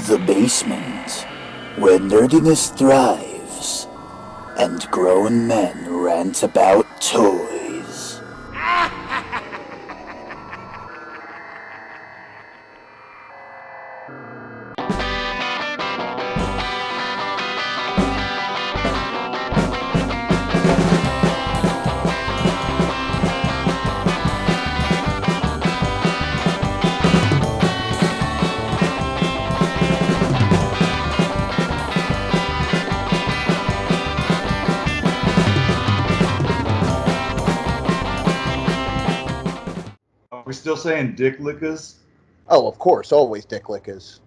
The basement, where nerdiness thrives, and grown men rant about toys. Are we still saying dick lickers? Oh, of course, always dick lickers.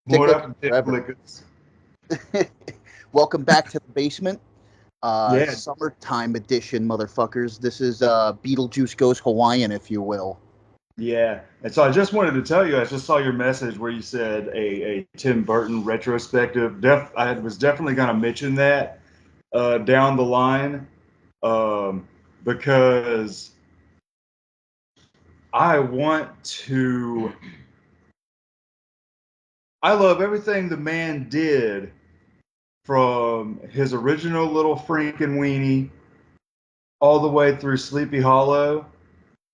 Dick What lickers up, dick forever. lickers? Welcome back to the basement. Yeah. Summertime edition, motherfuckers. This is Beetlejuice Goes Hawaiian, if you will. Yeah. And so I just wanted to tell you, I just saw your message where you said a Tim Burton retrospective. I was definitely going to mention that down the line because I want to. I love everything the man did from his original Little Frankenweenie all the way through Sleepy Hollow.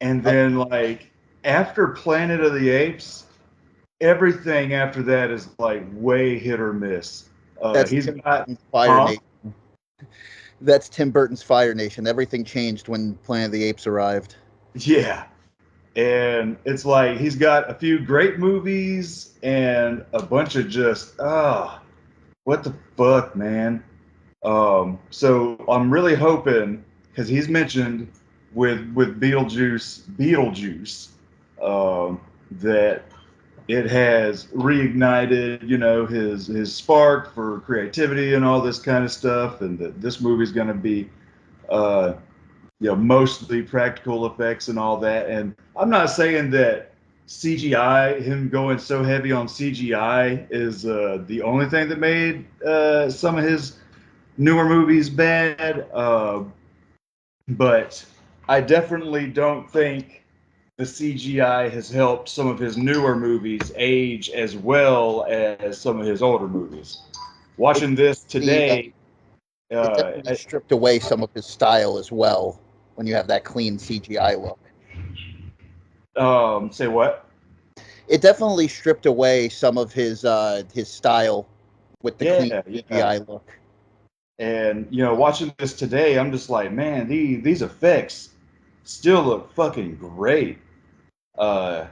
And then, like, after Planet of the Apes, everything after that is like way hit or miss. That's He's Tim got, Burton's Fire huh? Nation. That's Tim Burton's Fire Nation. Everything changed when Planet of the Apes arrived. Yeah. And it's like he's got a few great movies and a bunch of just, what the fuck, man. So I'm really hoping, because he's mentioned with Beetlejuice, that it has reignited, his spark for creativity and all this kind of stuff, and that this movie's going to be, uh, mostly practical effects and all that. And I'm not saying that CGI, him going so heavy on CGI, is the only thing that made some of his newer movies bad, but I definitely don't think the CGI has helped some of his newer movies age as well as some of his older movies. It Watching this definitely, today, it uh, definitely stripped away some of his style as well when you have that clean CGI look. say what? It definitely stripped away some of his style with the clean Yeah, yeah. CGI look. And watching this today, I'm just like, man, these effects still look fucking great. Uh,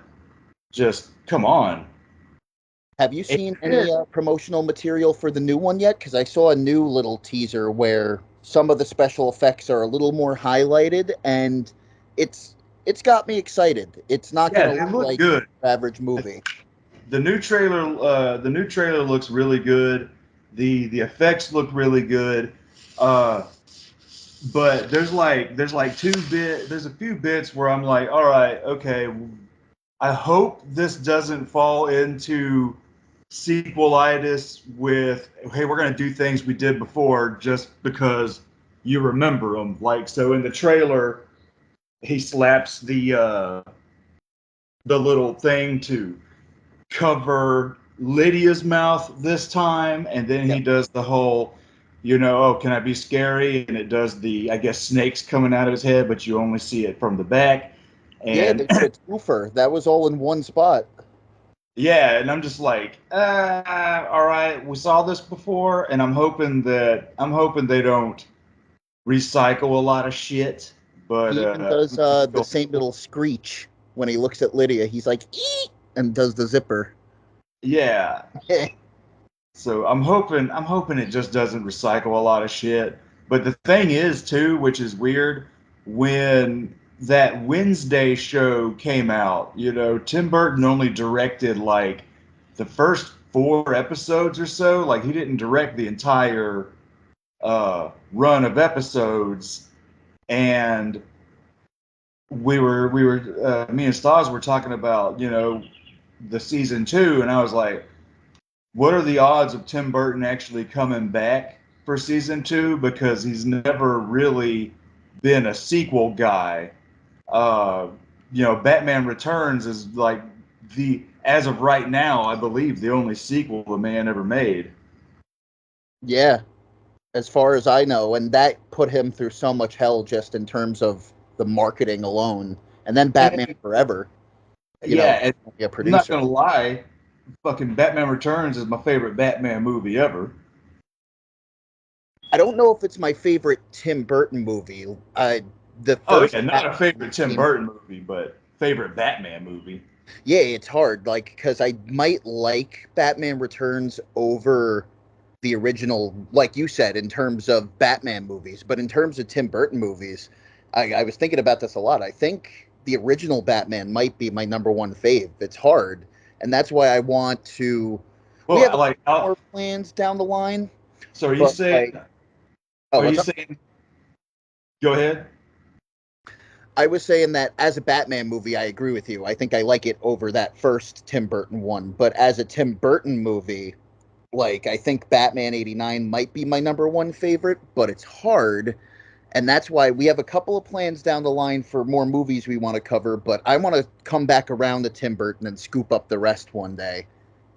just come on. Have you seen any promotional material for the new one yet? Because I saw a new little teaser where some of the special effects are a little more highlighted, and it's got me excited. It's not going Yeah, to they look look like good. an average movie. The new trailer looks really good. The effects look really good. Uh, but there's a few bits where I'm like, all right, okay. I hope this doesn't fall into sequelitis with, hey, we're gonna do things we did before just because you remember them. Like, so in the trailer, he slaps the little thing to cover Lydia's mouth this time, and then he Yep. does the whole, oh, can I be scary? And it does the, I guess, snakes coming out of his head, but you only see it from the back. Yeah, they And did a twofer. That was all in one spot. yeah, and I'm just like, all right, we saw this before, and I'm hoping they don't recycle a lot of shit, but He even does the same little screech when he looks at Lydia. He's like, "Eek!" and does the zipper. yeah. So I'm hoping it just doesn't recycle a lot of shit. But the thing is too, which is weird, when that Wednesday show came out, Tim Burton only directed like the first 4 episodes or so. Like he didn't direct the entire run of episodes. And me and Stas were talking about, the season 2, and I was like, what are the odds of Tim Burton actually coming back for season 2? Because he's never really been a sequel guy. Batman Returns is like as of right now, I believe the only sequel the man ever made. Yeah, as far as I know, and that put him through so much hell just in terms of the marketing alone. And then Batman And, Forever, yeah, and a I'm not producer. gonna lie, fucking Batman Returns is my favorite Batman movie ever. I don't know if it's my favorite Tim Burton movie. The Oh first yeah, not a Batman favorite Tim movie, Burton movie, but favorite Batman movie. yeah, it's hard, like, because I might like Batman Returns over the original, like you said, in terms of Batman movies. But in terms of Tim Burton movies, I was thinking about this a lot. I think the original Batman might be my number one fave. It's hard, and that's why I want to. We Well, have a like, couple more plans down the line, so are you but saying? like, oh, Are you what's up? saying? Go ahead. I was saying that as a Batman movie, I agree with you. I think I like it over that first Tim Burton one. But as a Tim Burton movie, like, I think Batman 89 might be my number one favorite, but it's hard. And that's why we have a couple of plans down the line for more movies we want to cover. But I want to come back around to Tim Burton and scoop up the rest one day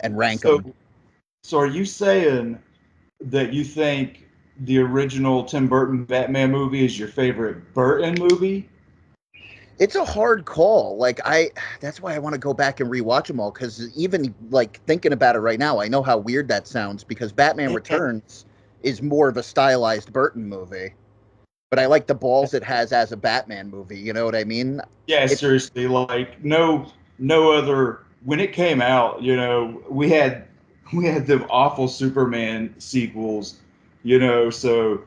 and rank So, them. so are you saying that you think the original Tim Burton Batman movie is your favorite Burton movie? It's a hard call. That's why I want to go back and rewatch them all. Because even like thinking about it right now, I know how weird that sounds. Because Batman Returns is more of a stylized Burton movie, but I like the balls it has as a Batman movie. You know what I mean? Yeah, It seriously, like no other when it came out, we had the awful Superman sequels, so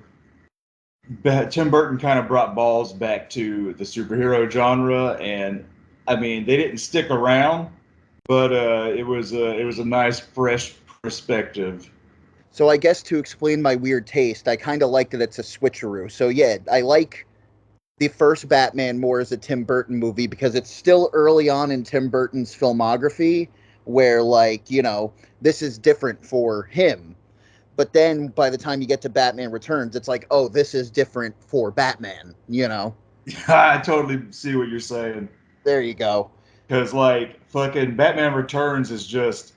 Tim Burton kind of brought balls back to the superhero genre, and I mean they didn't stick around, but it was a nice fresh perspective. So I guess to explain my weird taste, I kind of like that it's a switcheroo. So yeah, I like the first Batman more as a Tim Burton movie because it's still early on in Tim Burton's filmography where this is different for him. But then by the time you get to Batman Returns, it's like, oh, this is different for Batman. I totally see what you're saying. There you go. Because like fucking Batman Returns is just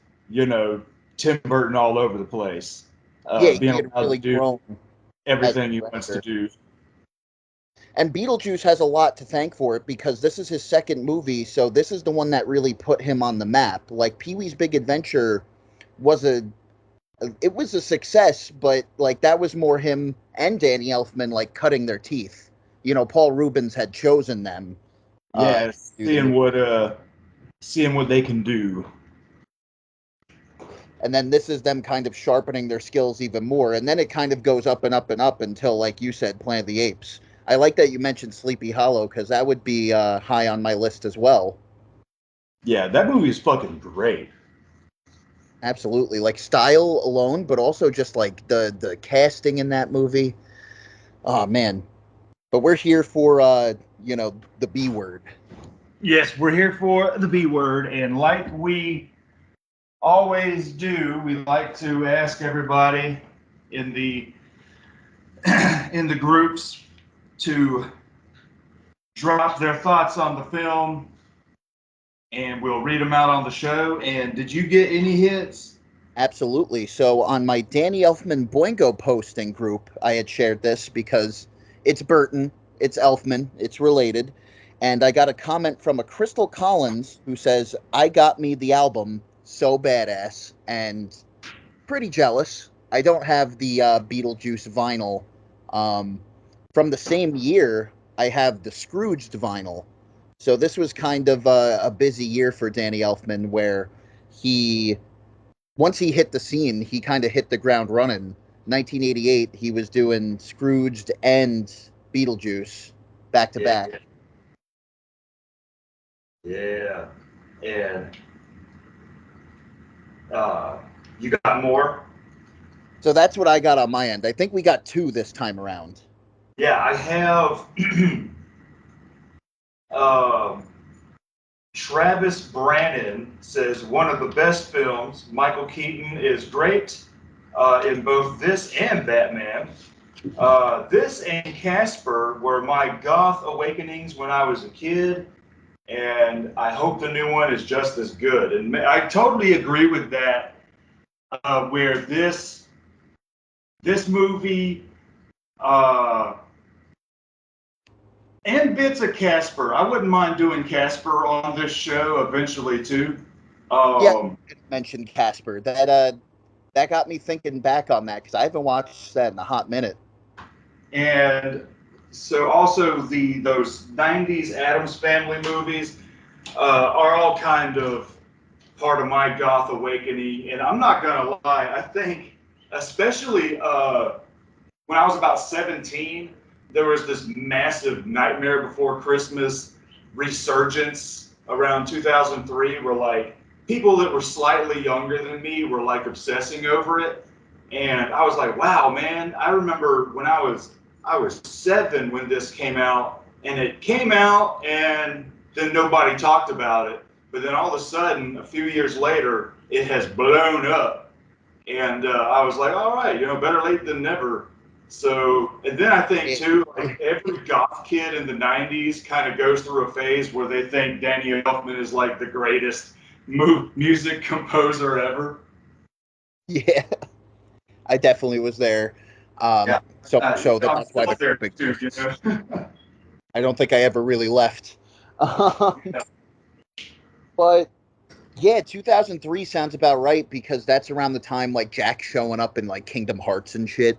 Tim Burton all over the place, Yeah, being he had allowed really to do grown as everything a he wants to director. do. And Beetlejuice has a lot to thank for it because this is his second movie, so this is the one that really put him on the map. Like Pee-wee's Big Adventure was a success, but like that was more him and Danny Elfman like cutting their teeth. Paul Rubens had chosen them Yeah, to do the movie. seeing what they can do. And then this is them kind of sharpening their skills even more. And then it kind of goes up and up and up until, like you said, Planet of the Apes. I like that you mentioned Sleepy Hollow because that would be high on my list as well. Yeah, that movie is fucking great. Absolutely, like style alone, but also just like the casting in that movie. Oh man! But we're here for the B word. Yes, we're here for the B word, and like we always do, we like to ask everybody in the in the groups to drop their thoughts on the film, and we'll read them out on the show. And did you get any hits? Absolutely. So on my Danny Elfman Boingo posting group, I had shared this because it's Burton, it's Elfman, it's related. And I got a comment from a Crystal Collins who says, I got me the album, so badass, and pretty jealous. I don't have the Beetlejuice vinyl. Um, from the same year, I have the Scrooged vinyl. So this was kind of a busy year for Danny Elfman where he once he hit the scene, he kind of hit the ground running. 1988, he was doing Scrooged and Beetlejuice back to Yeah, back. yeah. And uh, you got more? So that's what I got on my end. I think we got two this time around. Yeah, I have. um, Travis Brannon says one of the best films. Michael Keaton is great in both this and Batman. This and Casper were my goth awakenings when I was a kid. and I hope the new one is just as good. And I totally agree with that. Where this movie and bits of Casper. I wouldn't mind doing Casper on this show eventually too. Yeah, Um, you mentioned Casper. That got me thinking back on that because I haven't watched that in a hot minute. and so also those '90s Addams Family movies are all kind of part of my goth awakening. And I'm not gonna lie, I think especially when I was about 17, there was this massive Nightmare Before Christmas resurgence around 2003 where like people that were slightly younger than me were like obsessing over it. And I was like, wow, man, I remember when I was 7 when this came out, and it came out and then nobody talked about it. But then all of a sudden, a few years later, it has blown up. And I was like, all right, better late than never. So, and then I think too, like every goth kid in the '90s kind of goes through a phase where they think Danny Elfman is like the greatest music composer ever. Yeah, I definitely was there. Yeah, So much so that I'm that's why still the there group too. exists. I don't think I ever really left. Yeah. But yeah, 2003 sounds about right because that's around the time like Jack showing up in like Kingdom Hearts and shit.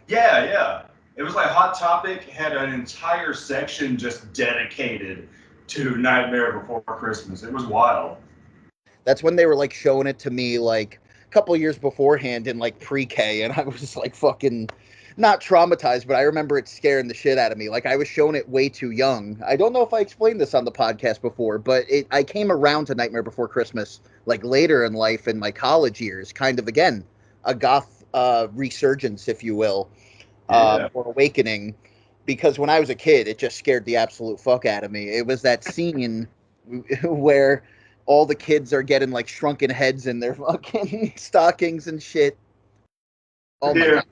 Yeah, yeah. It was like Hot Topic had an entire section just dedicated to Nightmare Before Christmas. It was wild. That's when they were like showing it to me like a couple years beforehand in like pre-K, and I was like fucking not traumatized, but I remember it scaring the shit out of me. Like I was shown it way too young. I don't know if I explained this on the podcast before, but I came around to Nightmare Before Christmas like later in life in my college years, kind of again a goth resurgence, if you will, Yeah. or awakening. Because when I was a kid, it just scared the absolute fuck out of me. It was that scene where all the kids are getting like shrunken heads in their fucking stockings and shit. Oh my Yeah. god,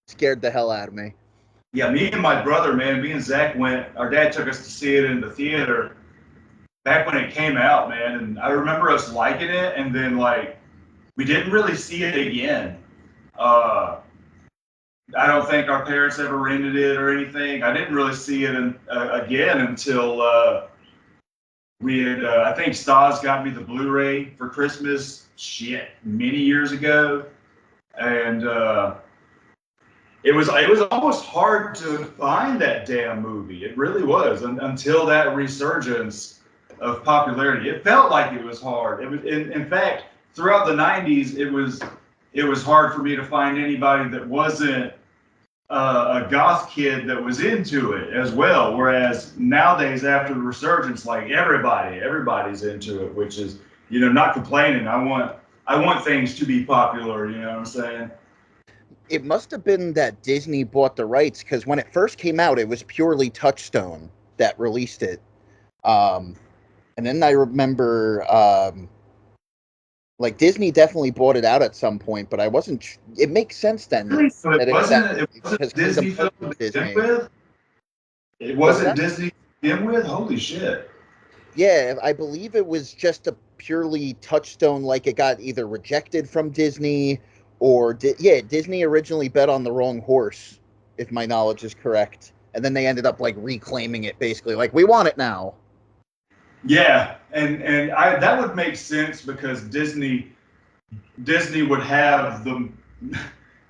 scared the hell out of me. Yeah, me and my brother, man, me and Zach went, our dad took us to see it in the theater back when it came out, man. And I remember us liking it, and then, like, we didn't really see it again. Uh, I don't think our parents ever rented it or anything. I didn't really see it again until I think Stas got me the Blu ray for Christmas, shit, many years ago. And, it was almost hard to find that damn movie. It really was until that resurgence of popularity. It felt like it was hard. It was in fact throughout the '90s. It was hard for me to find anybody that wasn't a goth kid that was into it as well. Whereas nowadays, after the resurgence, like everybody's into it, which is not complaining. I want things to be popular. You know what I'm saying? It must have been that Disney bought the rights because when it first came out, it was purely Touchstone that released it. Um, and then I remember, like Disney definitely bought it out at some point, but I wasn't. It makes sense then So it that it's wasn't that it because wasn't Kingdom Disney Hearts film was to begin Disney. with. It What's wasn't that? Disney to begin with. Holy shit! Yeah, I believe it was just a purely Touchstone. Like it got either rejected from Disney or yeah, Disney originally bet on the wrong horse, if my knowledge is correct, and then they ended up like reclaiming it, basically like we want it now. Yeah, and that would make sense because Disney would have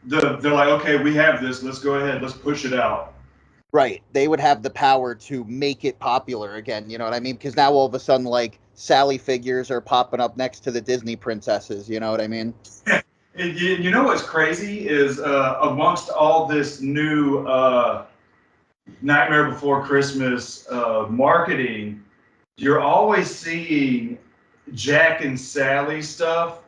they're like, okay, we have this. Let's go ahead. Let's push it out. Right, they would have the power to make it popular again. You know what I mean? Because now all of a sudden, like Sally figures are popping up next to the Disney princesses. You know what I mean? And you know what's crazy is amongst all this new Nightmare Before Christmas marketing, you're always seeing Jack and Sally stuff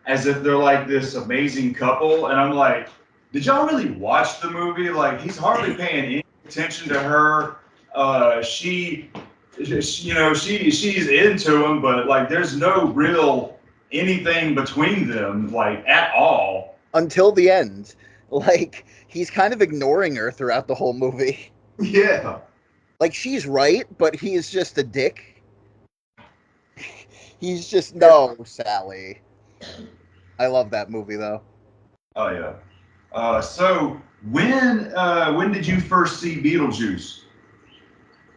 as if they're like this amazing couple, and I'm like, did y'all really watch the movie? Like, he's hardly paying any attention to her. She, she's into him, but like, there's no real anything between them, like at all. Until the end, like he's kind of ignoring her throughout the whole movie. Yeah. Like, she's right, but he is just a dick. He's just, no, Sally. I love that movie, though. Oh yeah. So when did you first see Beetlejuice?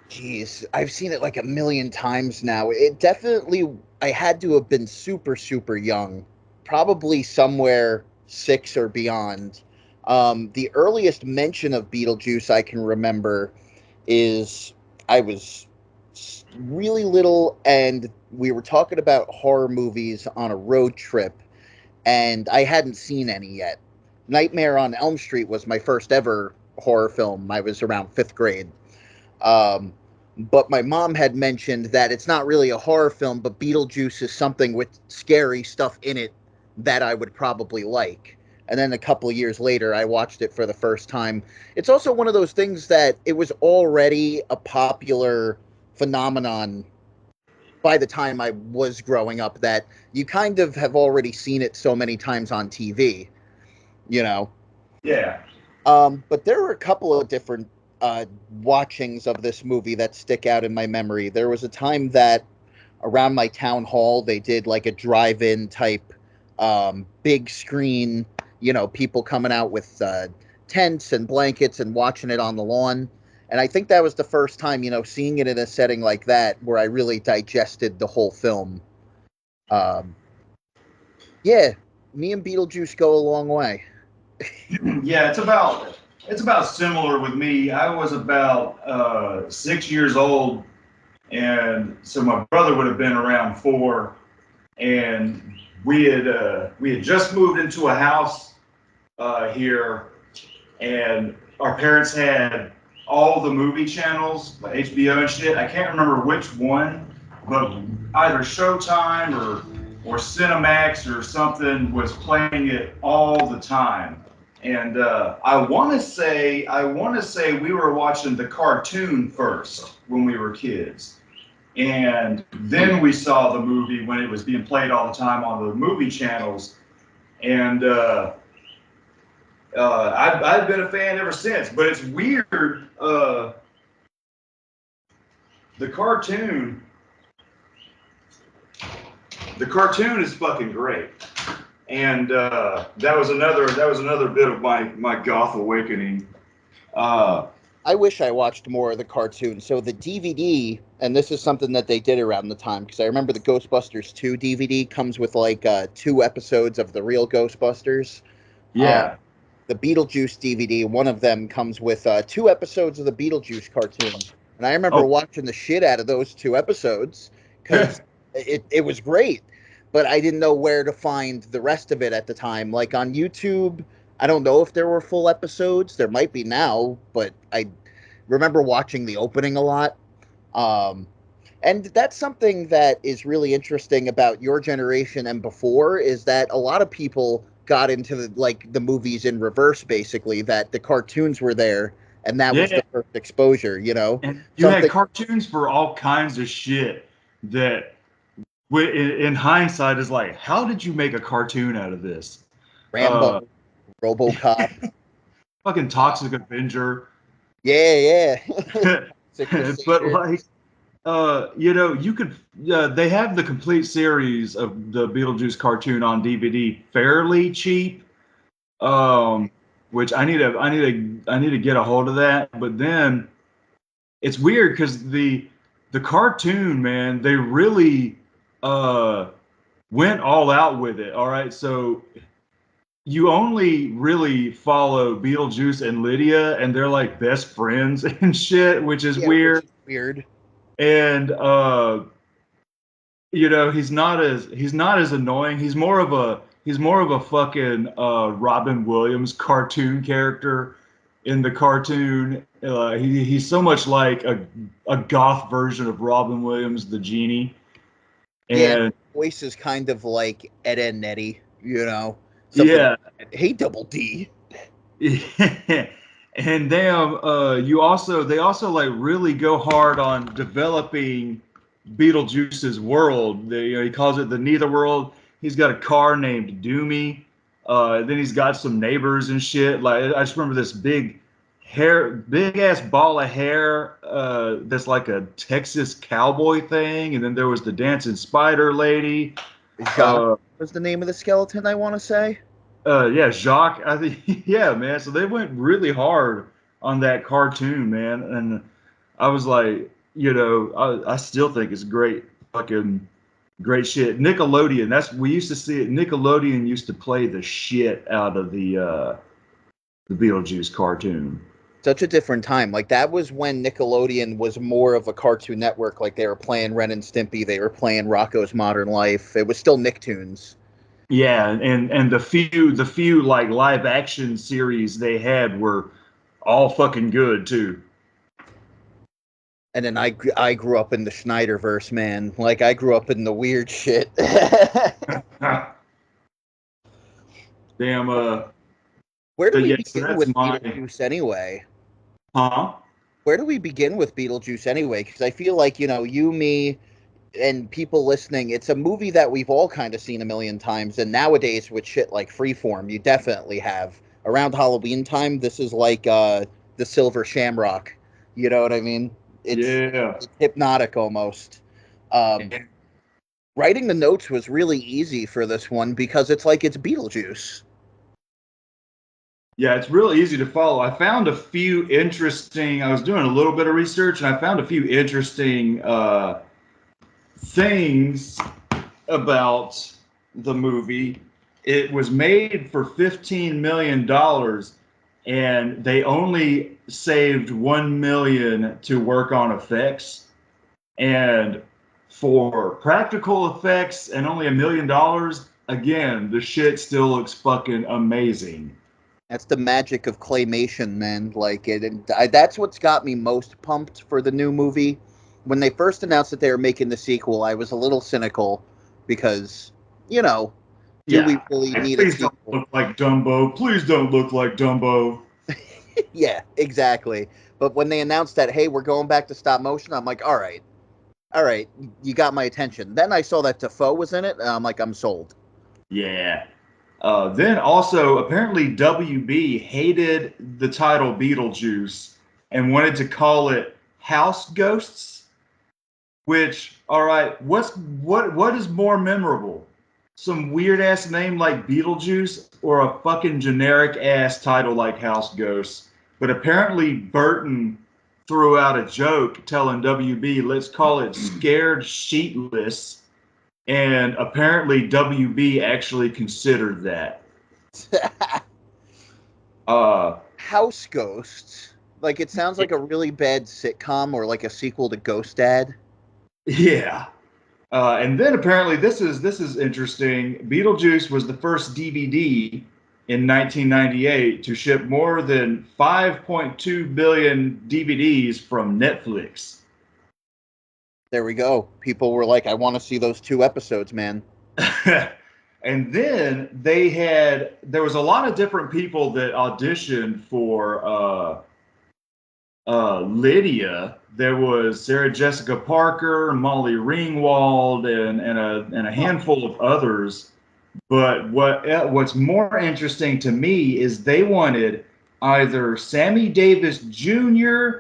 Jeez, I've seen it like a million times now. It definitely, I had to have been super, super young, probably somewhere 6 or beyond. The earliest mention of Beetlejuice I can remember is I was really little, and we were talking about horror movies on a road trip, and I hadn't seen any yet. Nightmare on Elm Street was my first ever horror film. I was around 5th grade. Um, but my mom had mentioned that it's not really a horror film, but Beetlejuice is something with scary stuff in it that I would probably like. And then a couple of years later, I watched it for the first time. It's also one of those things that it was already a popular phenomenon by the time I was growing up, that you kind of have already seen it so many times on TV, you know? Yeah. But there were a couple of different uh, watchings of this movie that stick out in my memory. There was a time that around my town hall, they did like a drive-in type big screen, people coming out with tents and blankets and watching it on the lawn. And I think that was the first time, seeing it in a setting like that where I really digested the whole film. Um, yeah, me and Beetlejuice go a long way. Yeah, it's about similar with me. I was about 6 years old, and so my brother would have been around 4, and we had just moved into a house here, and our parents had all the movie channels, like HBO and shit. I can't remember which one, but either Showtime or Cinemax or something was playing it all the time. And I want to say we were watching the cartoon first when we were kids, and then we saw the movie when it was being played all the time on the movie channels. And I've been a fan ever since. But it's weird. The cartoon, the cartoon is fucking great. And that was another bit of my goth awakening. Uh, I wish I watched more of the cartoon. So the DVD, and this is something that they did around the time, because I remember the Ghostbusters 2 DVD comes with like 2 episodes of the real Ghostbusters. yeah. The Beetlejuice DVD, one of them comes with 2 episodes of the Beetlejuice cartoon. And I remember Oh, watching the shit out of those 2 episodes because it was great. But I didn't know where to find the rest of it at the time. Like on YouTube, I don't know if there were full episodes. There might be now, but I remember watching the opening a lot. Um, and that's something that is really interesting about your generation and before, is that a lot of people got into the movies in reverse, basically, that the cartoons were there and that was yeah. the first exposure, And you had something cartoons for all kinds of shit that, in hindsight, is like, how did you make a cartoon out of this? Uh, Rambo, RoboCop. Fucking Toxic Avenger. Yeah, yeah. Sick But Crusader. like, you could. They have the complete series of the Beetlejuice cartoon on DVD fairly cheap. Um, which I need to get a hold of that. But then it's weird because the cartoon, man, they really went all out with it. All right, so you only really follow Beetlejuice and Lydia, and they're like best friends and shit, which is Yeah, which weird. is weird. And he's not as annoying. He's more of a fucking Robin Williams cartoon character in the cartoon. He's so much like a goth version of Robin Williams, the genie. Yeah, and And the voice is kind of like Ed and Nettie, something yeah, like that. Hey, Double D. and damn, they also like really go hard on developing Beetlejuice's world. He calls it the Neither World. He's got a car named Doomy. Then he's got some neighbors and shit. Like I just remember this big big ass ball of hair, that's like a Texas cowboy thing, and then there was the dancing spider lady. Jacques was the name of the skeleton, I want to say. Yeah, Jacques. I think yeah, man. So they went really hard on that cartoon, man, and I was like, I still think it's great, fucking great shit. Nickelodeon. We used to see it. Nickelodeon used to play the shit out of the Beetlejuice cartoon. Such a different time. Like that was when Nickelodeon was more of a Cartoon Network. Like they were playing Ren and Stimpy, they were playing Rocko's Modern Life. It was still Nicktoons. Yeah, and the few like live action series they had were all fucking good too. And then I grew up in the Schneiderverse, man. Like I grew up in the weird shit. Damn. Where do But we yeah, so begin that's with my. Beetlejuice anyway? Huh? Where do we begin with Beetlejuice anyway? Because I feel like, you, me, and people listening, it's a movie that we've all kind of seen a million times. And nowadays, with shit like Freeform, you definitely have. Around Halloween time, this is like the Silver Shamrock. You know what I mean? Yeah. It's hypnotic almost. Um, Writing the notes was really easy for this one because it's like it's Beetlejuice. Yeah, it's real easy to follow. I found a few interesting. I was doing a little bit of research, and I found a few interesting things about the movie. It was made for $15 million, and they only saved 1 million to work on effects. And for practical effects and only $1 million, again, the shit still looks fucking amazing. That's the magic of claymation, man. Like it, and that's what's got me most pumped for the new movie. When they first announced that they were making the sequel, I was a little cynical because, you know, do we Yeah. really Like, need a please don't sequel? look like Dumbo. Please don't look like Dumbo. Yeah, exactly. But when they announced that, hey, we're going back to stop motion, I'm like, all right, you got my attention. Then I saw that Defoe was in it, and I'm like, I'm sold. Yeah. Then also, apparently, WB hated the title Beetlejuice and wanted to call it House Ghosts. Which, all right, what is more memorable? Some weird ass name like Beetlejuice or a fucking generic ass title like House Ghosts? But apparently Burton threw out a joke telling WB, let's call it Scared Sheetless. And apparently WB actually considered that. Uh, House Ghosts. Like, it sounds like a really bad sitcom or like a sequel to Ghost Dad. yeah. And then apparently this is interesting. Beetlejuice was the first DVD in 1998 to ship more than 5.2 billion DVDs from Netflix. There we go. People were like, I want to see those 2 episodes, man. And then there was a lot of different people that auditioned for Lydia. There was Sarah Jessica Parker, Molly Ringwald, and a handful of others. But what's more interesting to me is they wanted either Sammy Davis Jr.,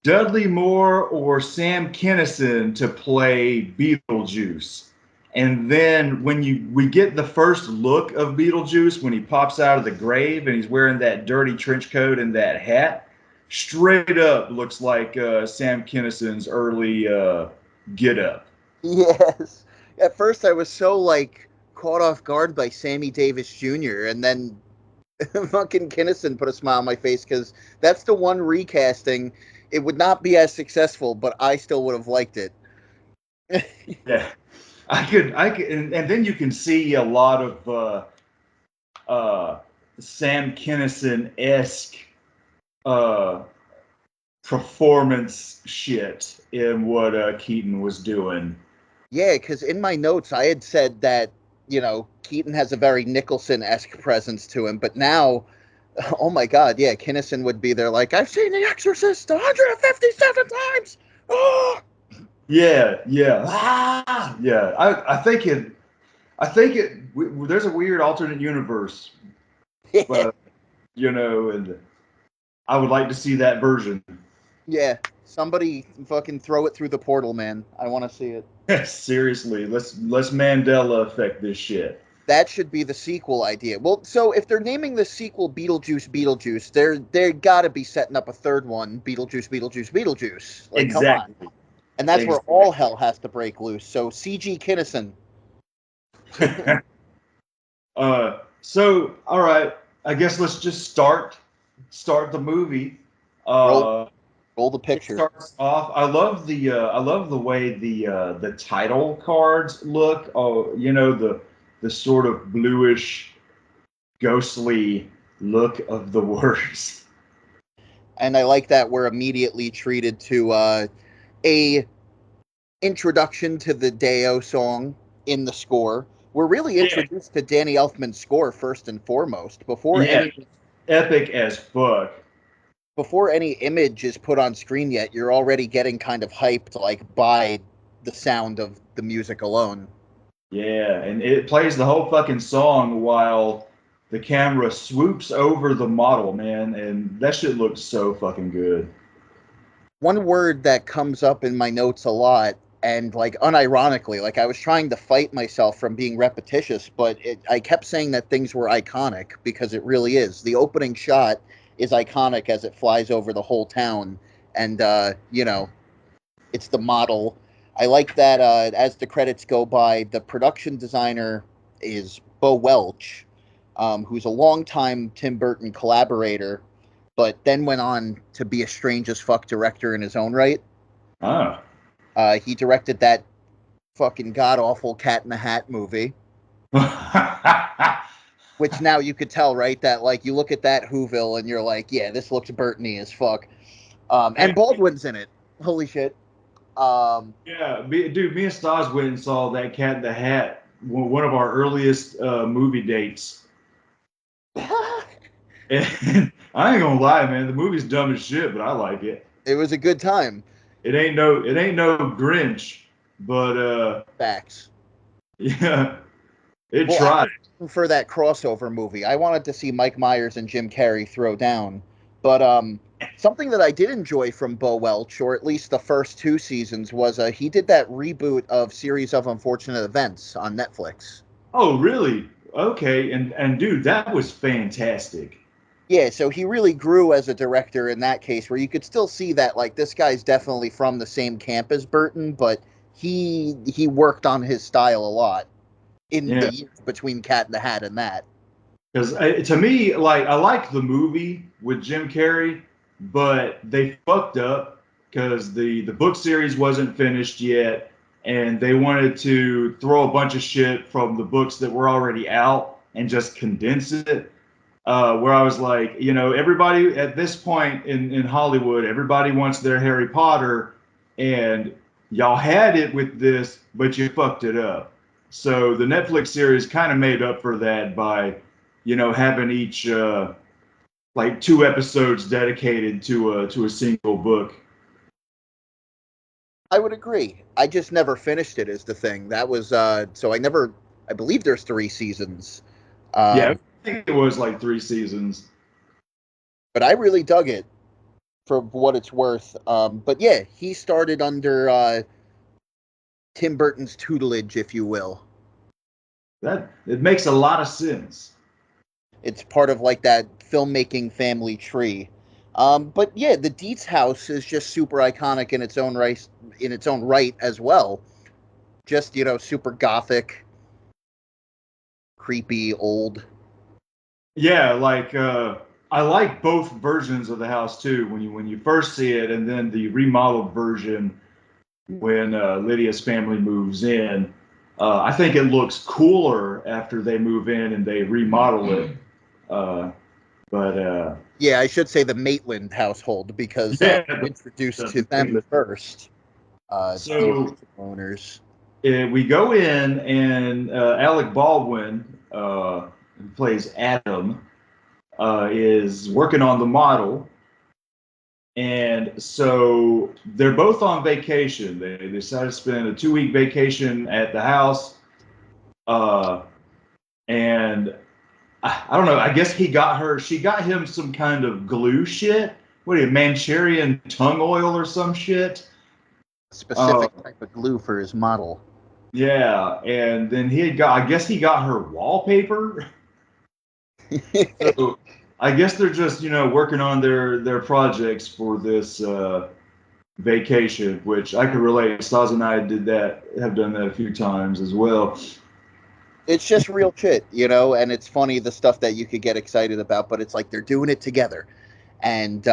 Dudley Moore, or Sam Kinison to play Beetlejuice. And then we get the first look of Beetlejuice when he pops out of the grave and he's wearing that dirty trench coat and that hat, straight up looks like Sam Kinison's early get up. Yes. At first, I was so like caught off guard by Sammy Davis Jr. and then fucking Kinnison put a smile on my face because that's the one recasting. It would not be as successful, but I still would have liked it. Yeah, I could, and then you can see a lot of Sam Kinison esque uh, performance shit in what Keaton was doing. Yeah, because in my notes I had said that Keaton has a very Nicholson esque presence to him, but now, oh my God, yeah, Kinnison would be there like I've seen The Exorcist 157 times. Oh! Yeah, yeah, yeah. I think it. I think it. There's a weird alternate universe, and I would like to see that version. Yeah, somebody fucking throw it through the portal, man. I want to see it. Seriously, let's Mandela affect this shit. That should be the sequel idea. Well, so if they're naming the sequel Beetlejuice, they gotta be setting up a third one, Beetlejuice. Like, come on. Exactly. And that's where Exactly. all hell has to break loose. So CG Kinnison. So all right, I guess let's just start the movie. roll Uh, roll the it picture. starts off. I love the way the title cards look. Oh, you know the sort of bluish, ghostly look of the words. And I like that we're immediately treated to a introduction to the Deo song in the score. We're really Yeah, introduced to Danny Elfman's score first and foremost yeah, epic as fuck. before any image is put on screen yet. You're already getting kind of hyped like by the sound of the music alone. Yeah, and it plays the whole fucking song while the camera swoops over the model, man, and that shit looks so fucking good. One word that comes up in my notes a lot, and like unironically, like I was trying to fight myself from being repetitious, but I kept saying that things were iconic because it really is. The opening shot is iconic as it flies over the whole town, and it's the model. I like that as the credits go by, the production designer is Bo Welch, who's a longtime Tim Burton collaborator, but then went on to be a strange as fuck director in his own right. Ah. He directed that fucking god awful Cat in the Hat movie, which now you could tell, right? That like you look at that Whoville and you're like, yeah, this looks Burton-y as fuck. And Baldwin's in it. Holy shit. Um, Yeah, dude, me and Stas went and saw that Cat in the Hat, one of our earliest movie dates. And I ain't gonna lie, man, the movie's dumb as shit, but I like it. it was a good time. It ain't no Grinch, but Facts. yeah, it Well, I tried. was waiting for that crossover movie. I wanted to see Mike Myers and Jim Carrey throw down. But something that I did enjoy from Bo Welch, or at least the first two seasons, was he did that reboot of Series of Unfortunate Events on Netflix. Oh, really? Okay, and dude, that was fantastic. Yeah, so he really grew as a director in that case, where you could still see that like this guy's definitely from the same camp as Burton, but he worked on his style a lot in the Yeah, years between Cat in the Hat and that. because to me, like I like the movie with Jim Carrey, but they fucked up because the book series wasn't finished yet, and they wanted to throw a bunch of shit from the books that were already out and just condense it. Where I was like, everybody at this point in Hollywood, everybody wants their Harry Potter, and y'all had it with this, but you fucked it up. So the Netflix series kind of made up for that by, having each like 2 episodes dedicated to a single book. I would agree. I just never finished it is the thing. That was so I believe there's 3 seasons. Yeah, Um, I think it was like 3 seasons. but I really dug it for what it's worth. But yeah, he started under Tim Burton's tutelage, if you will. That it makes a lot of sense. It's part of like that filmmaking family tree. But yeah, the Dietz house is just super iconic in its own right as well. Just super gothic, creepy, old. Yeah, like I like both versions of the house too. When you first see it, and then the remodeled version when Lydia's family moves in. I think it looks cooler after they move in and they remodel it. Uh, but Yeah, I should say the Maitland household because yeah, introduced to them first, the so original owners. we go in and Alec Baldwin, who plays Adam, is working on the model. And so they're both on vacation. They decided to spend a 2 week vacation at the house. And I don't know. I guess she got him some kind of glue shit. What are you, Manchurian tongue oil or some shit? Specific type of glue for his model. Yeah, and then I guess he got her wallpaper. So I guess they're just, working on their projects for this vacation, which I could relate. Saz and I have done that a few times as well. It's just real shit, and it's funny the stuff that you could get excited about, but it's like they're doing it together. And,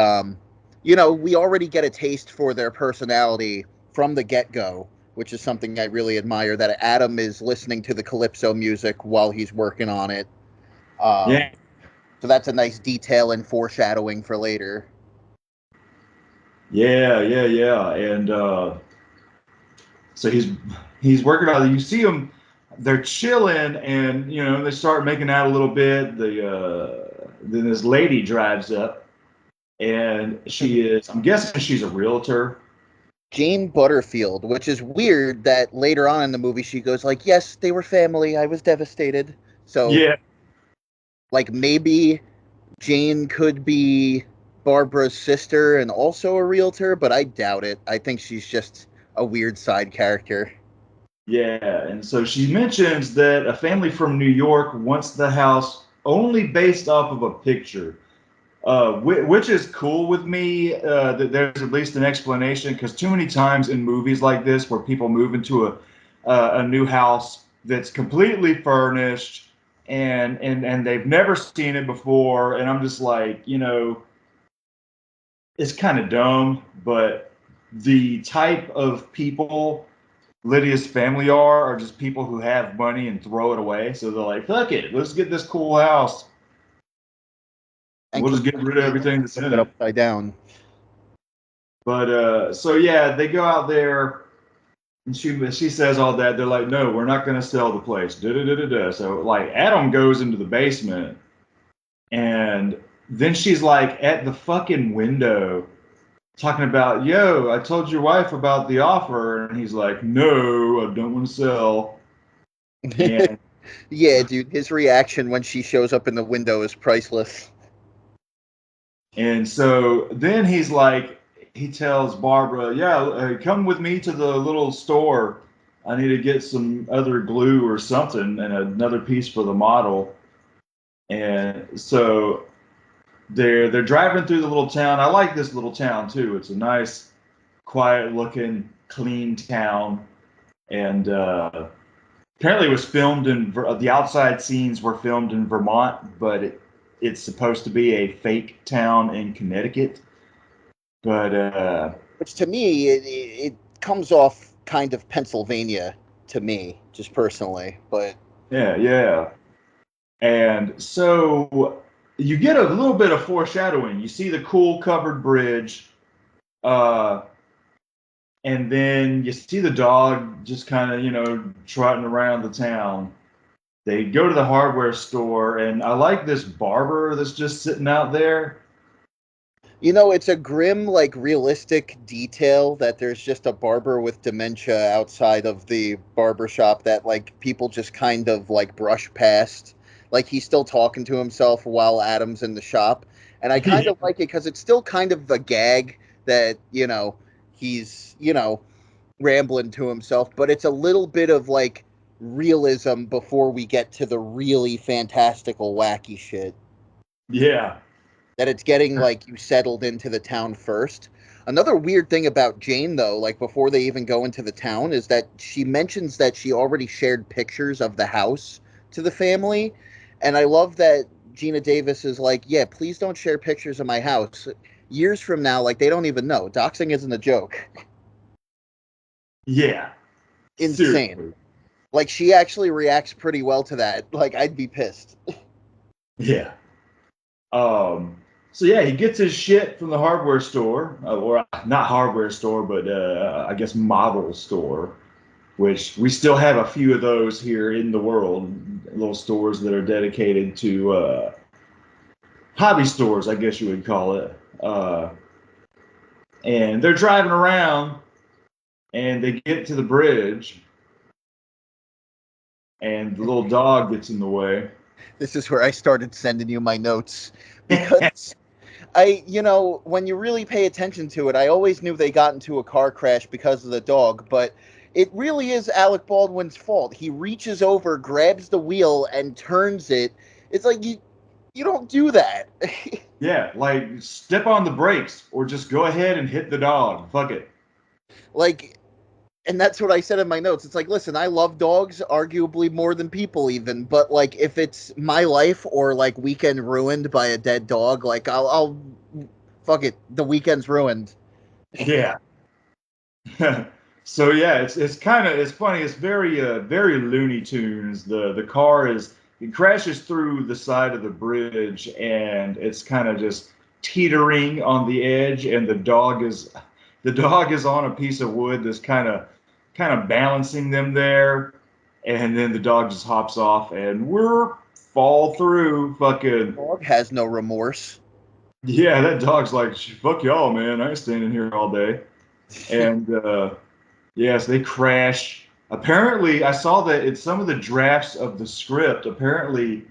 we already get a taste for their personality from the get-go, which is something I really admire, that Adam is listening to the Calypso music while he's working on it. Yeah, So that's a nice detail and foreshadowing for later. yeah. And so he's working on it. You see them, they're chilling, and they start making out a little bit. Then this lady drives up, and I'm guessing she's a realtor. Jane Butterfield, which is weird that later on in the movie she goes like, yes, they were family. I was devastated. So, Yeah, like, maybe Jane could be Barbara's sister and also a realtor, but I doubt it. I think she's just a weird side character. yeah. And so she mentions that a family from New York wants the house only based off of a picture. Which is cool with me, that there's at least an explanation, because too many times in movies like this where people move into a new house that's completely furnished, and they've never seen it before, and I'm just like, it's kind of dumb, but the type of people Lydia's family are just people who have money and throw it away. So they're like, fuck it, let's get this cool house. And We'll just get rid of everything that's in flip it it. upside down. But so yeah, they go out there, and she says all that. They're like, no, we're not going to sell the place. Da da da da da. So like Adam goes into the basement, and then she's like at the fucking window talking about, yo, I told your wife about the offer, and he's like, no, I don't want to sell. And Yeah, dude, his reaction when she shows up in the window is priceless. and so then he tells Barbara, yeah, come with me to the little store. I need to get some other glue or something and another piece for the model. And so they're driving through the little town. I like this little town too. It's a nice, quiet looking, clean town. And apparently it was filmed the outside scenes were filmed in Vermont, but it's supposed to be a fake town in Connecticut. But Which to me, it comes off kind of Pennsylvania to me, just personally. But yeah. And so you get a little bit of foreshadowing. You see the cool covered bridge, uh, and then you see the dog just kind of, trotting around the town. They go to the hardware store, and I like this barber that's just sitting out there. it's a grim, like realistic detail that there's just a barber with dementia outside of the barber shop that like people just kind of like brush past. Like he's still talking to himself while Adam's in the shop. And I kind of like it because it's still kind of a gag that, he's, rambling to himself, but it's a little bit of like realism before we get to the really fantastical, wacky shit. Yeah. That it's getting like you settled into the town first. Another weird thing about Jane, though, like before they even go into the town, is that she mentions that she already shared pictures of the house to the family. And I love that Gina Davis is like, yeah, please don't share pictures of my house. Years from now, like they don't even know. Doxing isn't a joke. Yeah. Insane. Seriously. Like she actually reacts pretty well to that. Like I'd be pissed. Yeah. So yeah, he gets his shit from the hardware store, or not hardware store, but I guess model store, which we still have a few of those here in the world, little stores that are dedicated to hobby stores, I guess you would call it. And they're driving around, and they get to the bridge, and the little dog gets in the way. This is where I started sending you my notes because when you really pay attention to it, I always knew they got into a car crash because of the dog, but it really is Alec Baldwin's fault. He reaches over, grabs the wheel, and turns it. It's like you don't do that. Yeah, like step on the brakes or just go ahead and hit the dog. Fuck it. Like, and that's what I said in my notes. It's like, listen, I love dogs, arguably more than people even, but like if it's my life or like weekend ruined by a dead dog, like I'll fuck it. The weekend's ruined. Yeah. So yeah, it's kind of it's funny. It's very Looney Tunes. The car is it crashes through the side of the bridge and it's kind of just teetering on the edge, and the dog is on a piece of wood that's kind of balancing them there, and then the dog just hops off and we're fall through fucking Dog has no remorse. yeah. That dog's like fuck y'all, man. I ain't standing here all day, and yes, they crash. Apparently, I saw that in some of the drafts of the script, apparently,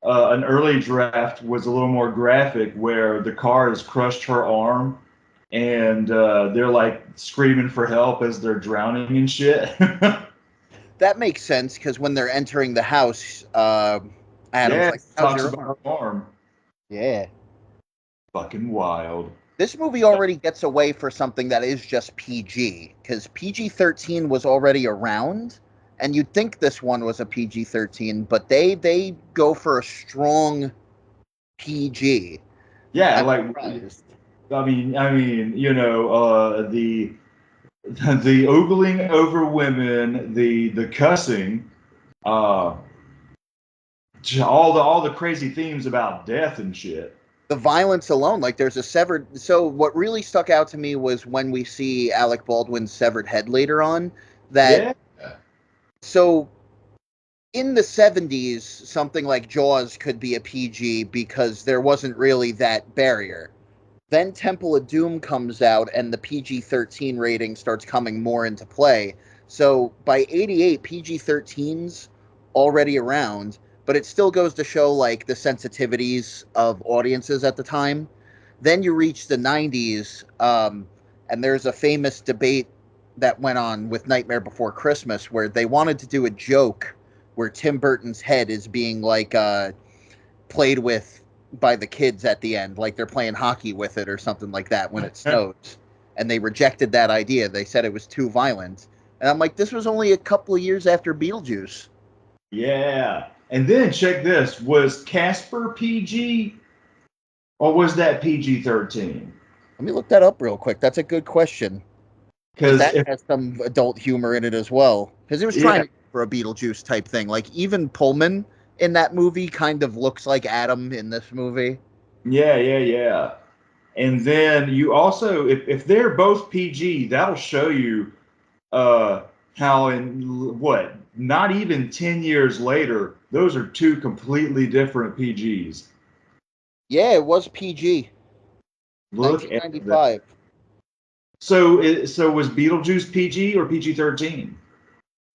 an early draft was a little more graphic where the car has crushed her arm and they're like screaming for help as they're drowning and shit. That makes sense because when they're entering the house, Adam's Yeah, like, it "How's talks your about arm?" her arm. Yeah. Fucking wild. This movie already gets away for something that is just PG because PG-13 was already around, and you'd think this one was a PG-13, but they go for a strong PG. Yeah, I'm like surprised. I mean, the ogling over women, the cussing, uh, all the crazy themes about death and shit. The violence alone, like there's a severed. So what really stuck out to me was when we see Alec Baldwin's severed head later on. That Yeah, so in the 70s, something like Jaws could be a PG because there wasn't really that barrier. Then Temple of Doom comes out and the PG 13 rating starts coming more into play. So by 88, PG 13's already around, but it still goes to show like the sensitivities of audiences at the time. Then you reach the 90s, and there's a famous debate that went on with Nightmare Before Christmas where they wanted to do a joke where Tim Burton's head is being like played with by the kids at the end, like they're playing hockey with it or something like that when it snows. And they rejected that idea. They said it was too violent. And I'm like, this was only a couple of years after Beetlejuice. yeah. And then check this: was Casper PG or was that PG-13? Let me look that up real quick. That's a good question. Because Because that if has some adult humor in it as well. Because it was trying yeah, to for a Beetlejuice type thing. Like even Pullman in that movie kind of looks like Adam in this movie. yeah. And then you also, if they're both PG, that'll show you uh, how in what not even 10 years later, those are two completely different PGs. Yeah, it was PG, Look at that. 1995. So was Beetlejuice PG or PG-13?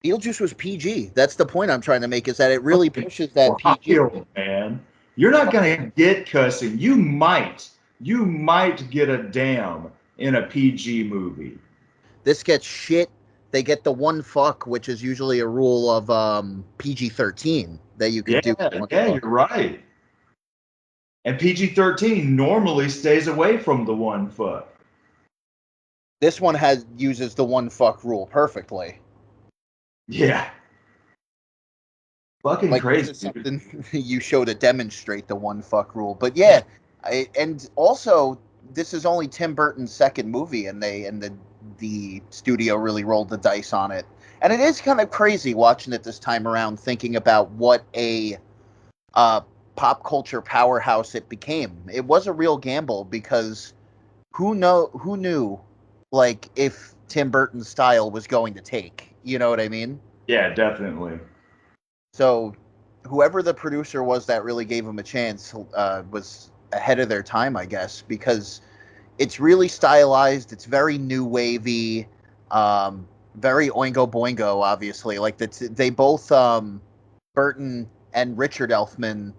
Beetlejuice was PG. That's the point I'm trying to make is that it really pushes that PG. Wild, man. You're not gonna get cussing. You might get a damn in a PG movie. This gets shit. They get the one fuck, which is usually a rule of PG-13 that you can Yeah, do one yeah, fuck. you're right. And PG-13 normally stays away from the one foot. This one uses the one fuck rule perfectly. Yeah, fucking Like this crazy, is dude. something you show to demonstrate the one fuck rule. But yeah, and also this is only Tim Burton's second movie, and the studio really rolled the dice on it. And it is kind of crazy watching it this time around, thinking about what a uh, pop culture powerhouse it became. It was a real gamble because who knew like if Tim Burton's style was going to take. You know what I mean? Yeah, definitely. So, whoever the producer was that really gave him a chance was ahead of their time, I guess, because it's really stylized. It's very new wavy, very Oingo Boingo. Obviously, like they both Burton and Richard Elfman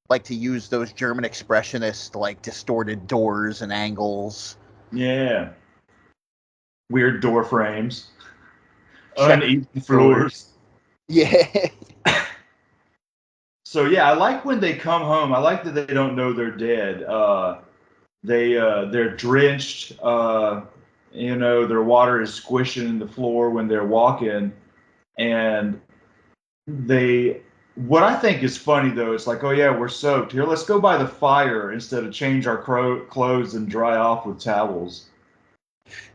like to use those German expressionist, like, distorted doors and angles. Yeah. Weird door frames. Check Uneven floors. Yeah. So yeah, I like when they come home. I like that they don't know they're dead. They're drenched. Their water is squishing the floor when they're walking, and they. What I think is funny though, it's like, oh yeah, we're soaked. Here, let's go by the fire instead of change our clothes and dry off with towels.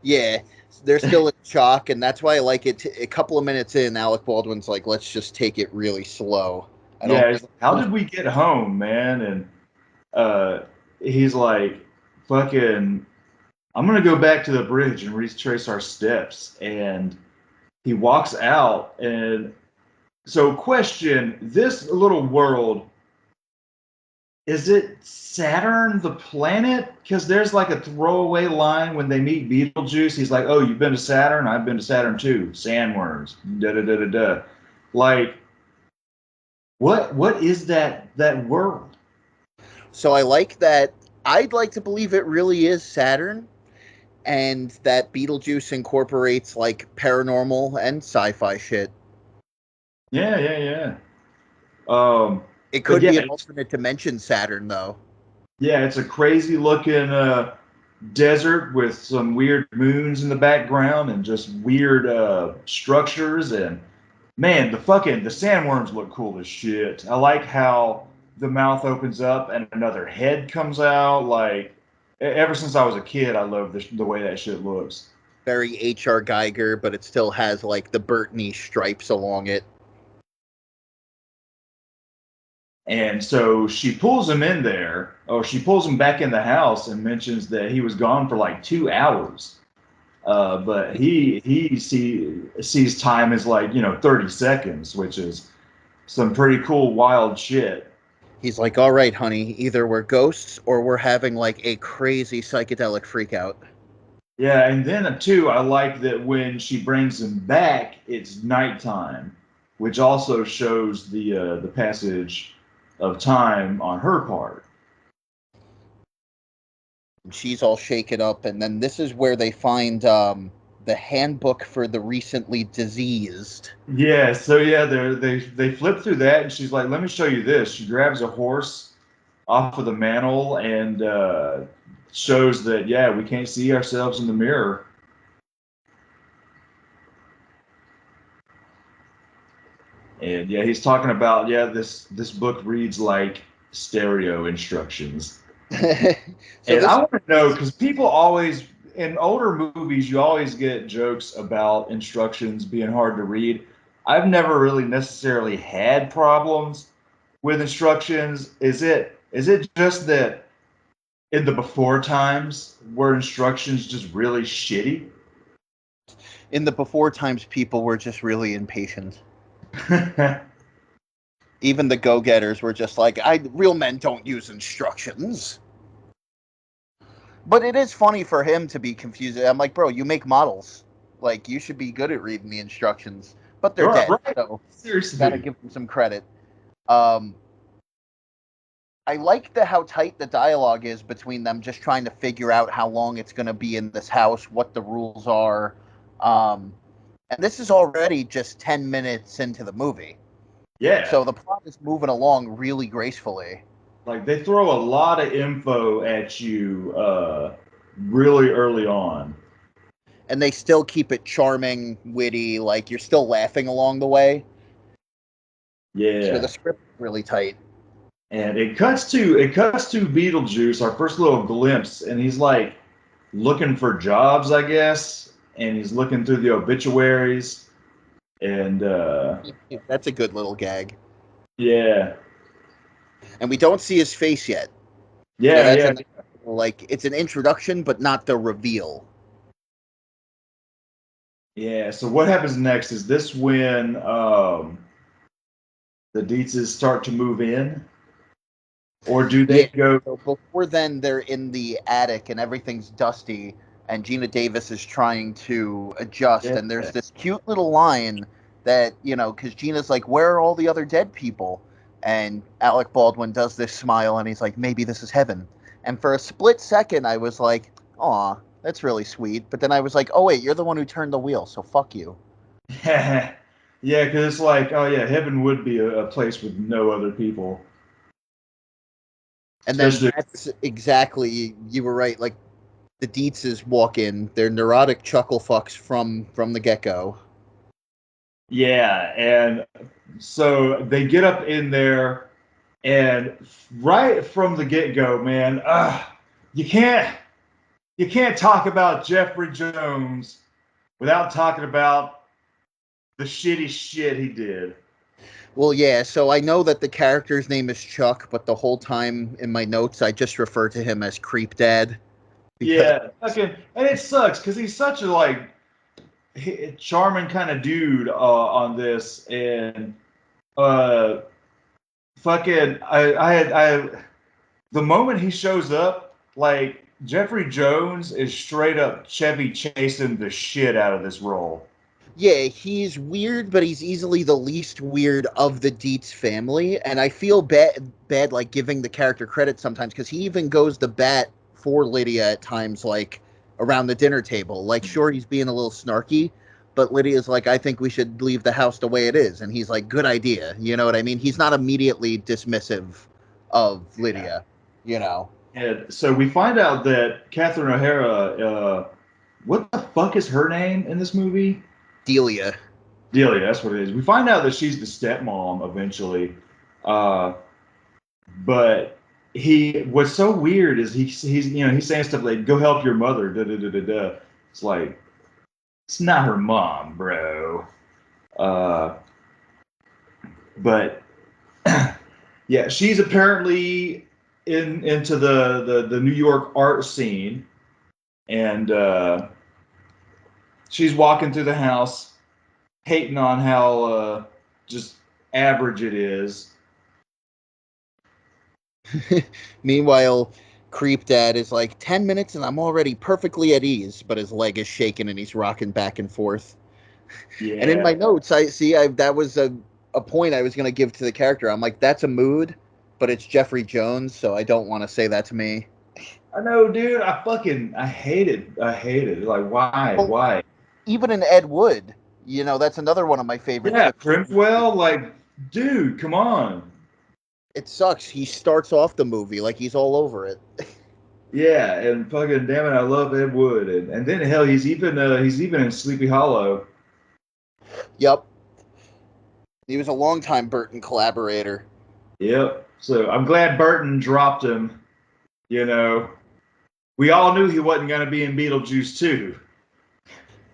Yeah, they're still in shock, and that's why I like it. A couple of minutes in, Alec Baldwin's like, let's just take it really slow. I don't. Yeah, he's like, how did we get home, man? And he's like, fucking, I'm gonna go back to the bridge and retrace our steps. And he walks out, and so question: this little world, is it Saturn, the planet? Because there's like a throwaway line when they meet Beetlejuice. He's like, "Oh, you've been to Saturn? I've been to Saturn too. Sandworms. Da da da da da." Like, what is that world? So I like that. I'd like to believe it really is Saturn, and that Beetlejuice incorporates like paranormal and sci-fi shit. Yeah, yeah, yeah. Um, It but could yeah, be an alternate dimension Saturn, though. yeah, it's a crazy looking desert with some weird moons in the background and just weird structures. And man, the sandworms look cool as shit. I like how the mouth opens up and another head comes out. Like ever since I was a kid, I love the way that shit looks. Very H.R. Geiger, but it still has like the Burton-y stripes along it. And so she pulls him in there, or she pulls him back in the house and mentions that he was gone for like 2 hours. But sees time as like 30 seconds, which is some pretty cool wild shit. He's like, all right, honey, either we're ghosts or we're having like a crazy psychedelic freakout. Yeah, and then too, I like that when she brings him back, it's nighttime, which also shows the passage of time on her part. She's all shaken up, and then this is where they find the handbook for the recently diseased. Yeah, so yeah, they flip through that, and she's like, "Let me show you this." She grabs a horse off of the mantle and shows that yeah, we can't see ourselves in the mirror. And yeah, he's talking about yeah, this book reads like stereo instructions. So And this I want to know because people always in older movies you always get jokes about instructions being hard to read. I've never really necessarily had problems with instructions. Is it just that in the before times were instructions just really shitty? in the before times, people were just really impatient. Even the go-getters were just like, real men don't use instructions. But it is funny for him to be confused. I'm like, bro, you make models. Like, you should be good at reading the instructions. But they're Right, dead, right. so gotta Seriously. give them some credit. Um, I like how tight the dialogue is between them, just trying to figure out how long it's going to be in this house, what the rules are. Um, and this is already just 10 minutes into the movie. Yeah. So the plot is moving along really gracefully. Like they throw a lot of info at you really early on. And they still keep it charming, witty, like you're still laughing along the way. So the Yeah. script is really tight. And it cuts to Beetlejuice, our first little glimpse, and he's like looking for jobs, I guess, and he's looking through the obituaries, and That's a good little gag. yeah, And we don't see his face yet. So yeah, that's yeah, like it's an introduction, but not the reveal. yeah. So what happens next? Is this when the Dietzes start to move in, or do they Yeah. go? So before then, they're in the attic and everything's dusty, and Gina Davis is trying to adjust. Yeah, And there's this cute little line that, because Gina's like, "Where are all the other dead people?" And Alec Baldwin does this smile, and he's like, maybe this is heaven. And for a split second, I was like, aw, that's really sweet. But then I was like, oh, wait, you're the one who turned the wheel, so fuck you. Yeah, because it's like, oh yeah, heaven would be a place with no other people. And then Especially, that's exactly, you were right, like, the Dietzes walk in. They're neurotic chuckle fucks from the get-go. yeah, and so they get up in there, and right from the get-go, man, you can't you can't talk about Jeffrey Jones without talking about the shitty shit he did. Well, yeah, so I know that the character's name is Chuck, but the whole time in my notes, I just refer to him as Creep Dad. Because, Yeah, fucking, and it sucks because he's such a like charming kind of dude on this, and uh, fucking, I the moment he shows up, like Jeffrey Jones is straight up Chevy chasing the shit out of this role. yeah, he's weird, but he's easily the least weird of the Dietz family, and I feel bad like giving the character credit sometimes because he even goes to bat for Lydia at times, like around the dinner table. Like, sure, he's being a little snarky, but Lydia's like, I think we should leave the house the way it is, and he's like, good idea. You know what I mean? He's not immediately dismissive of Lydia, you know. And so we find out that Catherine O'Hara, what the fuck is her name in this movie? Delia. Delia, that's what it is. We find out that she's the stepmom eventually. Uh, but what's so weird is he's saying stuff like, go help your mother, da da da da da. It's like, it's not her mom, bro. Uh, but yeah, she's apparently into the New York art scene, and she's walking through the house, hating on how just average it is. Meanwhile, Creep Dad is like 10 minutes and I'm already perfectly at ease, but his leg is shaking and he's rocking back and forth. And in my Yeah, notes, that was a point I was going to give to the character. I'm like, that's a mood, but it's Jeffrey Jones, so I don't want to say that to me. I know, dude. I hate it. I hate it. Like, why? Well, Why? even in Ed Wood, that's another one of my favorite Yeah, clips. Crimswell. Like, dude, come on. It sucks. He starts off the movie like he's all over it. Yeah, and fucking damn it, I love Ed Wood, and then hell, he's even in Sleepy Hollow. Yep. He was a longtime Burton collaborator. Yep. So I'm glad Burton dropped him. You know, we all knew he wasn't going to be in Beetlejuice 2.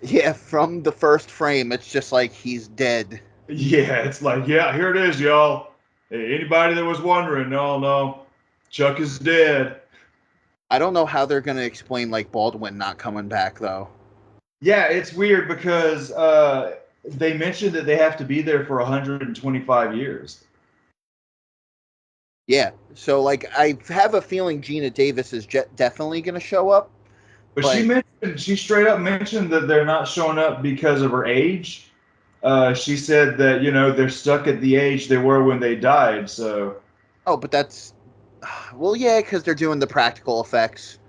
Yeah, from the first frame, it's just like he's dead. Yeah, it's like, yeah, here it is, y'all. Hey, anybody that was wondering, no, Chuck is dead. I don't know how they're going to explain like Baldwin not coming back though. Yeah, it's weird because they mentioned that they have to be there for 125 years. Yeah, so like I have a feeling Gina Davis is definitely going to show up, But but she straight up mentioned that they're not showing up because of her age. She said that, they're stuck at the age they were when they died. So, oh, but that's well, yeah, because they're doing the practical effects,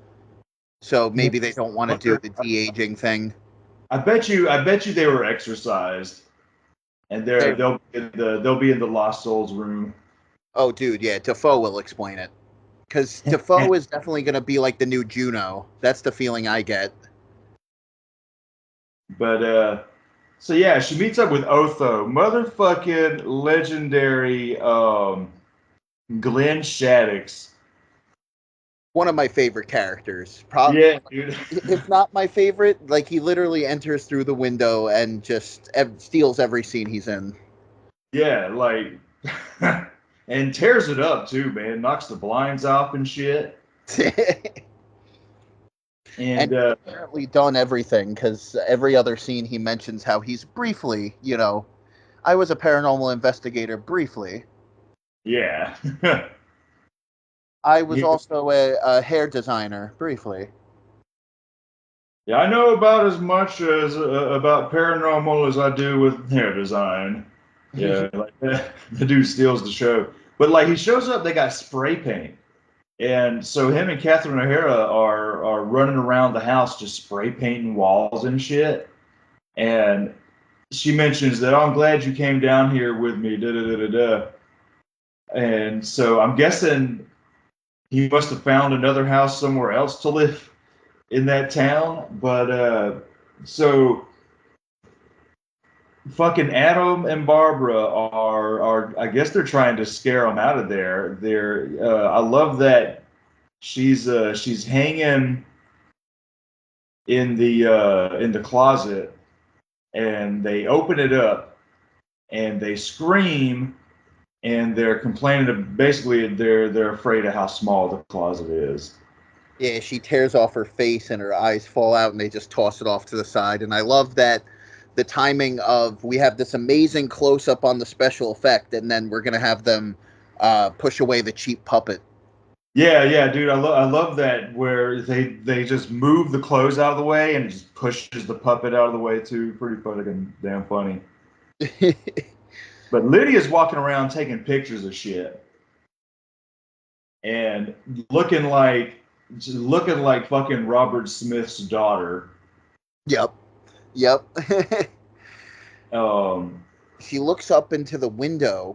so maybe they don't want to do the de-aging thing. I bet you they were exercised, and They, they'll be in the Lost Souls room. oh, dude, yeah, Defoe will explain it because Defoe is definitely going to be like the new Juno. That's the feeling I get. But so yeah, she meets up with Otho, motherfucking legendary Glenn Shaddix. One of my favorite characters. Probably, Yeah, dude. if not my favorite, like he literally enters through the window and just steals every scene he's in. Yeah, like, and tears it up too, man. Knocks the blinds off and shit. And And he's apparently done everything because every other scene he mentions how he's briefly, I was a paranormal investigator briefly. yeah, I was yeah, also a hair designer briefly. yeah. I know about as much as about paranormal as I do with hair design. Yeah, like that. The dude steals the show. But like he shows up, they got spray paint. And so him and Catherine O'Hara are running around the house just spray painting walls and shit. And she mentions that, oh, I'm glad you came down here with me, da da da da da. And so I'm guessing he must have found another house somewhere else to live in that town. But so fucking Adam and Barbara are I guess they're trying to scare him out of there. I love that she's hanging in the closet, and they open it up and they scream, and they're complaining of, basically they're afraid of how small the closet is. Yeah, she tears off her face and her eyes fall out and they just toss it off to the side. And I love that the timing of we have this amazing close up on the special effect, and then we're gonna have them push away the cheap puppet. Yeah, dude, I love that where they just move the clothes out of the way and it just pushes the puppet out of the way too. Pretty fucking damn funny. But Lydia's walking around taking pictures of shit and looking like fucking Robert Smith's daughter. Yep. She looks up into the window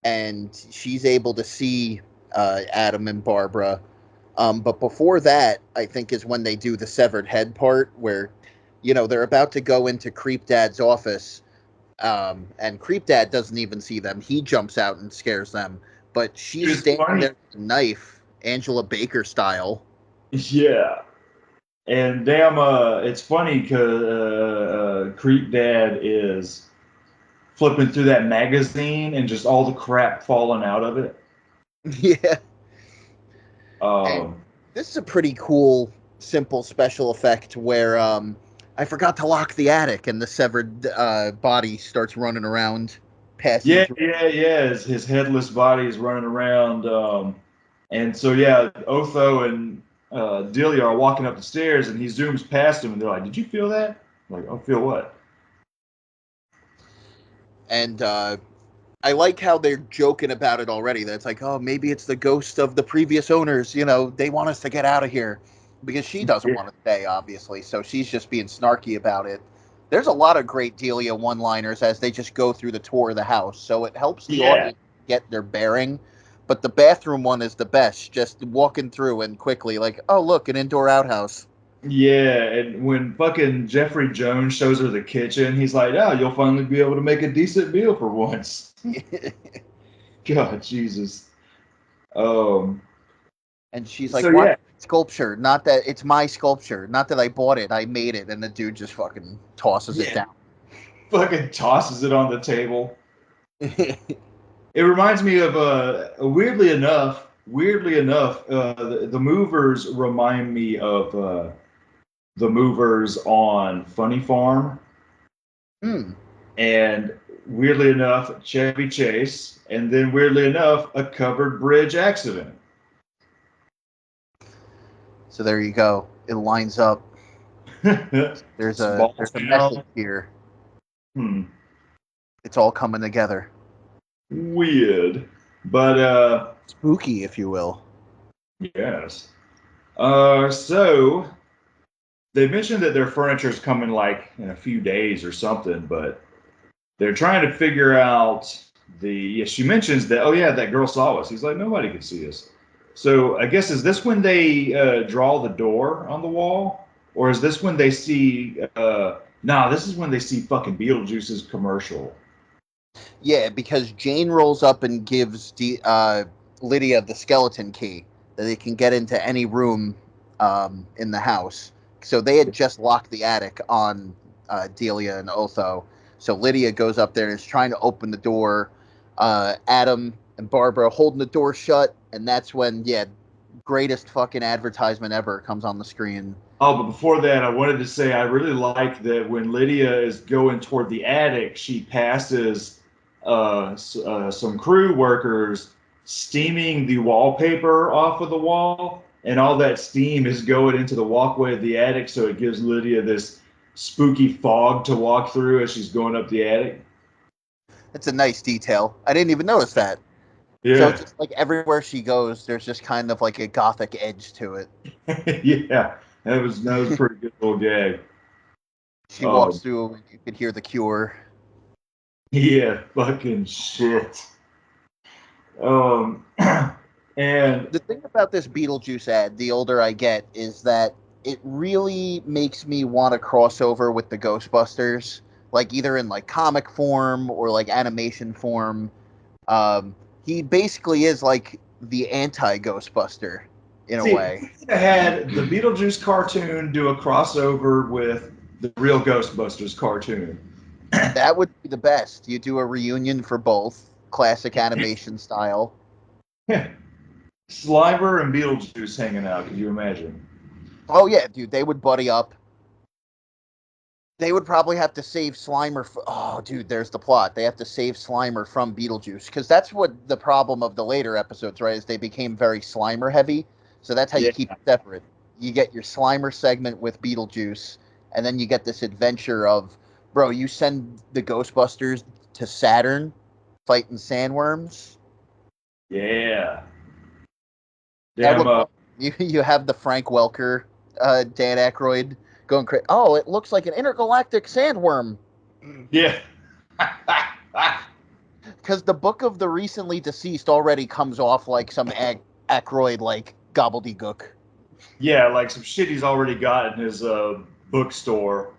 and she's able to see Adam and Barbara. But before that, I think is when they do the severed head part where, they're about to go into Creep Dad's office. And Creep Dad doesn't even see them. He jumps out and scares them. But she's standing there with a knife, Angela Baker style. Yeah. And damn, it's funny because Creep Dad is flipping through that magazine and just all the crap falling out of it. Yeah. This is a pretty cool, simple special effect where I forgot to lock the attic and the severed body starts running around. Passing through. Yeah. His headless body is running around. And so, yeah, Otho and Delia are walking up the stairs and he zooms past them and they're like, "Did you feel that?" I'm like, "Oh, feel what?" And I like how they're joking about it already. That's like, oh, maybe it's the ghost of the previous owners. They want us to get out of here because she doesn't want to stay, obviously. So she's just being snarky about it. There's a lot of great Delia one-liners as they just go through the tour of the house. So it helps the audience get their bearing. But the bathroom one is the best. Just walking through and quickly like, oh, look, an indoor outhouse. Yeah, and when fucking Jeffrey Jones shows her the kitchen, he's like, "Oh, you'll finally be able to make a decent meal for once." God, Jesus. And she's like, "What sculpture? Not that it's my sculpture. Not that I bought it. I made it." And the dude just fucking tosses it down. Fucking tosses it on the table. It reminds me of weirdly enough, the movers remind me of the movers on Funny Farm. And weirdly enough, Chevy Chase, and then weirdly enough, a covered bridge accident. So there you go. It lines up. There's a message here. It's all coming together. Weird, but spooky, if you will. Yes. So they mentioned that their furniture is coming like in a few days or something, but they're trying to figure out she mentions that, oh yeah, that girl saw us. He's like, nobody could see us. So I guess, is this when they draw the door on the wall? Or is this when they see, this is when they see fucking Beetlejuice's commercial. Yeah, because Jane rolls up and gives Lydia the skeleton key that they can get into any room in the house. So they had just locked the attic on Delia and Otho. So Lydia goes up there and is trying to open the door. Adam and Barbara holding the door shut, and that's when, greatest fucking advertisement ever comes on the screen. Oh, but before that, I wanted to say I really like that when Lydia is going toward the attic, she passes some crew workers steaming the wallpaper off of the wall, and all that steam is going into the walkway of the attic, so it gives Lydia this spooky fog to walk through as she's going up the attic. That's a nice detail. I didn't even notice that. So Yeah. it's just like everywhere she goes, there's just kind of like a gothic edge to it. Yeah. That was a pretty good little gag. She walks Um, through and you could hear the Cure. yeah, fucking shit. Um, and The thing about this Beetlejuice ad, the older I get, is that it really makes me want to cross over with the Ghostbusters, like either in like comic form or like animation form. Um, he basically is like the anti-Ghostbuster in a see, way. we could have had the Beetlejuice cartoon do a crossover with the real Ghostbusters cartoon. That would be the best. You do a reunion for both, classic animation style. Slimer and Beetlejuice hanging out. Could you imagine? Oh yeah, dude, they would buddy up. They would probably have to save Slimer. Oh, dude, there's the plot. They have to save Slimer from Beetlejuice because that's what the problem of the later episodes, right? Is they became very Slimer heavy. So that's how you Yeah. keep it separate. You get your Slimer segment with Beetlejuice, and then you get this adventure of, bro, you send the Ghostbusters to Saturn, fighting sandworms. Yeah. That would Damn. look fun. You have the Frank Welker, Dan Aykroyd going crazy. Oh, it looks like an intergalactic sandworm. Yeah. Because the book of the recently deceased already comes off like some Aykroyd like gobbledygook. Yeah, like some shit he's already got in his bookstore.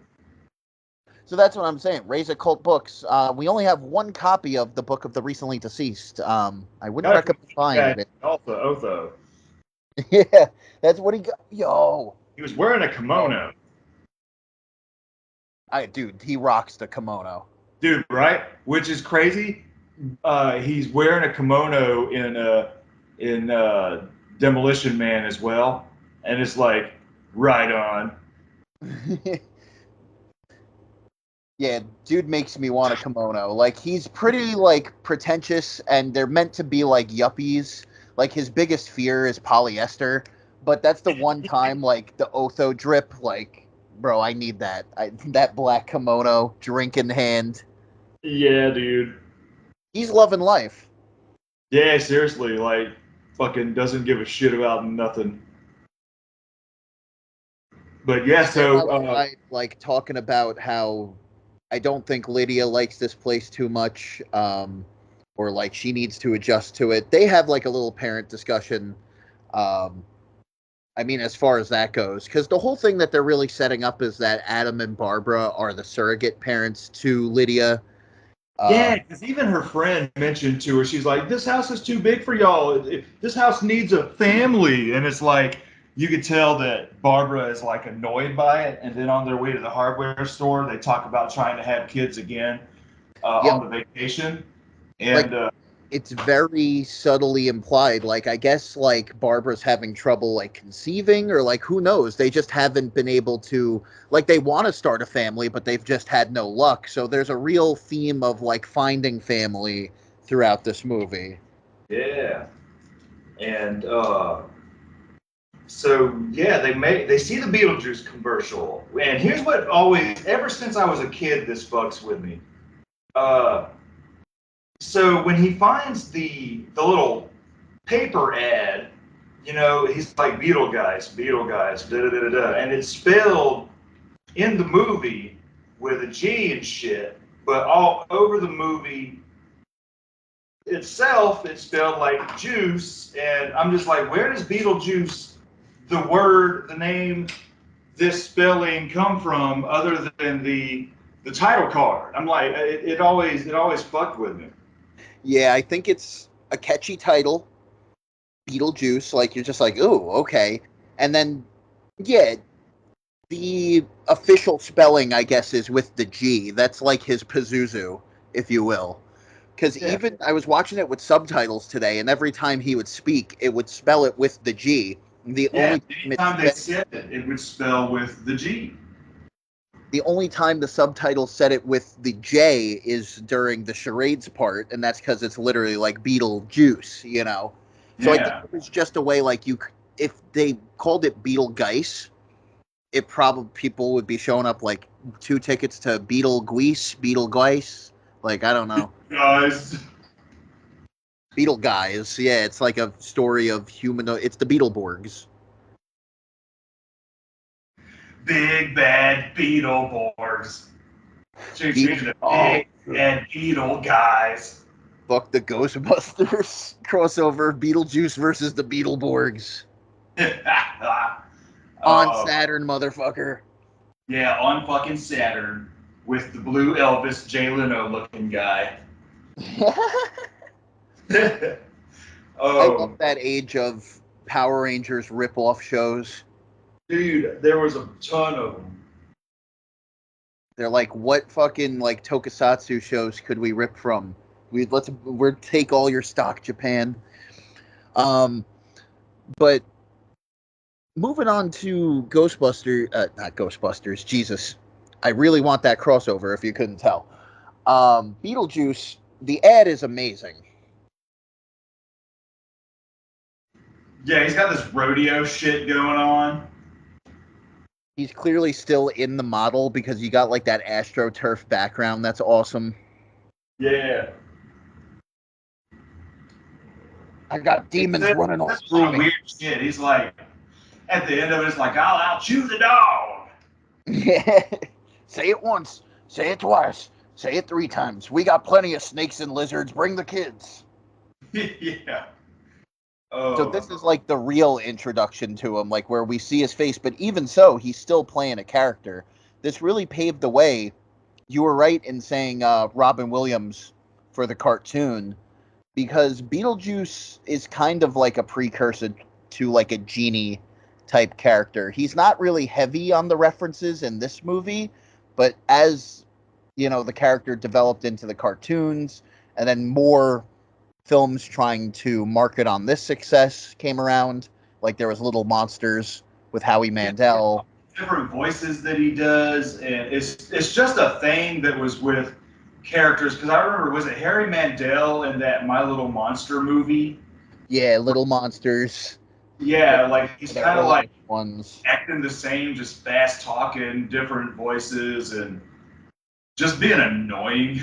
So that's what I'm saying. Raise it Cult Books. We only have one copy of the book of the recently deceased. I wouldn't Got it from recommend buying guy it. also Otho. Yeah, that's what he got. Yo, He was wearing a kimono. dude, he rocks the kimono. Dude, right? Which is crazy. He's wearing a kimono in Demolition Man as well, and it's like right on. Yeah, dude makes me want a kimono. Like he's pretty like pretentious and they're meant to be like yuppies. Like his biggest fear is polyester, but that's the one time like the Otho drip like bro, I need that. That black kimono, drink in hand. Yeah, dude. He's loving life. Yeah, seriously, like fucking doesn't give a shit about nothing. But yeah, Sitting so outside like talking about how I don't think Lydia likes this place too much or like she needs to adjust to it. They have like a little parent discussion. Um, I mean, as far as that goes, because the whole thing that they're really setting up is that Adam and Barbara are the surrogate parents to Lydia. yeah, Um, because even her friend mentioned to her, she's like, "This house is too big for y'all. This house needs a family." And it's like you could tell that Barbara is like annoyed by it. And then on their way to the hardware store, they talk about trying to have kids again yep, on the vacation. like And it's very subtly implied. Like I guess like Barbara's having trouble like conceiving, or like who knows? They just haven't been able to like they want to start a family, but they've just had no luck. So there's a real theme of like finding family throughout this movie. yeah, and so yeah, they see the Beetlejuice commercial, and here's what always ever since I was a kid, this fucks with me. Uh, so when he finds the little paper ad, he's like Beetle guys, da da da da da, and it's spelled in the movie with a G and shit, but all over the movie itself, it's spelled like juice, and I'm just like, where does Beetlejuice, the word, the name, this spelling come from, other than the title card? I'm like, it always fucked with me. Yeah, I think it's a catchy title, Beetlejuice. Like you're just like, ooh, okay. And then, yeah, the official spelling, I guess, is with the G. That's like his Pazuzu, if you will. Because Yeah, even I was watching it with subtitles today, and every time he would speak, it would spell it with the G. yeah. Anytime they said it, it would spell with the G. The only time the subtitles said it with the J is during the charades part, and that's because it's literally like Beetle juice, you know. So I think Yeah, it was just a way like if they called it Beetlegeist, it probably people would be showing up like 2 tickets to Beetlegeist, Beetlegeist. Like I don't know. guys. Beetle guys. Yeah, it's like a story of humanoid. It's the Beetleborgs. Big bad Beetleborgs. Change it to Oh. big bad Beetle guys. Fuck the Ghostbusters crossover. Beetlejuice versus the Beetleborgs on Saturn, motherfucker. Yeah, on fucking Saturn with the blue Elvis Jay Leno looking guy. I love that age of Power Rangers rip-off shows. Dude, there was a ton of them. They're like, what fucking like tokusatsu shows could we rip from? We'll take all your stock, Japan. But moving on to not Ghostbusters, Jesus. I really want that crossover, if you couldn't tell. Beetlejuice, the ad is amazing. Yeah, he's got this rodeo shit going on. He's clearly still in the model because you got like that AstroTurf background. That's awesome. Yeah. I got demons running all through me. Weird shit. He's like, at the end of it, it's like, I'll chew the dog. Yeah. Say it once. Say it twice. Say it 3 times. We got plenty of snakes and lizards. Bring the kids. Yeah. So this is like the real introduction to him, like where we see his face. But even so, he's still playing a character. This really paved the way. You were right in saying Robin Williams for the cartoon, because Beetlejuice is kind of like a precursor to like a genie type character. He's not really heavy on the references in this movie, but as you know, the character developed into the cartoons, and then more films trying to market on this success came around. Like there was Little Monsters with Howie Mandel. Different voices that he does, and it's just a thing that was with characters. Because I remember, was it Harry Mandel in that My Little Monster movie? Yeah, Little Monsters. Yeah, like he's kind of like ones acting the same, just fast talking, different voices, and just being annoying.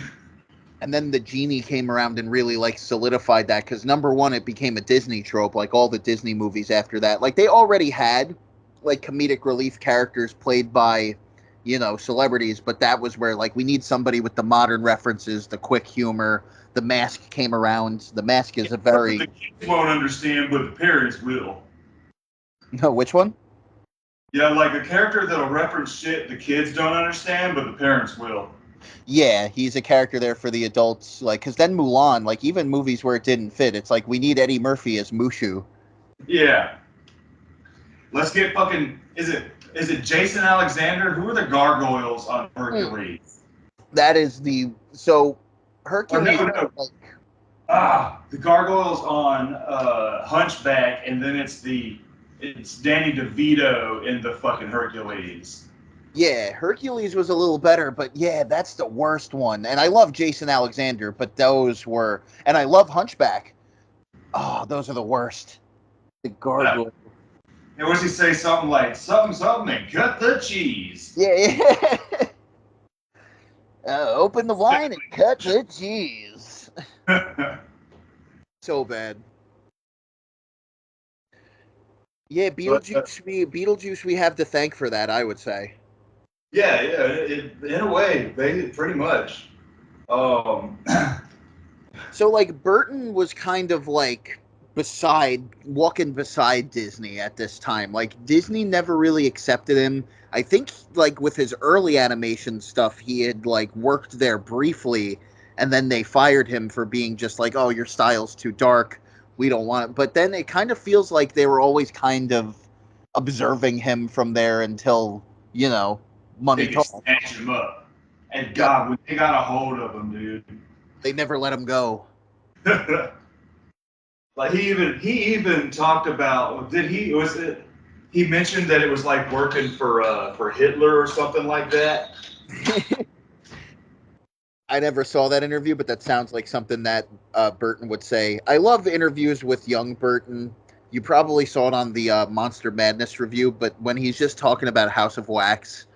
And then the genie came around and really like solidified that, because number one, it became a Disney trope, like all the Disney movies after that. Like they already had like comedic relief characters played by, you know, celebrities, but that was where like we need somebody with the modern references, the quick humor. The Mask came around. The Mask is a very... The kids won't understand, but the parents will. No, which one? Yeah, like a character that'll reference shit the kids don't understand, but the parents will. Yeah, he's a character there for the adults, like, because then Mulan, like, even movies where it didn't fit, it's like, we need Eddie Murphy as Mushu. Yeah. Let's get fucking, is it Jason Alexander? Who are the gargoyles on Hercules? That is so, Hercules... Oh, no. The gargoyles on Hunchback, and then it's Danny DeVito in the fucking Hercules. Yeah, Hercules was a little better, but yeah, that's the worst one. And I love Jason Alexander, but those were... And I love Hunchback. Oh, those are the worst. The gargoyle. And what's he say? Something like, something, and cut the cheese. Yeah. Open the wine and cut the cheese. So bad. Yeah, Beetlejuice we have to thank for that, I would say. Yeah, in a way, pretty much. So, like, Burton was kind of like walking beside Disney at this time. Like, Disney never really accepted him. I think, like, with his early animation stuff, he had, like, worked there briefly, and then they fired him for being just like, oh, your style's too dark. We don't want it. But then it kind of feels like they were always kind of observing him from there until, you know, money talks. They could snatch him up. And God, when they got a hold of him, dude. They never let him go. Like he even talked about, he mentioned that it was like working for Hitler or something like that. I never saw that interview, but that sounds like something that Burton would say. I love interviews with young Burton. You probably saw it on the Monster Madness review, but when he's just talking about House of Wax,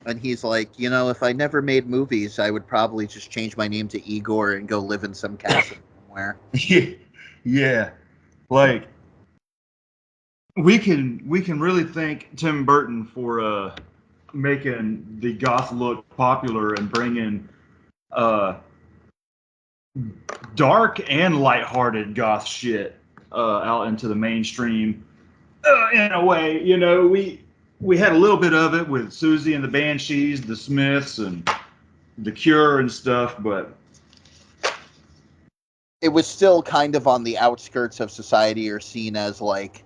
and he's like, you know, if I never made movies, I would probably just change my name to Igor and go live in some castle somewhere. Yeah, like we can really thank Tim Burton for making the goth look popular and bringing uh, dark and lighthearted goth shit out into the mainstream. In a way, we had a little bit of it with Susie and the Banshees, the Smiths, and the Cure and stuff, but It was still kind of on the outskirts of society, or seen as like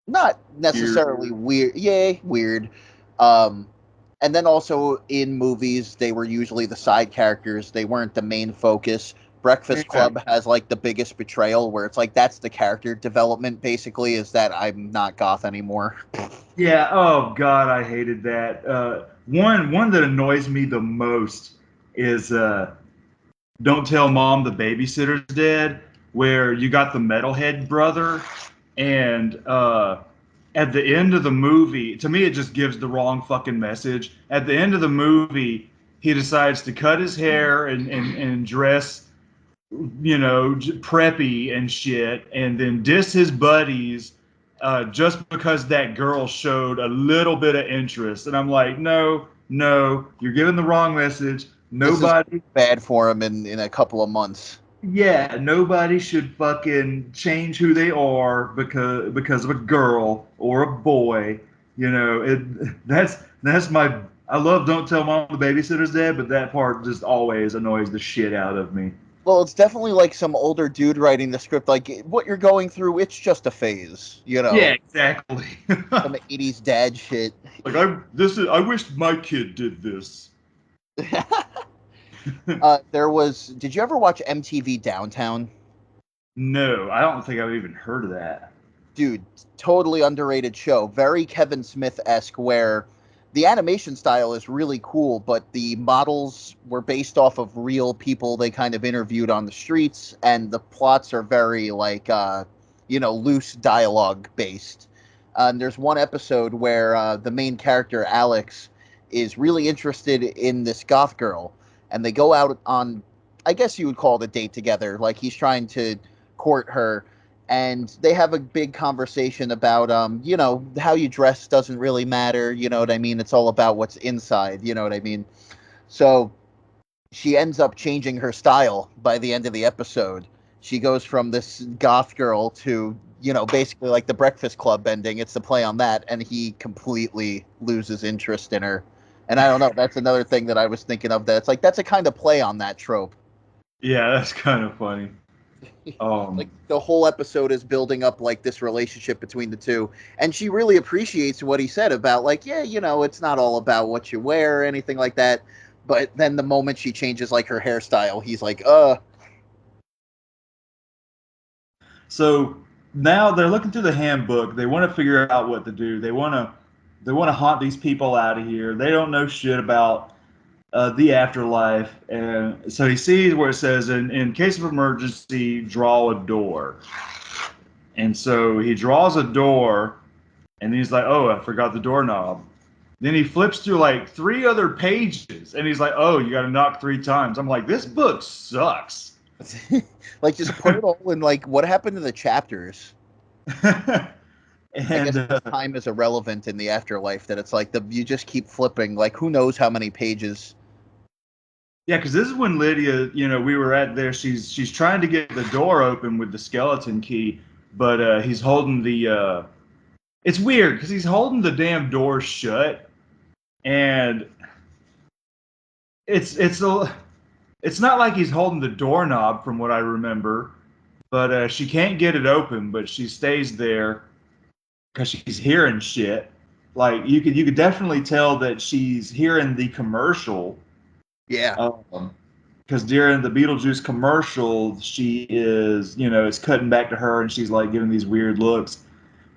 not weird. necessarily weird. Yay, weird. Um, and then also in movies, they were usually the side characters. They weren't the main focus. Breakfast Yeah. Club has like the biggest betrayal, where it's like that's the character development. Basically, is that I'm not goth anymore. Yeah. Oh God, I hated that. One that annoys me the most is "Don't Tell Mom the Babysitter's Dead," where you got the metalhead brother, and at the end of the movie, to me, it just gives the wrong fucking message. At the end of the movie, he decides to cut his hair and dress, preppy and shit, and then diss his buddies just because that girl showed a little bit of interest. And I'm like, no, no, you're giving the wrong message. This is Nobody, bad for him in a couple of months. yeah, nobody should fucking change who they are because of a girl or a boy. That's my. I love "Don't Tell Mom the Babysitter's Dead," but that part just always annoys the shit out of me. Well, it's definitely like some older dude writing the script. Like what you're going through, it's just a phase. Yeah, exactly. Some '80s dad shit. Like I wish my kid did this. There was. Did you ever watch MTV Downtown? No, I don't think I've even heard of that. Dude, totally underrated show. Very Kevin Smith-esque, where the animation style is really cool, but the models were based off of real people they kind of interviewed on the streets, and the plots are very like loose dialogue based. And there's one episode where the main character Alex is really interested in this goth girl, and they go out on, I guess you would call it a date together. Like he's trying to court her, and they have a big conversation about how you dress doesn't really matter, you know what I mean, it's all about what's inside, you know what I mean. So she ends up changing her style by the end of the episode. She goes from this goth girl to basically like the Breakfast Club ending. It's the play on that, and he completely loses interest in her. And I don't know, that's another thing that I was thinking of, that it's like that's a kind of play on that trope. Yeah, that's kind of funny. Like the whole episode is building up like this relationship between the two, and she really appreciates what he said about like, yeah, it's not all about what you wear or anything like that. But then the moment she changes like her hairstyle, he's like, So now they're looking through the handbook. They want to figure out what to do. They want to haunt these people out of here. They don't know shit about the afterlife, and so he sees where it says, in case of emergency, draw a door. And so he draws a door, and he's like, "Oh, I forgot the doorknob." Then he flips through like three other pages, and he's like, "Oh, you got to knock 3 times." I'm like, "This book sucks." like just put it all in like what happened to the chapters. I guess And time is irrelevant in the afterlife. That it's like you just keep flipping. Like who knows how many pages. yeah, because this is when Lydia, we were at there. She's trying to get the door open with the skeleton key, but he's holding the. It's weird because he's holding the damn door shut, and it's not like he's holding the doorknob from what I remember, but she can't get it open, but she stays there because she's hearing shit. Like you could definitely tell that she's hearing the commercial. Yeah. Because during the Beetlejuice commercial, she is, it's cutting back to her, and she's like giving these weird looks.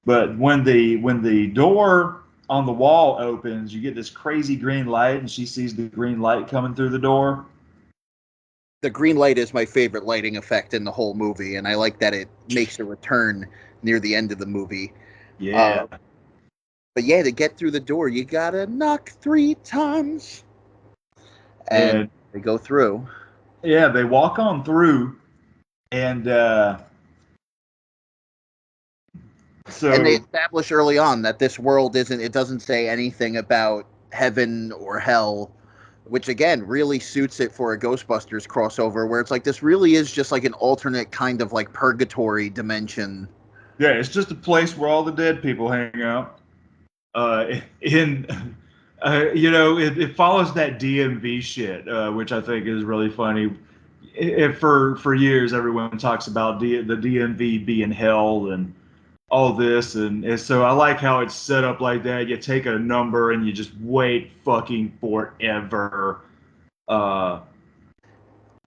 But when the door on the wall opens, you get this crazy green light, and she sees the green light coming through the door. The green light is my favorite lighting effect in the whole movie, and I like that it makes a return near the end of the movie. Yeah. But yeah, to get through the door, you gotta knock 3 times, and And they go through. yeah, they walk on through, and And they So establish early on that this world isn't, it doesn't say anything about heaven or hell, which again really suits it for a Ghostbusters crossover where it's like this really is just like an alternate kind of like purgatory dimension. yeah, it's just a place where all the dead people hang out. In it follows that DMV shit, which I think is really funny. For years, everyone talks about the DMV being hell and all this, and so I like how it's set up like that. You take a number and you just wait fucking forever. Uh,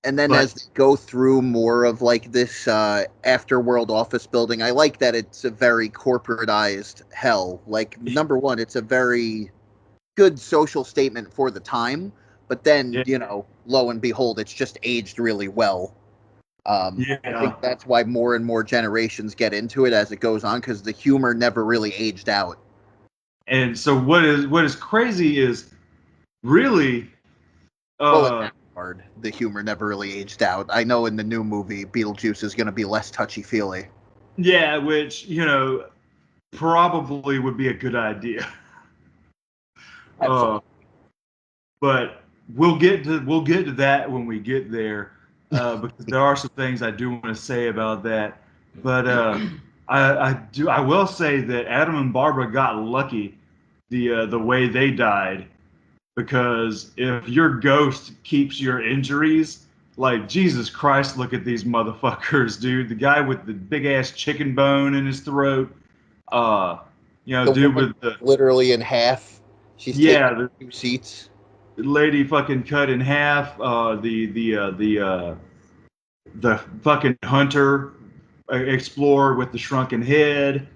And then but as they go through more of like this afterworld office building, I like that it's a very corporatized hell. Like number one, it's a very good social statement for the time, but then yeah, lo and behold, it's just aged really well. I yeah, think that's why more and more generations get into it as it goes on because the humor never really aged out. and so what is crazy is really. Well, in Uh, that regard, the humor never really aged out. I know in the new movie, Beetlejuice is going to be less touchy feely. Yeah, which probably would be a good idea. Uh, Absolutely. but we'll get to that when we get there, because there are some things I do want to say about that. But I will say that Adam and Barbara got lucky the way they died, because if your ghost keeps your injuries, like Jesus Christ, look at these motherfuckers, dude. The guy with the big ass chicken bone in his throat, uh, The dude woman with the literally in half. She's taking yeah, the two seats. lady fucking cut in half. The fucking hunter explorer with the shrunken head.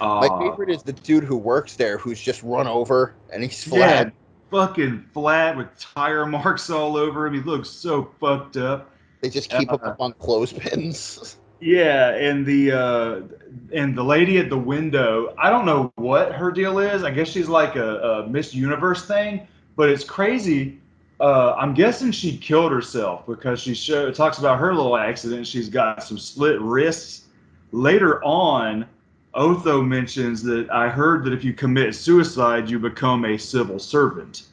My Uh, favorite is the dude who works there who's just run over and he's flat. yeah, fucking flat with tire marks all over him. He looks so fucked up. They just keep him Uh, up on clothespins. yeah, and the lady at the window, I don't know what her deal is. I guess she's like a Miss Universe thing, but it's crazy. I'm guessing she killed herself because it talks about her little accident. She's got some split wrists. Later on, Otho mentions that I heard that if you commit suicide, you become a civil servant.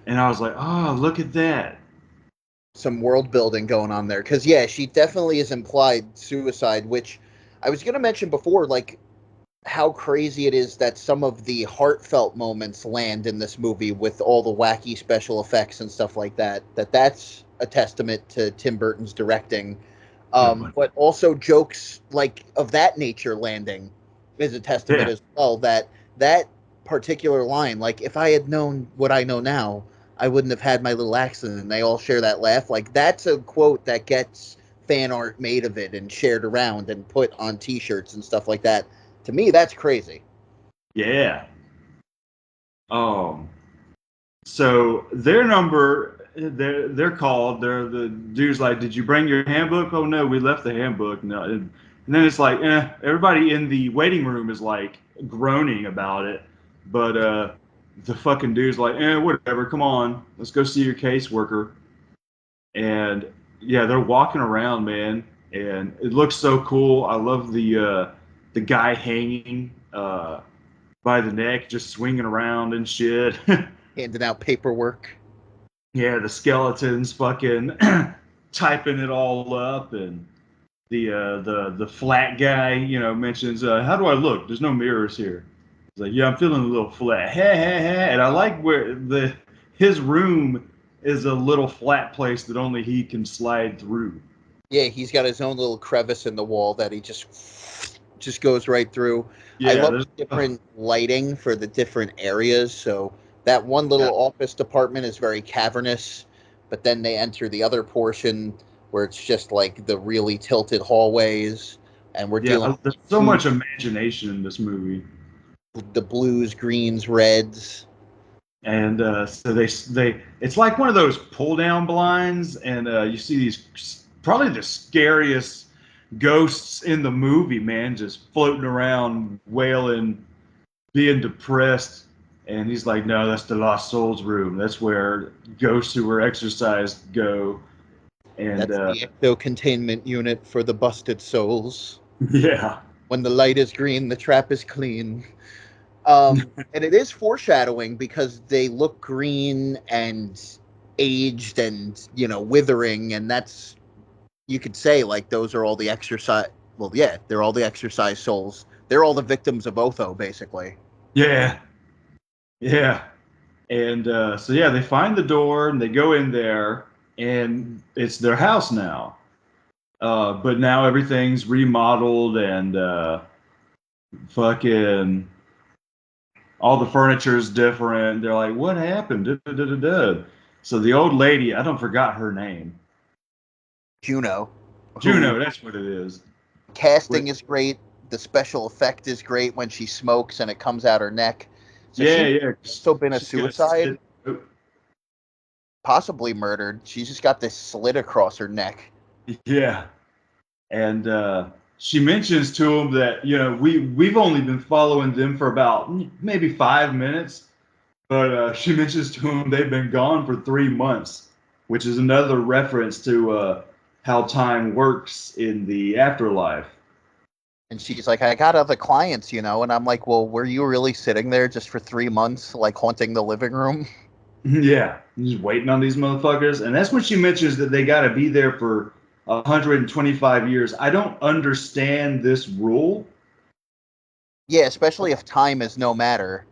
And I was like, oh, look at that. Some world building going on there. Because, yeah, she definitely is implied suicide, which I was going to mention before, like, how crazy it is that some of the heartfelt moments land in this movie with all the wacky special effects and stuff like that. That's a testament to Tim Burton's directing. But also jokes like of that nature landing is a testament Yeah, as well. That particular line, like if I had known what I know now, I wouldn't have had my little accident. And they all share that laugh. Like that's a quote that gets fan art made of it and shared around and put on T-shirts and stuff like that. To me, that's crazy. yeah. Um, So their number, they're called. They're the dude's like, "Did you bring your handbook?" "Oh no, we left the handbook." No, and then it's like, everybody in the waiting room is like groaning about it, but the fucking dude's like, whatever. Come on, let's go see your caseworker. And yeah, they're walking around, man, and it looks so cool. I love the guy hanging by the neck, just swinging around and shit. Handing out paperwork. Yeah, the skeletons fucking typing it all up, and the flat guy, mentions, "How do I look? There's no mirrors here." He's like, "Yeah, I'm feeling a little flat." And I like where the his room is a little flat place that only he can slide through. Yeah, he's got his own little crevice in the wall that he just goes right through. I Yeah, love there's the different lighting for the different areas. So that one little yeah, office department is very cavernous, but then they enter the other portion where it's just like the really tilted hallways, and we're dealing yeah. with There's like so two much imagination in this movie. the blues, greens, reds. And so they it's like one of those pull down blinds, and you see these probably the scariest ghosts in the movie, man, just floating around wailing, being depressed. And he's like, "No, that's the lost souls room. That's where ghosts who were exorcised go." And That's the ecto containment unit for the busted souls. yeah, When the light is green, the trap is clean. And it is foreshadowing because they look green and aged and, withering. And that's, you could say, like, those are all the exercise. Well, yeah, they're all the exercise souls. They're all the victims of Otho, basically. Yeah, yeah. And so yeah, they find the door and they go in there, and it's their house now. But now everything's remodeled and fucking all the furniture is different. They're like, what happened? Da, da, da, da, da. So the old lady, I don't forgot her name. Juno. Who Juno, that's what it is. casting With, is great. The special effect is great when she smokes and it comes out her neck. So yeah, she's yeah. also been a She's got a suicide, slit throat. possibly murdered. She's just got this slit across her neck. Yeah. And she mentions to him that we've only been following them for about maybe 5 minutes, but she mentions to him they've been gone for 3 months, which is another reference to how time works in the afterlife. And she's like, I got other clients, And I'm like, well, were you really sitting there just for 3 months, like haunting the living room? Yeah, just waiting on these motherfuckers, and that's when she mentions that they got to be there for 125 years. I don't understand this rule. Yeah, especially if time is no matter.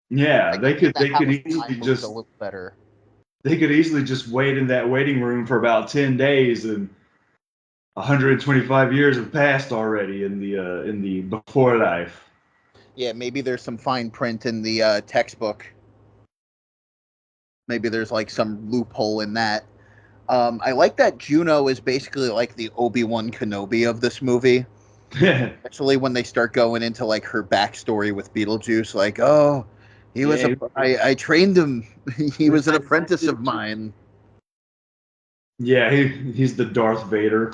Yeah, Like, in the they could house, easily time moves a just little better. they could easily just wait in that waiting room for about 10 days, and 125 years have passed already in the before life. Yeah, maybe there's some fine print in the textbook. Maybe there's like some loophole in that. I like that Juno is basically like the Obi-Wan Kenobi of this movie. Yeah, Especially when they start going into like her backstory with Beetlejuice, like, oh, I trained him. He was an apprentice of mine. yeah, he's the Darth Vader.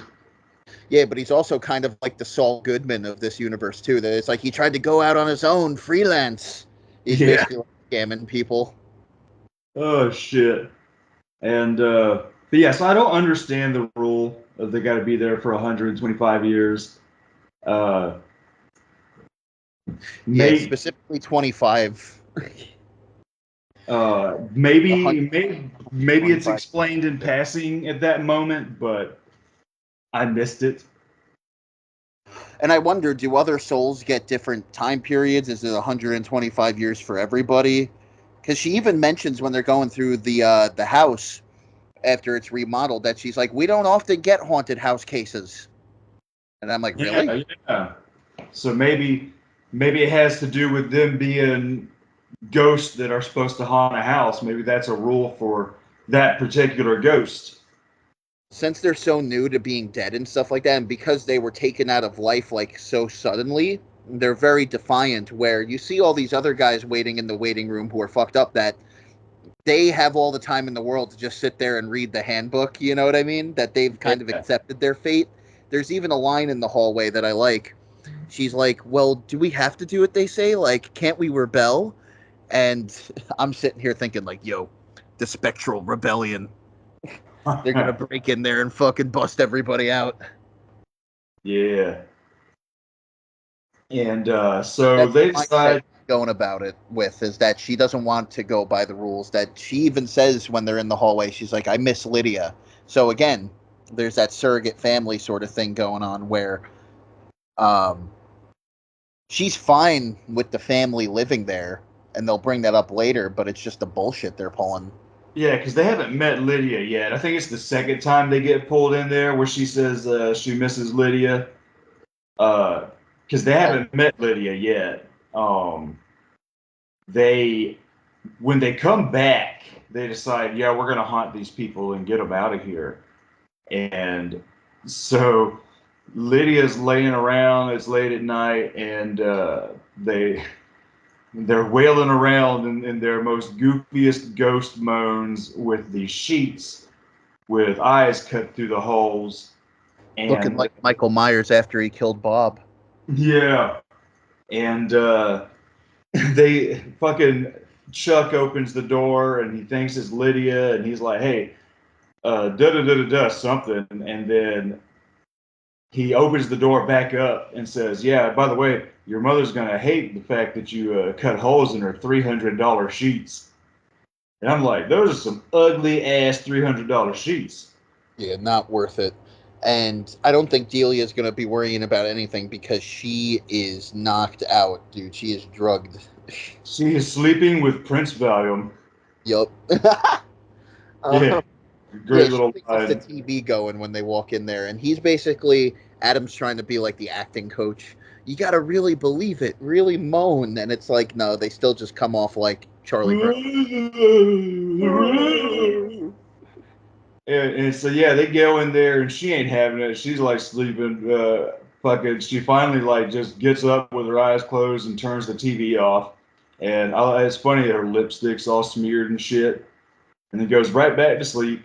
Yeah, but he's also kind of like the Saul Goodman of this universe too. That it's like he tried to go out on his own, freelance. He's Yeah. basically like scamming people. Oh shit. And but yeah, so I don't understand the rule of they got to be there for 125 years. Uh, Yeah, may specifically 25. maybe it's 125. explained in passing at that moment, but I missed it. And I wonder, do other souls get different time periods? Is it 125 years for everybody? Because she even mentions when they're going through the house after it's remodeled that she's like, we don't often get haunted house cases. And I'm like, really? Yeah, yeah. So maybe it has to do with them being ghosts that are supposed to haunt a house. Maybe that's a rule for that particular ghost. Since they're so new to being dead and stuff like that, and because they were taken out of life like so suddenly, they're very defiant. Where you see all these other guys waiting in the waiting room who are fucked up, that they have all the time in the world to just sit there and read the handbook. You know what I mean? That they've kind of Yeah. accepted their fate. There's even a line in the hallway that I like. She's like, well, do we have to do what they say? Like, can't we rebel? And I'm sitting here thinking, like, yo, the spectral rebellion. They're gonna break in there and fucking bust everybody out. Yeah. And so That's the they mindset decide. she's going about it with, is that she doesn't want to go by the rules. That she even says when they're in the hallway, she's like, I miss Lydia. So again, there's that surrogate family sort of thing going on where um, she's fine with the family living there, and they'll bring that up later, but it's just the bullshit they're pulling. Yeah, because they haven't met Lydia yet. I think it's the second time they get pulled in there where she says she misses Lydia. Because they Oh, haven't met Lydia yet. They when they come back, they decide, yeah, we're gonna haunt these people and get them out of here. And so Lydia's laying around. It's late at night, and they're wailing around in their most goofiest ghost moans with these sheets with eyes cut through the holes. looking And like Michael Myers after he killed Bob. yeah, and they fucking Chuck opens the door and he thinks it's Lydia, and he's like, "Hey, da da da da da something," and then he opens the door back up and says, "Yeah, by the way, your mother's gonna hate the fact that you cut holes in her $300 sheets." And I'm like, those are some ugly ass $300 sheets. Yeah, not worth it. And I don't think Delia's going to be worrying about anything because she is knocked out, dude. She is drugged. She is sleeping with Prince Valium. Yup. Yeah, Yeah, great she little thinks it's the line. TV going when they walk in there. And he's basically, Adam's trying to be like the acting coach. You got to really believe it, really moan. And it's like, no, they still just come off like Charlie Brown. And so yeah, they go in there and she ain't having it. She's like sleeping. Fucking. She finally like just gets up with her eyes closed and turns the TV off. And it's funny that her lipstick's all smeared and shit. And then goes right back to sleep.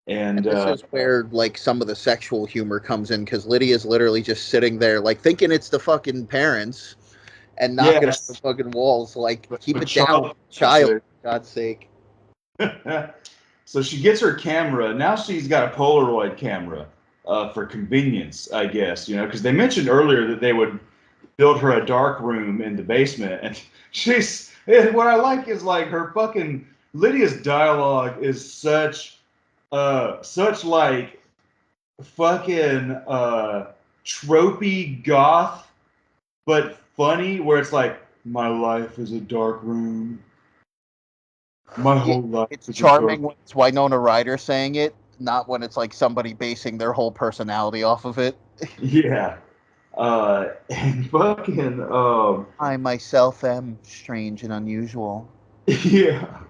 And And this is where like some of the sexual humor comes in because Lydia's literally just sitting there like thinking it's the fucking parents and knocking on the yes, fucking walls like keep but it down, child, for God's sake. So she gets her camera. Now she's got a Polaroid camera for convenience, I guess, because they mentioned earlier that they would build her a dark room in the basement. And what I like is like her fucking Lydia's dialogue is such like fucking tropey goth, but funny, where it's like, my life is a dark room. My Yeah, whole life it's is a dark. charming when it's Winona Ryder saying it, not when it's like somebody basing their whole personality off of it. Yeah. And fucking, I myself am strange and unusual. yeah.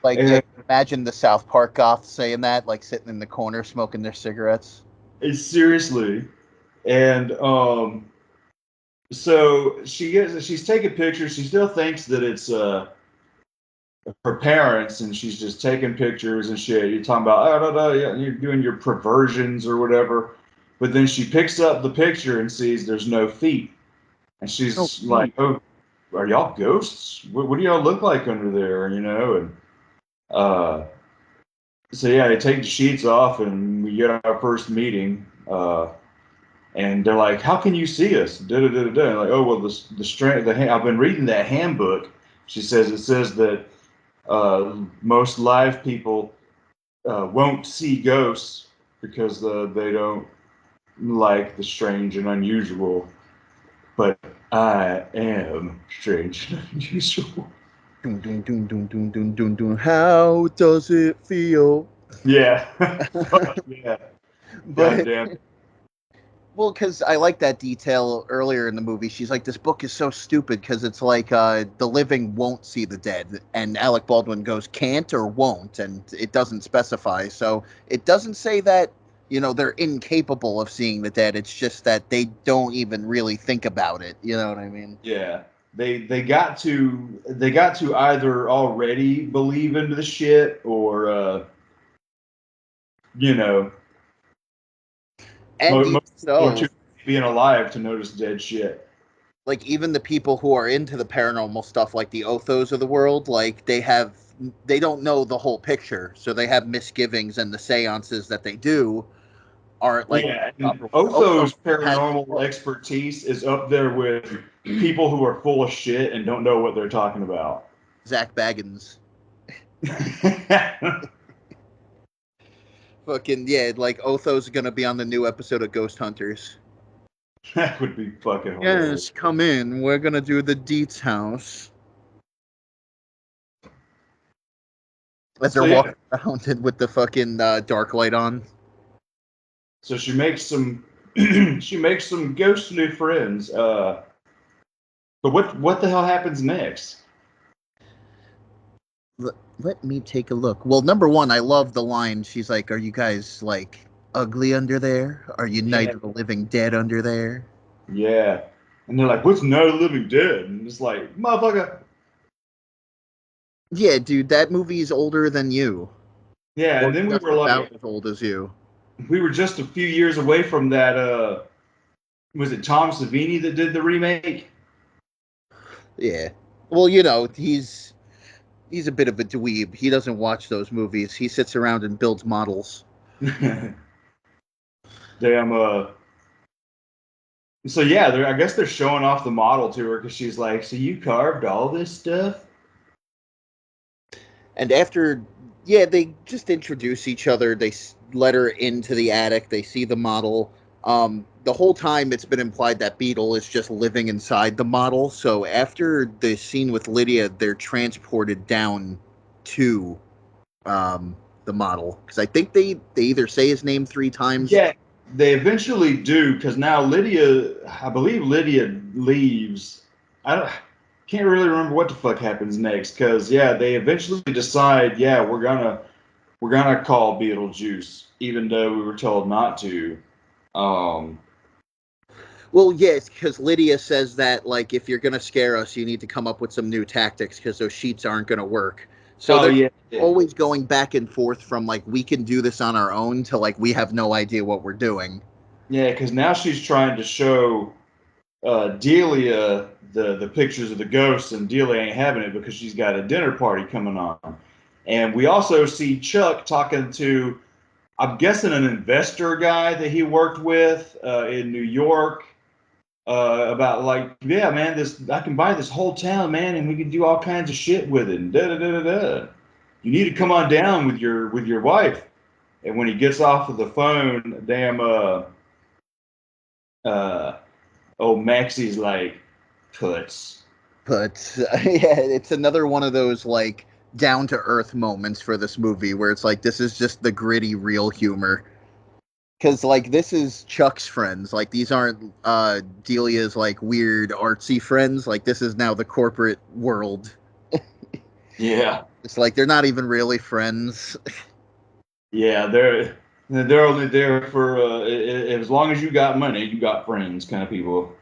Like, yeah, And, imagine the South Park goths saying that, like sitting in the corner smoking their cigarettes. seriously. And, so she's taking pictures. She still thinks that it's, her parents, and she's just taking pictures and shit. You're talking about, oh, no, no, yeah, you're doing your perversions or whatever. But then she picks up the picture and sees there's no feet. And Oh, she's like, oh, are y'all ghosts? What do y'all look like under there? And uh, so yeah, they take the sheets off, and we get our first meeting. And they're like, "How can you see us?" Da da da da. da. Like, oh well, the strength. I've been reading that handbook. She says it says that most live people won't see ghosts because they don't like the strange and unusual. But I am strange and unusual. Dun, dun, dun, dun, dun, dun, dun, dun. How does it feel? Yeah. Fuck yeah. God But damn. well, because I like that detail earlier in the movie. She's like, "This book is so stupid because it's like the living won't see the dead," and Alec Baldwin goes, "Can't or won't," and it doesn't specify. So it doesn't say that they're incapable of seeing the dead. It's just that they don't even really think about it. You know what I mean? Yeah. They got to either already believe into the shit or you know And even most people are so, too being alive to notice dead shit. like even the people who are into the paranormal stuff, like the Othos of the world, like they don't know the whole picture, so they have misgivings, and the seances that they do aren't like Yeah, and proper. Otho Otho's has paranormal expertise is up there with people who are full of shit and don't know what they're talking about. Zach Baggins. Fucking yeah, like Otho's gonna be on the new episode of Ghost Hunters. That would be fucking hilarious. Yes, come in. We're gonna do the Deets house. As they're So yeah, walking around and with the fucking dark light on. so she makes some she makes some ghost new friends. But what the hell happens next? Let me take a look. Well, number one, I love the line. She's like, "Are you guys like ugly under there? Are you Night Yeah, of the Living Dead under there?" yeah. And they're like, "What's Night of the Living Dead?" And it's like, motherfucker. Yeah, dude, that movie is older than you, Yeah, or and then we just were like, about as old as you. we were just a few years away from that. Was it Tom Savini that did the remake? Yeah. Well, he's a bit of a dweeb. He doesn't watch those movies. He sits around and builds models. Damn. So yeah, I guess they're showing off the model to her because she's like, "So you carved all this stuff?" And after, yeah, they just introduce each other. They let her into the attic. They see the model. The whole time it's been implied that Beetle is just living inside the model. So after the scene with Lydia, they're transported down to the model because I think they either say his name 3 times. Yeah, they eventually do because now Lydia, I believe Lydia leaves. I don't, can't really remember what the fuck happens next because yeah, they eventually decide, yeah, we're gonna call Beetlejuice even though we were told not to. Um, Well, yes, because Lydia says that like if you're gonna scare us, you need to come up with some new tactics because those sheets aren't gonna work. So oh they're yeah, yeah, always going back and forth from like we can do this on our own to like we have no idea what we're doing. yeah, because now she's trying to show Delia the pictures of the ghosts, and Delia ain't having it because she's got a dinner party coming on. And we also see Chuck talking to, I'm guessing, an investor guy that he worked with in New York about like, yeah, man, this I can buy this whole town, man, and we can do all kinds of shit with it. And da da da da da. You need to come on down with your wife. And when he gets off of the phone, damn, uh, old Maxie's like, Toots. But yeah, it's another one of those like down to earth moments for this movie where it's like this is just the gritty real humor. Because like this is Chuck's friends. Like these aren't Delia's like weird artsy friends. Like this is now the corporate world. Yeah, It's like they're not even really friends. yeah, they're only there for as long as you got money, you got friends, kind of people.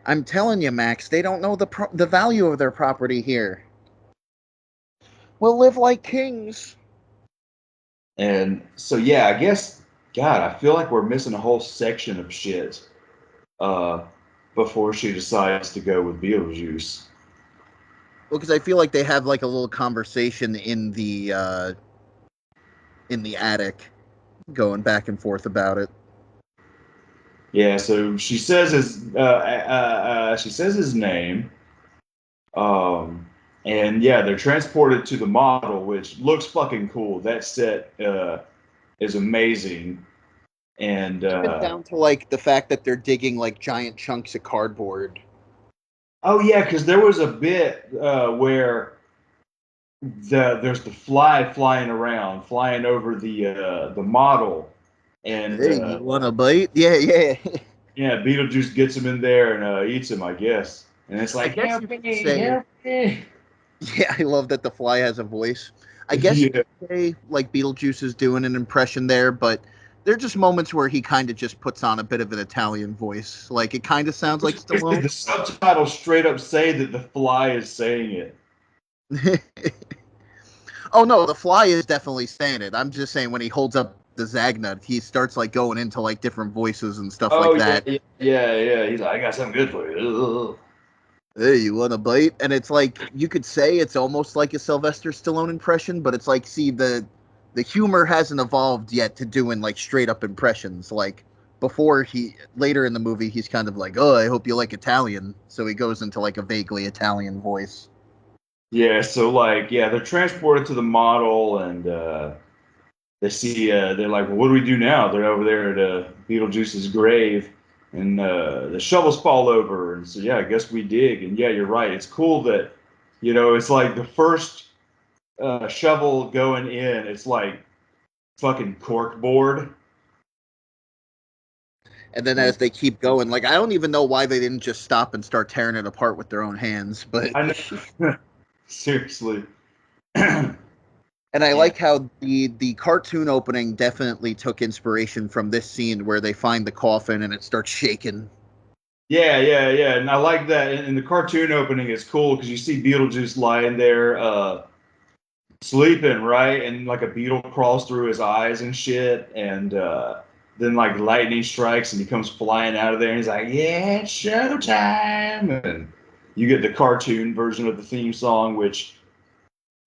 I'm telling you, Max, they don't know the value of their property here. We'll live like kings. And so yeah, I guess God, I feel like we're missing a whole section of shit uh, before she decides to go with Beetlejuice. Well, because I feel like they have like a little conversation in the attic, going back and forth about it. Yeah, so she says his name, um, and yeah, they're transported to the model, which looks fucking cool. That set is amazing, and Even down to like the fact that they're digging like giant chunks of cardboard. oh yeah, because there was a bit where there's the fly flying around, flying over the model, and Hey, you want a bite? Yeah, yeah. yeah, Beetlejuice gets him in there and eats him, I guess. And it's I like, guess you help could me, say, help me. yeah, I love that the fly has a voice. I guess you Yeah, could say like Beetlejuice is doing an impression there, but there are just moments where he kind of just puts on a bit of an Italian voice. Like it kind of sounds like Stallone. the subtitles straight up say that the fly is saying it. Oh no, the fly is definitely saying it. I'm just saying when he holds up the Zagnut, he starts like going into like different voices and stuff like Oh yeah, that. yeah, yeah, yeah. He's like, I got something good for you. Ugh. Hey, you want a bite? And it's like you could say it's almost like a Sylvester Stallone impression, but it's like, see, the humor hasn't evolved yet to doing like straight up impressions. Like before he later in the movie, he's kind of like, oh, I hope you like Italian, so he goes into like a vaguely Italian voice. Yeah, so like, yeah, they're transported to the model, and they see, they're like, well, what do we do now? They're over there at Beetlejuice's grave, and the shovels fall over, and so yeah, I guess we dig. And yeah, you're right. It's cool that, it's like the first shovel going in, it's like fucking cork board. And then And as they keep going, like I don't even know why they didn't just stop and start tearing it apart with their own hands, but I know, seriously. Yeah, and I like how the cartoon opening definitely took inspiration from this scene where they find the coffin and it starts shaking. yeah, yeah, yeah. And I like that. In the cartoon opening, it's cool because you see Beetlejuice lying there, sleeping, right? And like a beetle crawls through his eyes and shit. And then like lightning strikes and he comes flying out of there and he's like, yeah, it's showtime. And you get the cartoon version of the theme song, which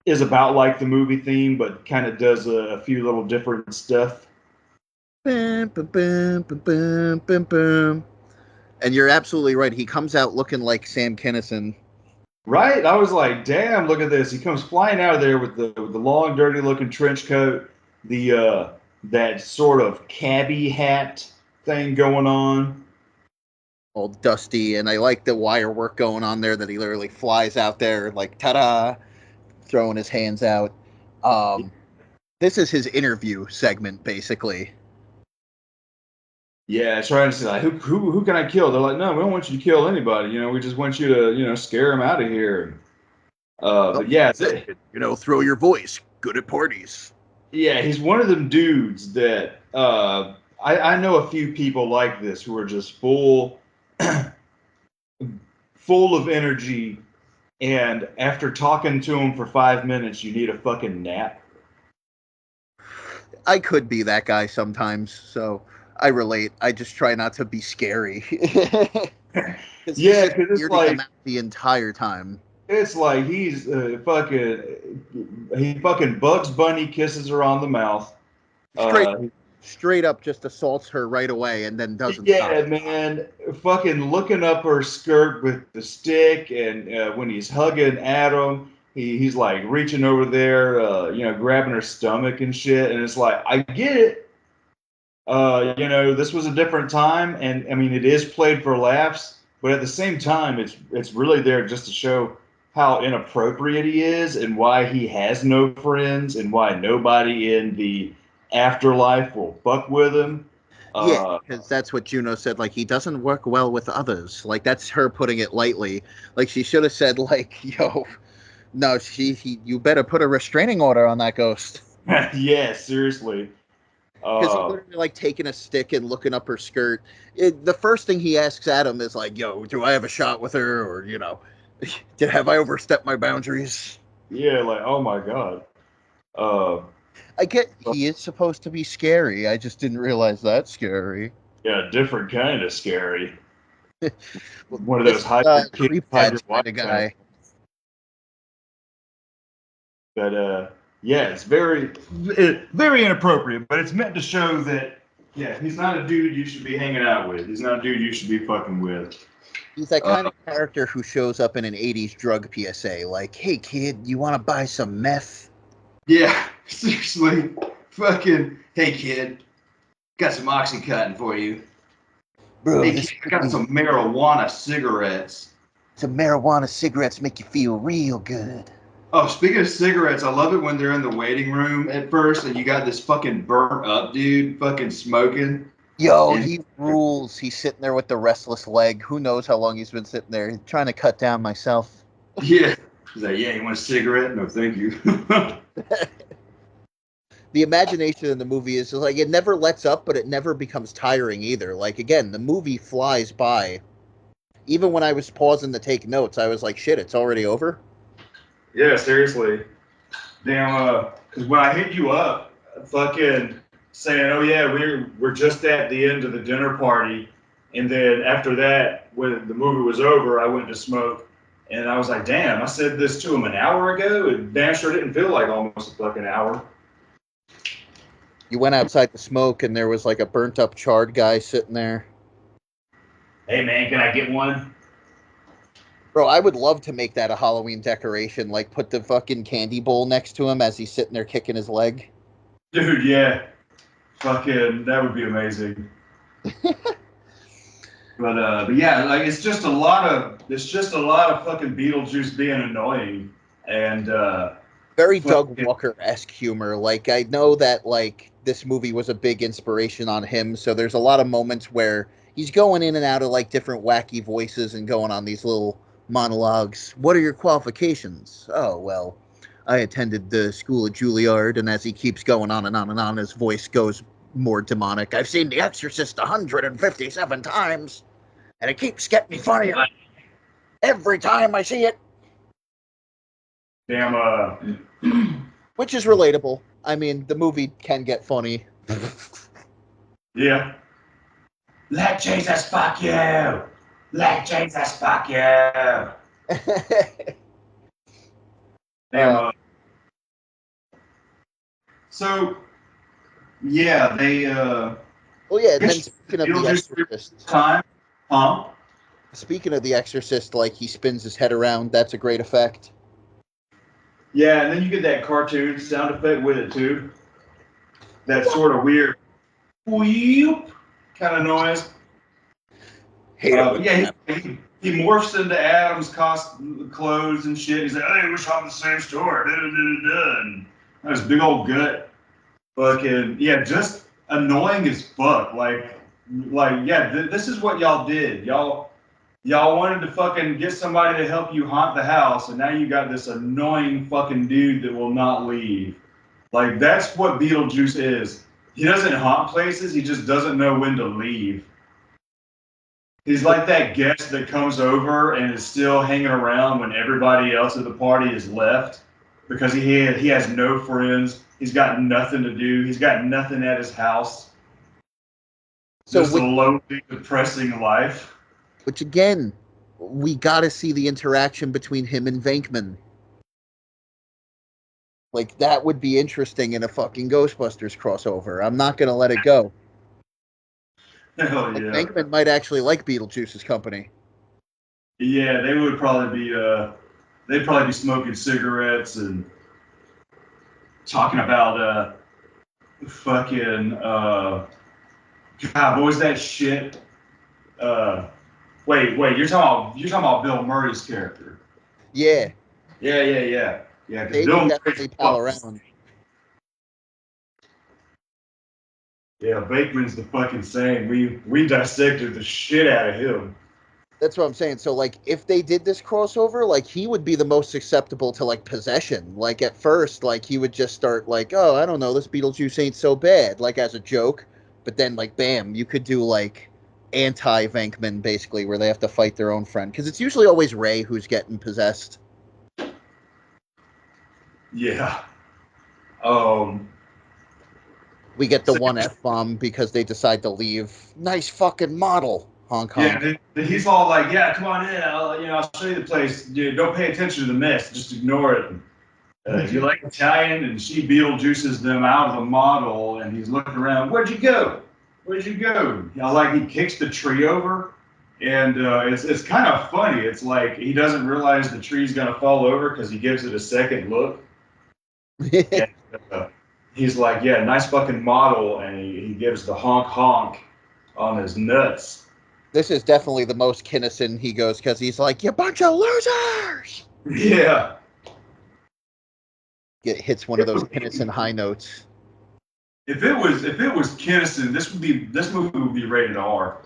is about like the movie theme, but kind of does a few little different stuff. Bum, bum, bum, bum, bum, bum, bum. And you're absolutely right. He comes out looking like Sam Kinison. Right? I was like, damn, look at this. He comes flying out of there with the long, dirty looking trench coat, the that sort of cabbie hat thing going on. All dusty, and I like the wire work going on there that he literally flies out there like ta-da, throwing his hands out. This is his interview segment, basically. Yeah, trying to say like, who can I kill? They're like, no, we don't want you to kill anybody. We just want you to scare him out of here. But yeah, Throw your voice. Good at parties. yeah, he's one of them dudes that I know a few people like this who are just full of energy, and after talking to him for 5 minutes, you need a fucking nap. I could be that guy sometimes, so I relate. I just try not to be scary. Yeah, because it's like the entire time. It's like he's he fucking Bugs Bunny kisses her on the mouth. Straight up just assaults her right away and then doesn't Yeah, stop. man, fucking looking up her skirt with the stick, and when he's hugging Adam, he's like reaching over there, grabbing her stomach and shit. And it's like, I get it. This was a different time, and I mean, it is played for laughs, but at the same time, it's really there just to show how inappropriate he is and why he has no friends and why nobody in the afterlife will fuck with him. Yeah, because that's what Juno said. Like, he doesn't work well with others. Like, that's her putting it lightly. Like, she should have said, like, yo, no, you better put a restraining order on that ghost. Yeah, seriously. Because he's literally like taking a stick and looking up her skirt. The first thing he asks Adam is like, "Yo, do I have a shot with her, or have I overstepped my boundaries?" Yeah, like, oh my god. I get he is supposed to be scary. I just didn't realize that's scary. Yeah, different kind of scary. One of This those creep dad kind of guy. But yeah, it's very inappropriate. But it's meant to show that he's not a dude you should be hanging out with. He's not a dude you should be fucking with. He's that kind of character who shows up in an 80s drug PSA, like, "Hey kid, you want to buy some meth?" Yeah, seriously. Fucking, hey kid, got some Oxycontin for you. Bro, hey, kid, I got some marijuana cigarettes. Some marijuana cigarettes make you feel real good. Oh, speaking of cigarettes, I love it when they're in the waiting room at first and you got this fucking burnt up dude fucking smoking. Yo, he rules. He's sitting there with the restless leg. Who knows how long he's been sitting there? He's trying to cut down myself. Yeah. He's like, yeah, you want a cigarette? No, thank you. The imagination in the movie is like, it never lets up, but it never becomes tiring either. Like, again, the movie flies by. Even when I was pausing to take notes, I was like, shit, it's already over? Yeah, seriously. Damn, because when I hit you up, fucking saying, oh yeah, we're just at the end of the dinner party, and then after that, when the movie was over, I went to smoke, and I was like, damn, I said this to him an hour ago, and damn sure didn't feel like almost a fucking hour. You went outside to smoke, and there was like a burnt up, charred guy sitting there. Hey man, can I get one? Bro, I would love to make that a Halloween decoration. Like, put the fucking candy bowl next to him as he's sitting there kicking his leg. Dude, yeah. Fucking, that would be amazing. But yeah, like it's just a lot of fucking Beetlejuice being annoying and very Doug Walker-esque humor. Like, I know that like this movie was a big inspiration on him, so there's a lot of moments where he's going in and out of like different wacky voices and going on these little monologues. What are your qualifications? Oh, well, I attended the school of Juilliard, and as he keeps going on and on and on, his voice goes more demonic. I've seen The Exorcist 157 times, and it keeps getting funnier every time I see it. Damn, which is relatable. I mean, the movie can get funny. Yeah. Let Jesus fuck you! Let Jesus fuck you! Damn, so, yeah, they, well, yeah, and then speaking of The Exorcist. Time, Huh? Speaking of The Exorcist, like he spins his head around. That's a great effect. Yeah, and then you get that cartoon sound effect with it too. That sort of weird wheep kind of noise. Hate it But when yeah, that he morphs into Adam's clothes and shit. He's like, "Hey, we're shopping the same store." And that big old gut. Fucking yeah, just annoying as fuck. Like yeah, this is what y'all did. Y'all wanted to fucking get somebody to help you haunt the house, and now you got this annoying fucking dude that will not leave. Like that's what Beetlejuice is. He doesn't haunt places. He just doesn't know when to leave. He's like that guest that comes over and is still hanging around when everybody else at the party is left because he has no friends. He's got nothing to do. He's got nothing at his house. So, Just a lonely, depressing life. which again, we got to see the interaction between him and Venkman. Like that would be interesting in a fucking Ghostbusters crossover. I'm not gonna let it go. Hell Like yeah. Venkman might actually like Beetlejuice's company. Yeah, they'd probably be smoking cigarettes and talking about fucking God, what was that shit? Wait, you're talking about Bill Murray's character. Yeah, Yeah. Because they would Bill Murray's definitely pal around. yeah, Bateman's the fucking same. We dissected the shit out of him. That's what I'm saying. So like if they did this crossover, like he would be the most susceptible to like possession. Like at first, like he would just start like, oh, I don't know, this Beetlejuice ain't so bad, like as a joke. But then like bam, you could do like anti Venkman basically, where they have to fight their own friend. Because it's usually always Ray who's getting possessed. Yeah. Um. We get the So, one F bomb because they decide to leave. Nice fucking model, honk yeah, honk. he's all like, "Yeah, come on in. I'll show you the place. Don't pay attention to the mess. Just ignore it." You like Italian, and she Beetlejuices them out of the model, and he's looking around. Where'd you go? Where'd you go? Like he kicks the tree over, and it's kind of funny. It's like he doesn't realize the tree's gonna fall over because he gives it a second look, and he's like, "Yeah, nice fucking model," and he gives the honk honk on his nuts. This is definitely the most Kinnison he goes because he's like, you bunch of losers. Yeah. Hits one of those Kinnison high notes. If it was Kinnison, this movie would be rated R.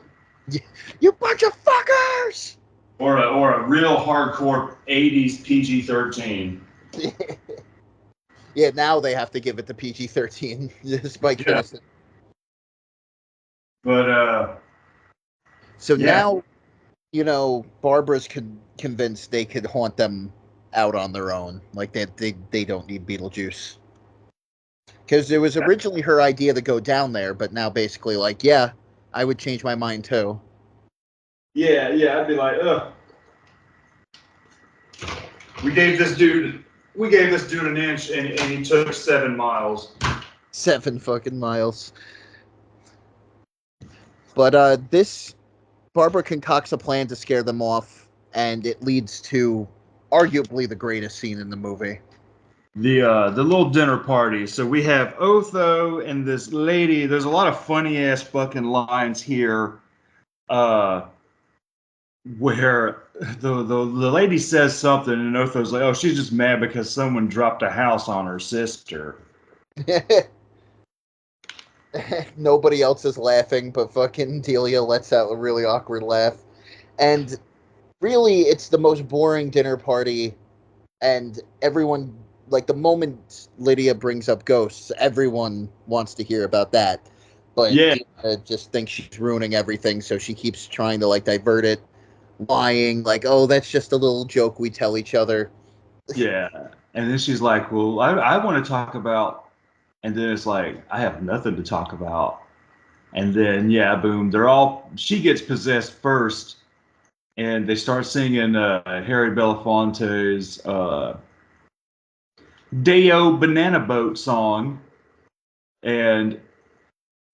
You bunch of fuckers! Or a real hardcore 80s PG-13. Yeah, now they have to give it the PG-13 despite Yeah. Kinnison. But So yeah, now, Barbara's convinced they could haunt them out on their own. Like they don't need Beetlejuice. Because it was originally her idea to go down there, but now basically like, yeah, I would change my mind too. yeah, I'd be like, ugh. We gave this dude an inch and he took 7 miles. 7 fucking miles. But this Barbara concocts a plan to scare them off, and it leads to arguably the greatest scene in the movie. The little dinner party. So we have Otho and this lady. There's a lot of funny ass fucking lines here. Where the lady says something and Otho's like, "Oh, she's just mad because someone dropped a house on her sister." Nobody else is laughing, but fucking Delia lets out a really awkward laugh. And really, it's the most boring dinner party. And everyone, like, the moment Lydia brings up ghosts, everyone wants to hear about that. But Yeah, Delia just thinks she's ruining everything, so she keeps trying to, like, divert it, lying, like, oh, that's just a little joke we tell each other. yeah. And then she's like, "Well, I want to talk about," and then it's like, "I have nothing to talk about." And then yeah, boom, she gets possessed first, and they start singing Harry Belafonte's Deo Banana Boat song, and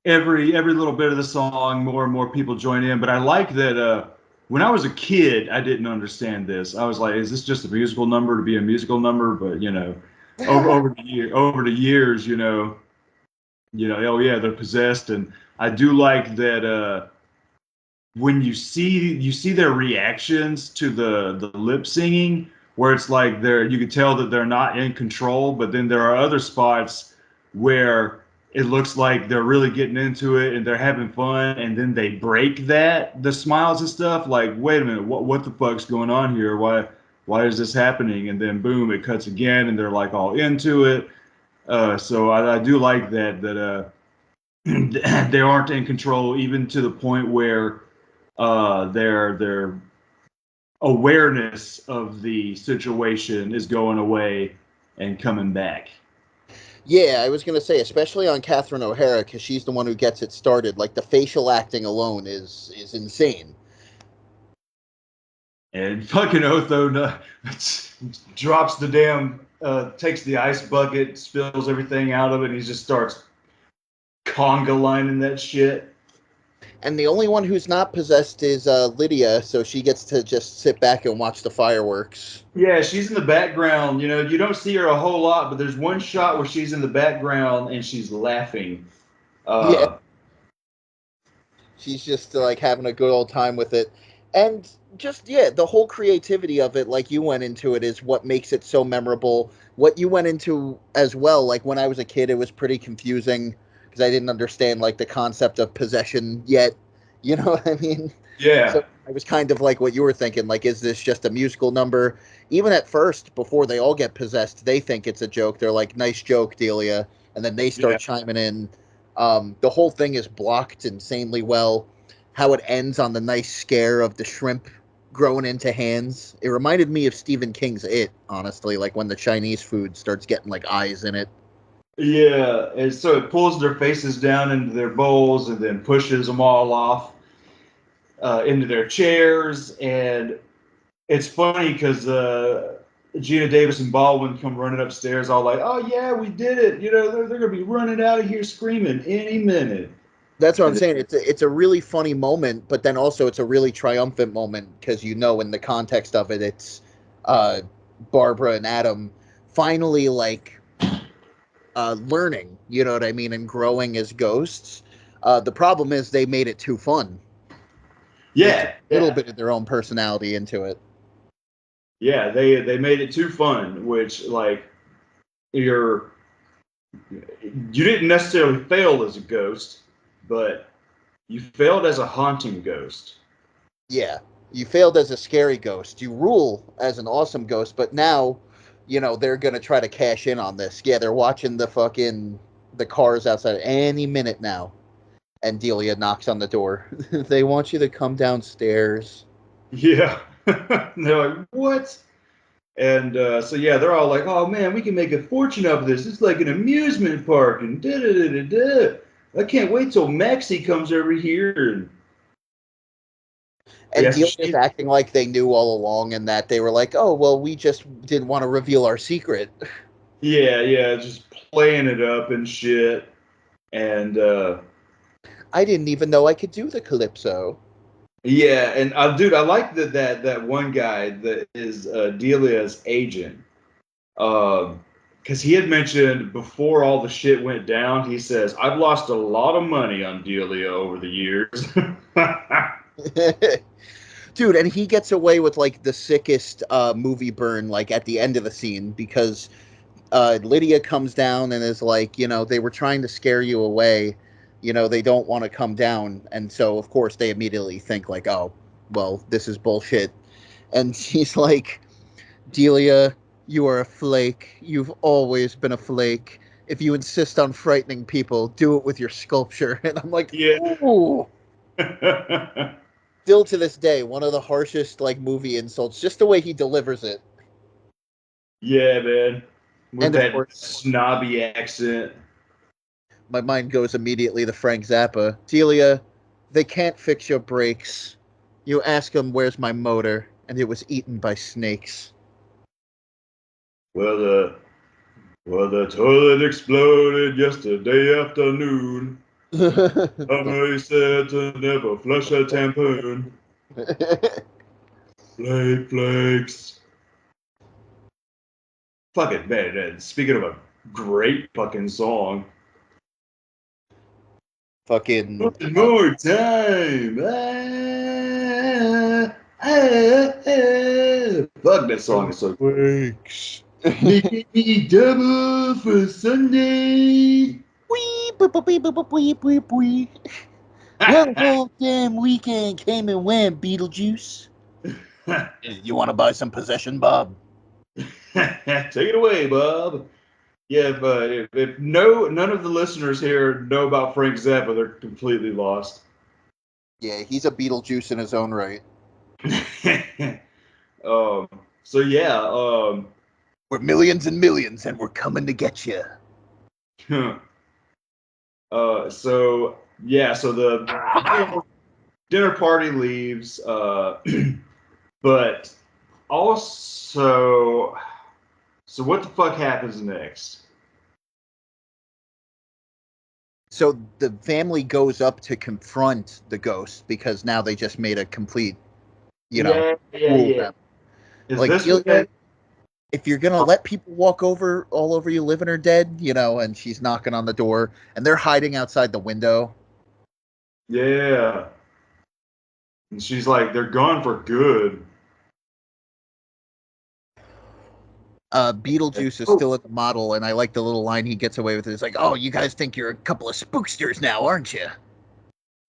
every little bit of the song, more and more people join in. But I like that when I was a kid, I didn't understand this. I was like, is this just a musical number to be a musical number? But over the years, oh yeah, they're possessed, and I do like that when you see their reactions to the lip singing, where it's like you can tell that they're not in control, but then there are other spots where it looks like they're really getting into it and they're having fun, and then they break the smiles and stuff. Like, wait a minute, what the fuck's going on here? Why is this happening? And then boom, it cuts again, and they're like all into it. So I do like that they aren't in control, even to the point where their awareness of the situation is going away and coming back. Yeah, I was gonna say, especially on Catherine O'Hara, because she's the one who gets it started. Like the facial acting alone is insane. And fucking Otho drops the damn, takes the ice bucket, spills everything out of it, and he just starts conga lining that shit. And the only one who's not possessed is Lydia, so she gets to just sit back and watch the fireworks. Yeah, she's in the background. You don't see her a whole lot, but there's one shot where she's in the background and she's laughing. Yeah, Uh, she's just like having a good old time with it. And just, yeah, the whole creativity of it, like you went into it, is what makes it so memorable. What you went into as well, like when I was a kid, it was pretty confusing because I didn't understand like the concept of possession yet. You know what I mean? yeah, So I was kind of like what you were thinking, like, is this just a musical number? Even at first, before they all get possessed, they think it's a joke. They're like, nice joke, Delia. And then they yeah. start chiming in. The whole thing is blocked insanely well. How it ends on the nice scare of the shrimp growing into hands. It reminded me of Stephen King's It, honestly, like when the Chinese food starts getting like eyes in it. Yeah, and so it pulls their faces down into their bowls and then pushes them all off into their chairs. And it's funny because Gina Davis and Baldwin come running upstairs, all like, "Oh yeah, we did it! They're gonna be running out of here screaming any minute." That's what I'm And saying. It's a really funny moment, but then also it's a really triumphant moment because in the context of it, it's uh, Barbara and Adam finally like learning. You know what I mean, and growing as ghosts. The problem is they made it too fun. They took yeah, a little yeah, bit of their own personality into it. yeah. They made it too fun, which like you're you didn't necessarily fail as a ghost, but you failed as a haunting ghost. Yeah, you failed as a scary ghost. You rule as an awesome ghost, but now, they're gonna try to cash in on this. Yeah, they're watching the cars outside any minute now. And Delia knocks on the door. They want you to come downstairs. Yeah. And they're like, what? And so yeah, they're all like, "Oh man, we can make a fortune out of this. It's like an amusement park." And da da da da da. I can't wait till Maxie comes over here. And And yeah, so Delia's she, acting like they knew all along and that they were like, oh, well, we just didn't want to reveal our secret. yeah, just playing it up and shit. And I didn't even know I could do the calypso. yeah, and dude, I like that one guy that is Delia's agent. Because he had mentioned before all the shit went down, he says, "I've lost a lot of money on Delia over the years." Dude, and he gets away with like the sickest movie burn like at the end of the scene because Lydia comes down and is like, they were trying to scare you away. They don't want to come down. And so, of course, they immediately think, like, oh, well, this is bullshit. And she's like, Delia, you are a flake. You've always been a flake. If you insist on frightening people, do it with your sculpture. And I'm like, Yeah. ooh. Still to this day, one of the harshest like movie insults, just the way he delivers it. Yeah, man. With And of that course, snobby accent. my mind goes immediately to Frank Zappa. Delia, they can't fix your brakes. You ask them, where's my motor? And it was eaten by snakes. Well, the toilet exploded yesterday afternoon. I said to never flush a tampon. Flakes. Fucking man. Speaking of a great fucking song. Fucking One more time. Fuck, that song is so great. Flakes. Making me double for Sunday. Wee, boop, boop, boop, boop, boop, boop, boop. Well, the whole damn weekend came and went, Beetlejuice. You want to buy some possession, Bob? Take it away, Bob. Yeah, but if none of the listeners here know about Frank Zappa, they're completely lost. Yeah, he's a Beetlejuice in his own right. So yeah, We're millions and millions, and we're coming to get you. so yeah, so the dinner party leaves, but also, so what the fuck happens next? So the family goes up to confront the ghost because now they just made a complete, Yeah. fool of them. Is Like, this Delia, when? if you're gonna let people walk over all over you, living or dead, and she's knocking on the door, and they're hiding outside the window. Yeah. And she's like, they're gone for good. Beetlejuice is Oh, still at the model, and I like the little line he gets away with. It's like, "Oh, you guys think you're a couple of spooksters now, aren't you?"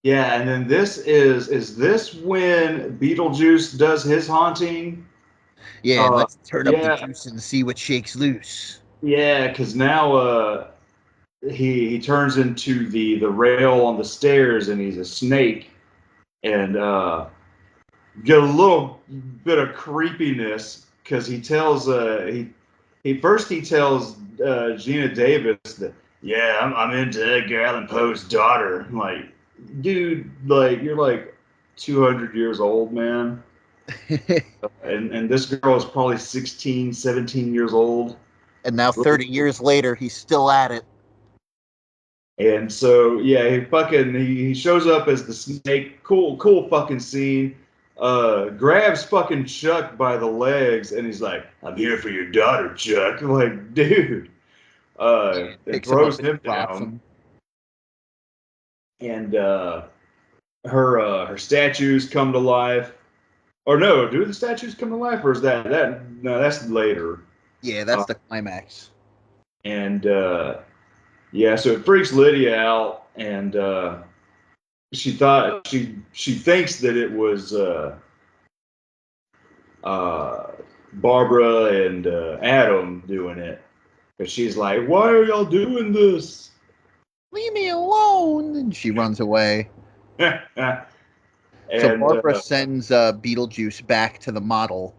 yeah, and then this is this when Beetlejuice does his haunting? Yeah, and let's turn up the Yeah, juice and see what shakes loose. yeah, because now he turns into the rail on the stairs and he's a snake and get a little bit of creepiness because he tells he tells Gina Davis that yeah I'm into Edgar Allan Poe's daughter. I'm like, dude, like you're like 200 years old, man. And this girl is probably 16, 17 years old. And now, 30 years later, he's still at it. And so yeah, he shows up as the snake. Cool fucking scene. Grabs fucking Chuck by the legs and he's like, "I'm here for your daughter, Chuck." I'm like, dude. And Picks him up throws and him drops down. him. And her statues come to life. Or no, do the statues come to life, or is that no? That's later. Yeah, that's the climax. And yeah, so it freaks Lydia out, and she thinks that it was Barbara and Adam doing it, but she's like, "Why are y'all doing this?" Leave me alone! And she runs away. and So Barbara sends Beetlejuice back to the model.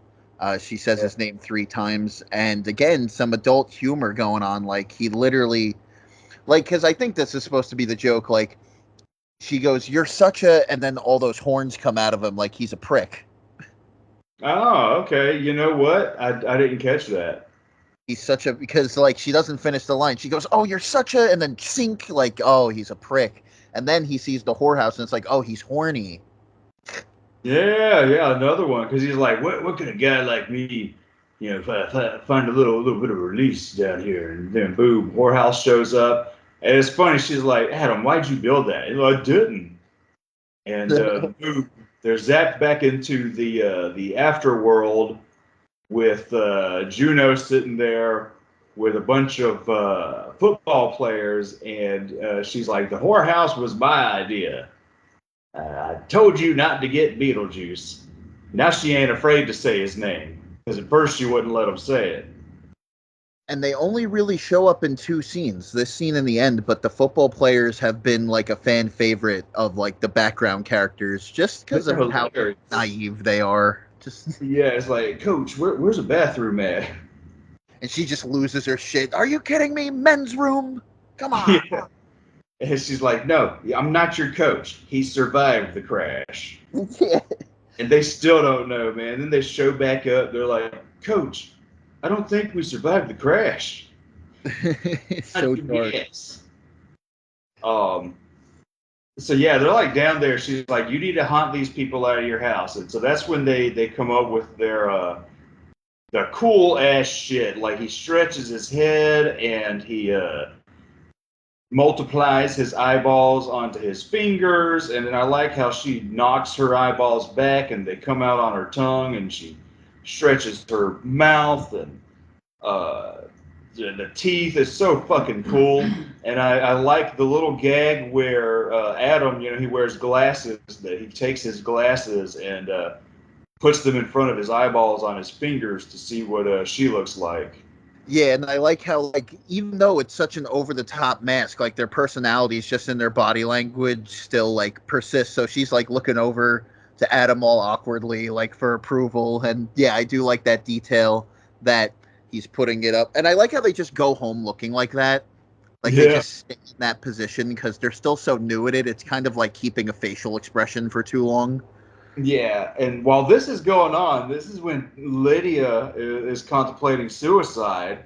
She says his name 3 times, and again, some adult humor going on. Like, he literally, because I think this is supposed to be the joke. Like, she goes, "You're such a," and then all those horns come out of him, like he's a prick. oh, okay. You know what? I didn't catch that. He's such a, because like she doesn't finish the line. She goes, "Oh, you're such a," and then sink, like, "Oh, he's a prick." And then he sees the whorehouse, and it's like, "Oh, he's horny." Yeah, another one because he's like, what can a guy like me, find a little bit of release down here? And then boom, whorehouse shows up, and it's funny. She's like, Adam, why'd you build that? He's like, I didn't. And boom, they're zapped back into the afterworld with Juno sitting there with a bunch of football players, and she's like, the whorehouse was my idea. I told you not to get Beetlejuice. Now she ain't afraid to say his name because at first she wouldn't let him say it. And they only really show up in 2 scenes, this scene and the end, but the football players have been like a fan favorite of like the background characters just because They're of how hilarious. naive they are. Just Yeah, it's like, Coach, where's the bathroom at? And she just loses her shit. Are you kidding me? Men's room? Come on. Yeah. And she's like, no, I'm not your coach. He survived the crash. Yeah. And they still don't know, man. Then they show back up. They're like, Coach, I don't think we survived the crash. So dark. Yes. Um, So yeah, they're like down there. She's like, you need to hunt these people out of your house, and so that's when they come up with their cool ass shit. Like he stretches his head and he multiplies his eyeballs onto his fingers, and then I like how she knocks her eyeballs back and they come out on her tongue, and she stretches her mouth, and uh, the teeth is so fucking cool. And I like the little gag where Adam, he wears glasses, that he takes his glasses and puts them in front of his eyeballs on his fingers to see what she looks like. Yeah, and I like how, like, even though it's such an over-the-top mask, like, their personalities just in their body language still, like, persist. So she's, like, looking over to Adam all awkwardly, like, for approval. And, yeah, I do like that detail that he's putting it up. And I like how they just go home looking like that. Like, they Yeah. just stay in that position because they're still so new at it. It's kind of like keeping a facial expression for too long. Yeah, and while this is going on, this is when Lydia is contemplating suicide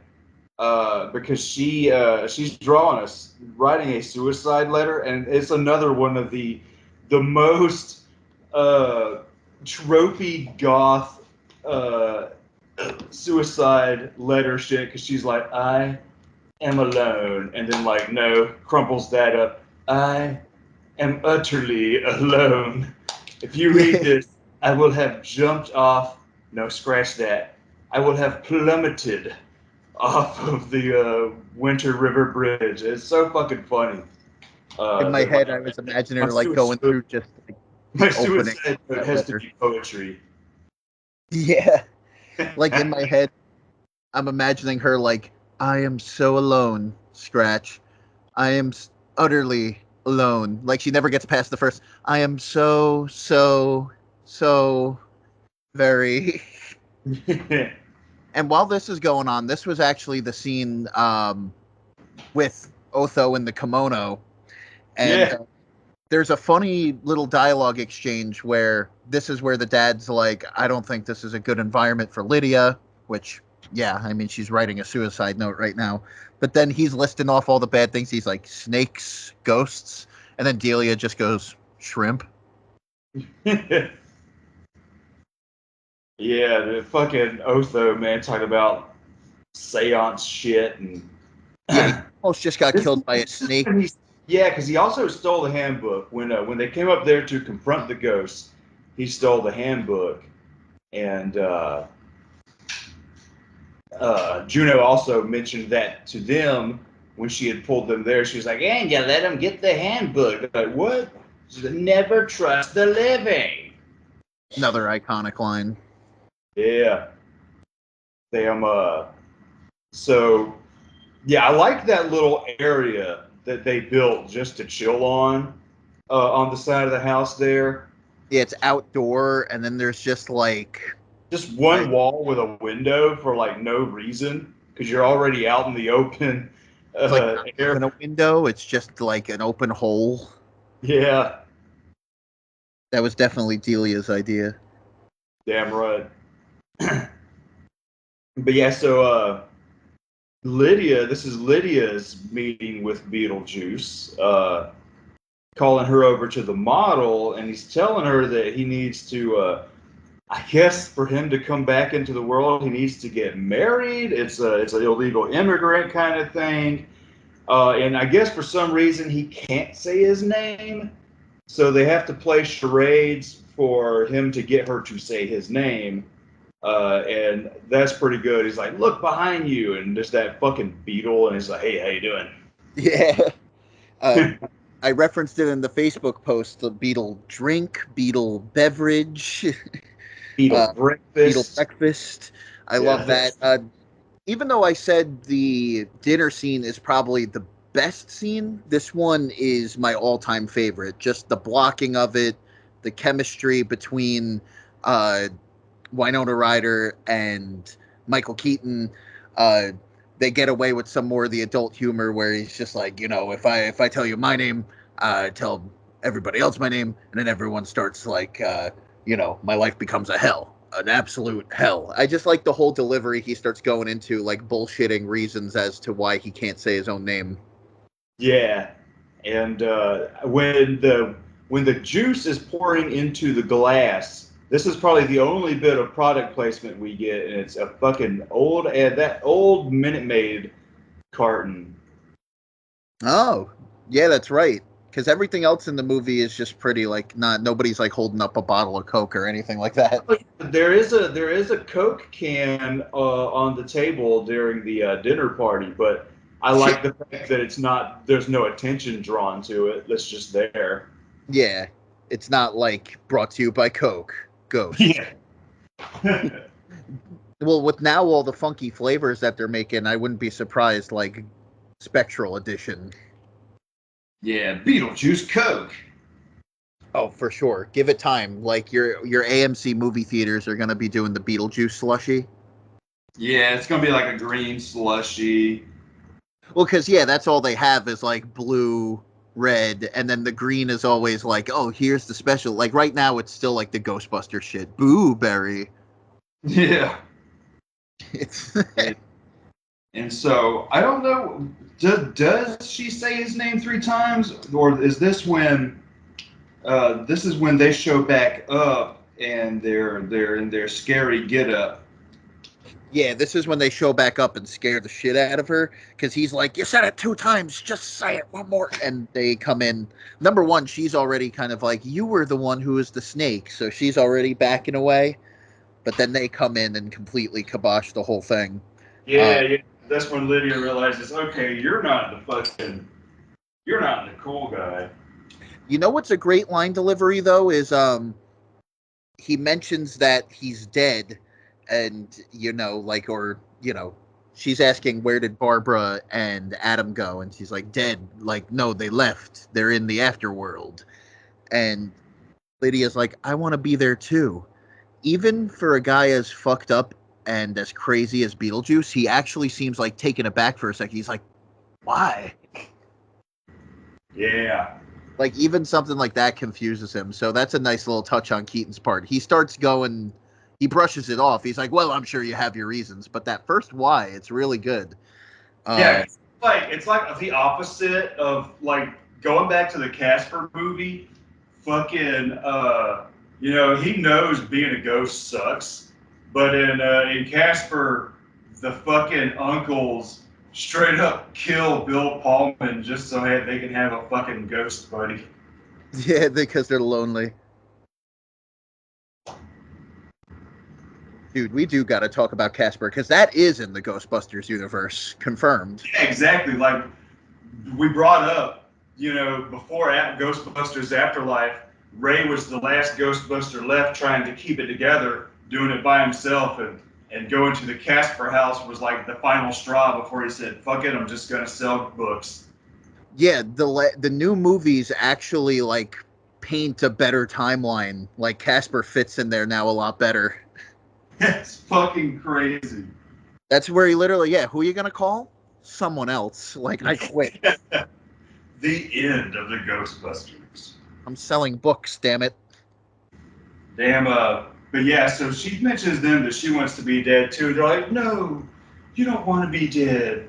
because she's writing a suicide letter, and it's another one of the most uh, tropey goth uh, suicide letter shit. Because she's like, I am alone, and then like no, crumples that up. I am utterly alone. If you read this, I will have jumped off. No, scratch that. I will have plummeted off of the Winter River Bridge. It's so fucking funny. In my That head, I was imagining her, like, going through just, like, my opening suicide note that has to letter. be poetry. Yeah. Like, in my head, I'm imagining her like, I am so alone, Scratch. I am utterly alone. Like, she never gets past the first, I am so, so, so very. And while this is going on, this was actually the scene with Otho in the kimono. And Yeah. there's a funny little dialogue exchange where this is where the dad's like, I don't think this is a good environment for Lydia, which, yeah, I mean, she's writing a suicide note right now. But then he's listing off all the bad things. He's like, snakes, ghosts. And then Delia just goes, shrimp. Yeah, the fucking Otho, man, talking about seance shit. And Yeah, he almost just got this, killed by a this is snake. when yeah, because he also stole the handbook. When they came up there to confront the ghosts, he stole the handbook. And Juno also mentioned that to them when she had pulled them there. She was like, and you let them get the handbook. They're like, what? She said, never trust the living. Another iconic line. Yeah. Damn. So, yeah, I like that little area that they built just to chill on the side of the house there. Yeah, it's outdoor, and then there's just like, Just one I, wall with a window for like no reason because you're already out in the open it's like not even air. a window. It's just like an open hole. Yeah, That was definitely Delia's idea. damn right. But yeah, so this is Lydia's meeting with Beetlejuice, calling her over to the model, and he's telling her that he needs to, I guess, for him to come back into the world, he needs to get married. It's an illegal immigrant kind of thing, and I guess for some reason he can't say his name, so they have to play charades for him to get her to say his name. And that's pretty good. He's like, look behind you, and there's that fucking beetle, and he's like, hey, how you doing? Yeah. I referenced it in the Facebook post, the Beetle drink, Beetle beverage, Beetle Beetle breakfast. breakfast. I Yeah, love that. Even though I said the dinner scene is probably the best scene, this one is my all-time favorite. Just the blocking of it, the chemistry between uh, Winona Ryder and Michael Keaton. Uh, they get away with some more of the adult humor where he's just like, if I tell you my name, tell everybody else my name, and then everyone starts like, my life becomes a hell, an absolute hell. I just like the whole delivery he starts going into, like bullshitting reasons as to why he can't say his own name. yeah. And when the juice is pouring into the glass, this is probably the only bit of product placement we get, and it's a fucking that old Minute Maid carton. Oh, yeah, that's right. Because everything else in the movie is just pretty like nobody's like holding up a bottle of Coke or anything like that. There is a Coke can on the table during the dinner party, but I like the fact that there's no attention drawn to it. It's just there. Yeah, it's not like brought to you by Coke. Ghost. Yeah. Well, with now all the funky flavors that they're making, I wouldn't be surprised like Spectral Edition. Yeah, Beetlejuice Coke. Oh, for sure. Give it time. Like your AMC movie theaters are going to be doing the Beetlejuice slushy. Yeah, it's gonna be like a green slushy. Well, because yeah, that's all they have is like blue, red, and then the green is always like, oh, here's the special. Like right now, it's still like the Ghostbuster shit. Boo berry. Yeah. It's And so I don't know. Does she say his name 3 times, or is this when? This is when they show back up and they're in their scary get up. yeah, this is when they show back up and scare the shit out of her because he's like, you said it 2 times, just say it one more. And they come in. Number one, she's already kind of like, you were the one who was the snake, so she's already backing away. But then they come in and completely kibosh the whole thing. Yeah. That's when Lydia realizes, okay, you're not the cool guy. You know what's a great line delivery though is he mentions that he's dead, and she's asking where did Barbara and Adam go, and she's like dead. Like no, they left. They're in the afterworld, and Lydia's like I want to be there too. Even for a guy as fucked up and as crazy as Beetlejuice, he actually seems like taken aback for a second. He's like, why? Yeah. Like, even something like that confuses him. So that's a nice little touch on Keaton's part. He starts going, he brushes it off. He's like, well, I'm sure you have your reasons. But that first why, it's really good. Yeah, it's like the opposite of like going back to the Casper movie. Fucking, he knows being a ghost sucks, but in Casper, the fucking uncles straight up kill Bill Pullman just so they can have a fucking ghost buddy. Yeah, because they're lonely. Dude, we do got to talk about Casper because that is in the Ghostbusters universe, confirmed. Yeah, exactly. Like we brought up, before Ghostbusters Afterlife, Ray was the last Ghostbuster left trying to keep it together, doing it by himself, and going to the Casper house was like the final straw before he said, fuck it, I'm just going to sell books. Yeah, the new movies actually like paint a better timeline. Like Casper fits in there now a lot better. It's fucking crazy. That's where he literally, who are you going to call? Someone else. Like, I quit. The end of the Ghostbusters. I'm selling books, damn it. Damn, but yeah, so she mentions them that she wants to be dead too. They're like, no, you don't want to be dead.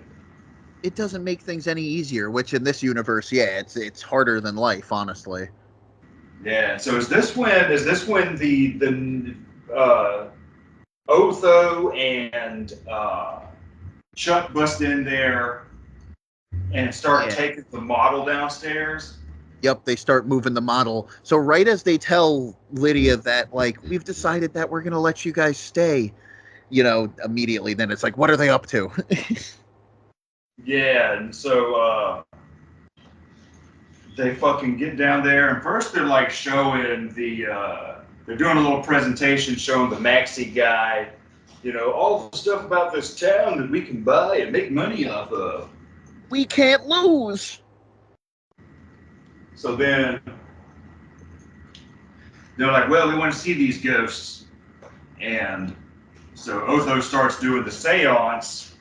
It doesn't make things any easier, which in this universe, it's harder than life, honestly. Yeah, so is this when the Otho and Chuck bust in there and start taking the model downstairs? Yep, they start moving the model. So right as they tell Lydia that, like, we've decided that we're going to let you guys stay, immediately then it's like, what are they up to? Yeah, and so they fucking get down there, and first they're like showing they're doing a little presentation showing the Maxi guy, all the stuff about this town that we can buy and make money off of. We can't lose. So then they're like, well, we want to see these ghosts. And so Otho starts doing the seance,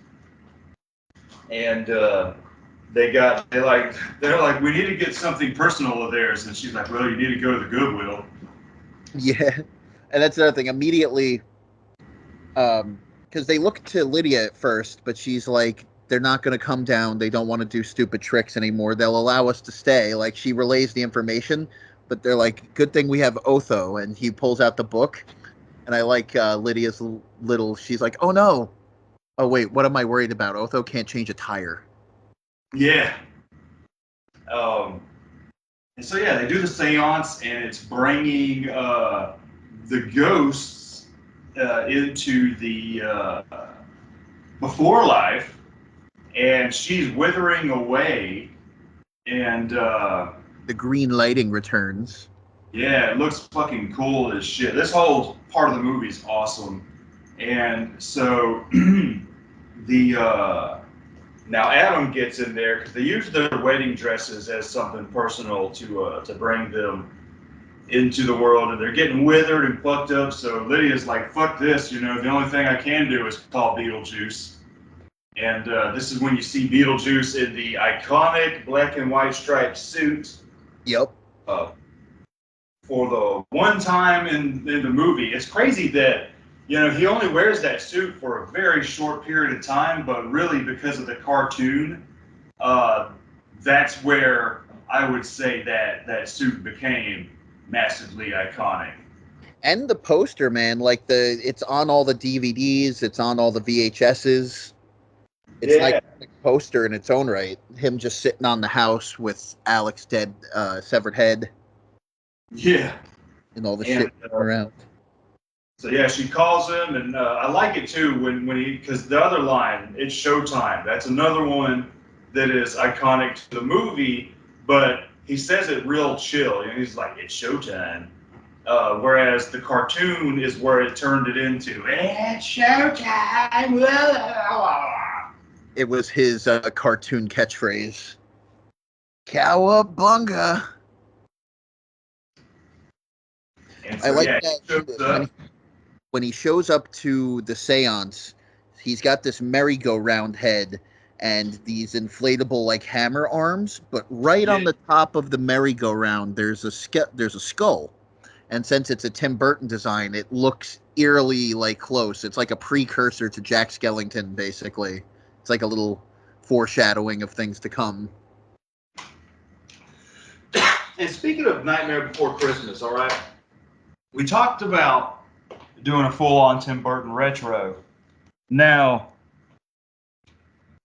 and they're like, we need to get something personal of theirs. And she's like, well, you need to go to the Goodwill. Yeah. And that's another thing. Immediately, because they look to Lydia at first, but she's like, they're not going to come down. They don't want to do stupid tricks anymore. They'll allow us to stay. Like, she relays the information, but they're like, good thing we have Otho. And he pulls out the book. And I like Lydia's little, she's like, oh no. Oh wait, what am I worried about? Otho can't change a tire. Yeah. And so, yeah, they do the seance, and it's bringing the ghosts into the before life, and she's withering away, and the green lighting returns. Yeah, it looks fucking cool as shit. This whole part of the movie is awesome. And so the now Adam gets in there because they use their wedding dresses as something personal to bring them into the world, and they're getting withered and fucked up. So Lydia's like, "Fuck this," you know. The only thing I can do is call Beetlejuice. And this is when you see Beetlejuice in the iconic black and white striped suit. Yep. For the one time in the movie. It's crazy that, you know, he only wears that suit for a very short period of time, but really because of the cartoon, that's where I would say that suit became massively iconic. And the poster, man, like it's on all the DVDs, it's on all the VHSs. It's like a poster in its own right. Him just sitting on the house with Alex dead, severed head. Yeah. And all the shit around. So yeah, she calls him, and I like it too when he, because the other line, it's showtime. That's another one that is iconic to the movie, but he says it real chill. You know, he's like, it's showtime. Whereas the cartoon is where it turned it into, it's showtime. It was his cartoon catchphrase. Cowabunga. So, I like that when he shows up to the seance, he's got this merry-go-round head and these inflatable like hammer arms, but right on the top of the merry-go-round there's a skull. And since it's a Tim Burton design, it looks eerily like close. It's like a precursor to Jack Skellington, basically. It's like a little foreshadowing of things to come. And speaking of Nightmare Before Christmas, all right, we talked about doing a full-on Tim Burton retro. Now,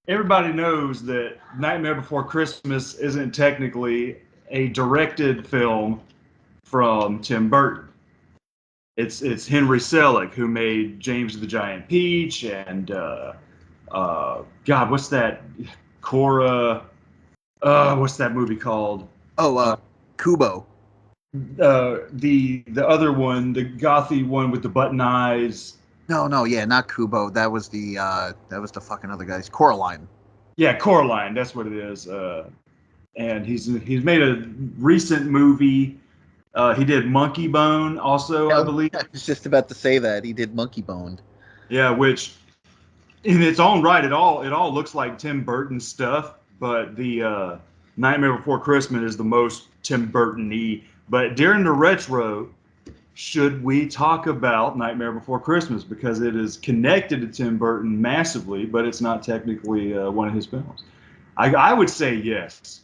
everybody knows that Nightmare Before Christmas isn't technically a directed film from Tim Burton. It's Henry Selick who made James the Giant Peach and God, what's that? Cora. What's that movie called? Kubo. The other one, the gothy one with the button eyes. No, yeah, not Kubo. That was the fucking other guys. Coraline. Yeah, Coraline. That's what it is. And he's made a recent movie. He did Monkey Bone also, I believe. I was just about to say that he did Monkey Bone. Yeah, which in its own right, it all looks like Tim Burton stuff, but the Nightmare Before Christmas is the most Tim Burton-y. But during the retro, should we talk about Nightmare Before Christmas? Because it is connected to Tim Burton massively, but it's not technically one of his films. I would say yes.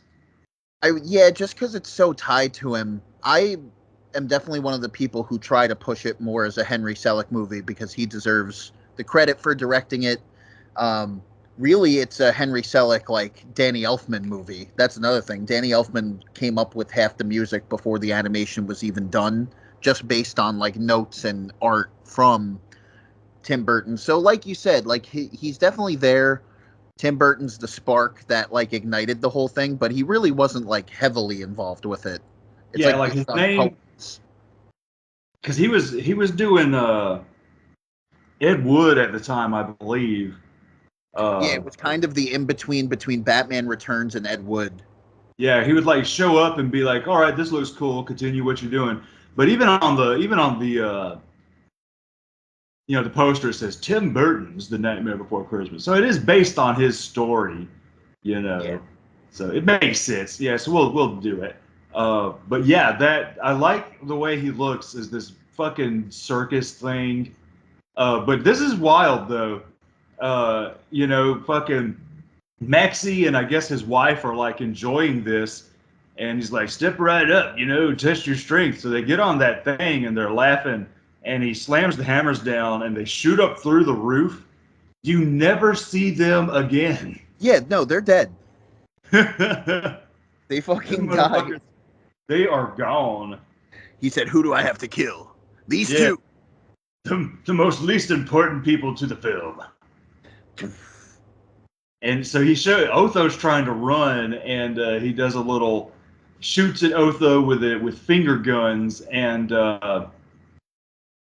Yeah, just because it's so tied to him. I am definitely one of the people who try to push it more as a Henry Selick movie because he deserves the credit for directing it. Really, it's a Henry Selick, like, Danny Elfman movie. That's another thing. Danny Elfman came up with half the music before the animation was even done, just based on, like, notes and art from Tim Burton. So, like you said, like, he's definitely there. Tim Burton's the spark that, like, ignited the whole thing, but he really wasn't, like, heavily involved with it. It's like his name, because he was doing Ed Wood at the time, I believe. Yeah, it was kind of the in-between between Batman Returns and Ed Wood. Yeah, he would like show up and be like, "All right, this looks cool. Continue what you're doing." But even on the the poster says Tim Burton's The Nightmare Before Christmas, so it is based on his story, you know. Yeah. So it makes sense. Yeah, so we'll do it. But yeah, that I like the way he looks as this fucking circus thing. But this is wild though. Fucking Maxie and I guess his wife are like enjoying this, and he's like, "Step right up, test your strength." So they get on that thing and they're laughing, and he slams the hammers down, and they shoot up through the roof. You never see them again. Yeah, no, they're dead. Them They fucking died. motherfuckers, they are gone. He said, "Who do I have to kill? These Yeah. two." The most least important people to the film. And so Otho's trying to run, and he does a little shoots at Otho with finger guns, and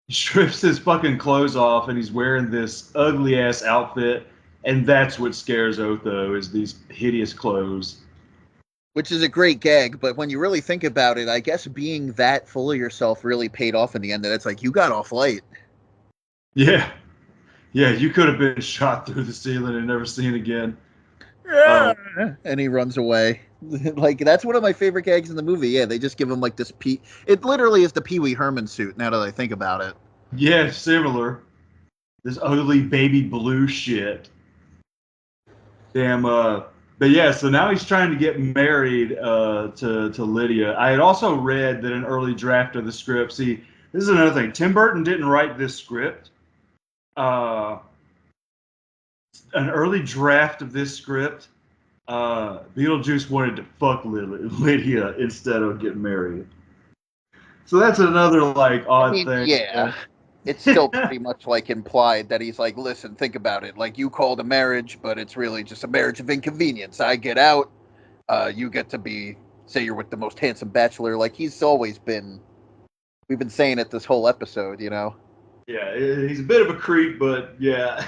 strips his fucking clothes off, and he's wearing this ugly ass outfit, and that's what scares Otho is these hideous clothes. Which is a great gag, but when you really think about it, I guess being that full of yourself really paid off in the end. And it's like, you got off light. Yeah, yeah, you could have been shot through the ceiling and never seen again. And he runs away. Like, that's one of my favorite gags in the movie. Yeah, they just give him like this it literally is the Pee Wee Herman suit, now that I think about it. Yeah, similar. This ugly baby blue shit. Damn, but yeah, so now he's trying to get married to Lydia. I had also read that an early draft of the script. See, this is another thing. Tim Burton didn't write this script. An early draft of this script, Beetlejuice wanted to fuck Lydia instead of get married. So that's another like odd thing. Yeah. It's still pretty much like implied that he's like, listen, think about it. Like, you called a marriage, but it's really just a marriage of inconvenience. I get out. You get to say you're with the most handsome bachelor. Like, he's always been, we've been saying it this whole episode, Yeah, he's a bit of a creep, but yeah.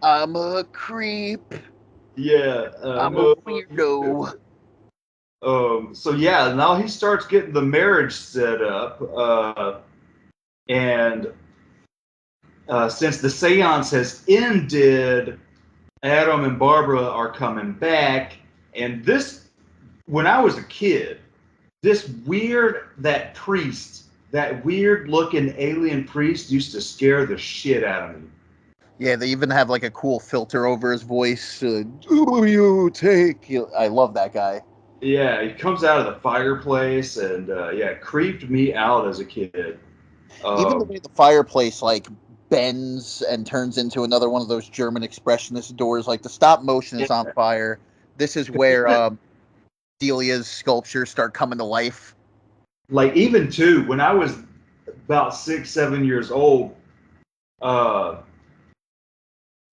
I'm a creep. Yeah. I'm a weirdo. So yeah, now he starts getting the marriage set up. And since the seance has ended, Adam and Barbara are coming back. And when I was a kid, that weird looking alien priest used to scare the shit out of me. Yeah, they even have like a cool filter over his voice. Do you take? I love that guy. Yeah, he comes out of the fireplace, and it creeped me out as a kid. Even the way the fireplace like bends and turns into another one of those German expressionist doors, like the stop motion is on fire. This is where Delia's sculptures start coming to life. Like even too, when I was about 6, 7 years old, I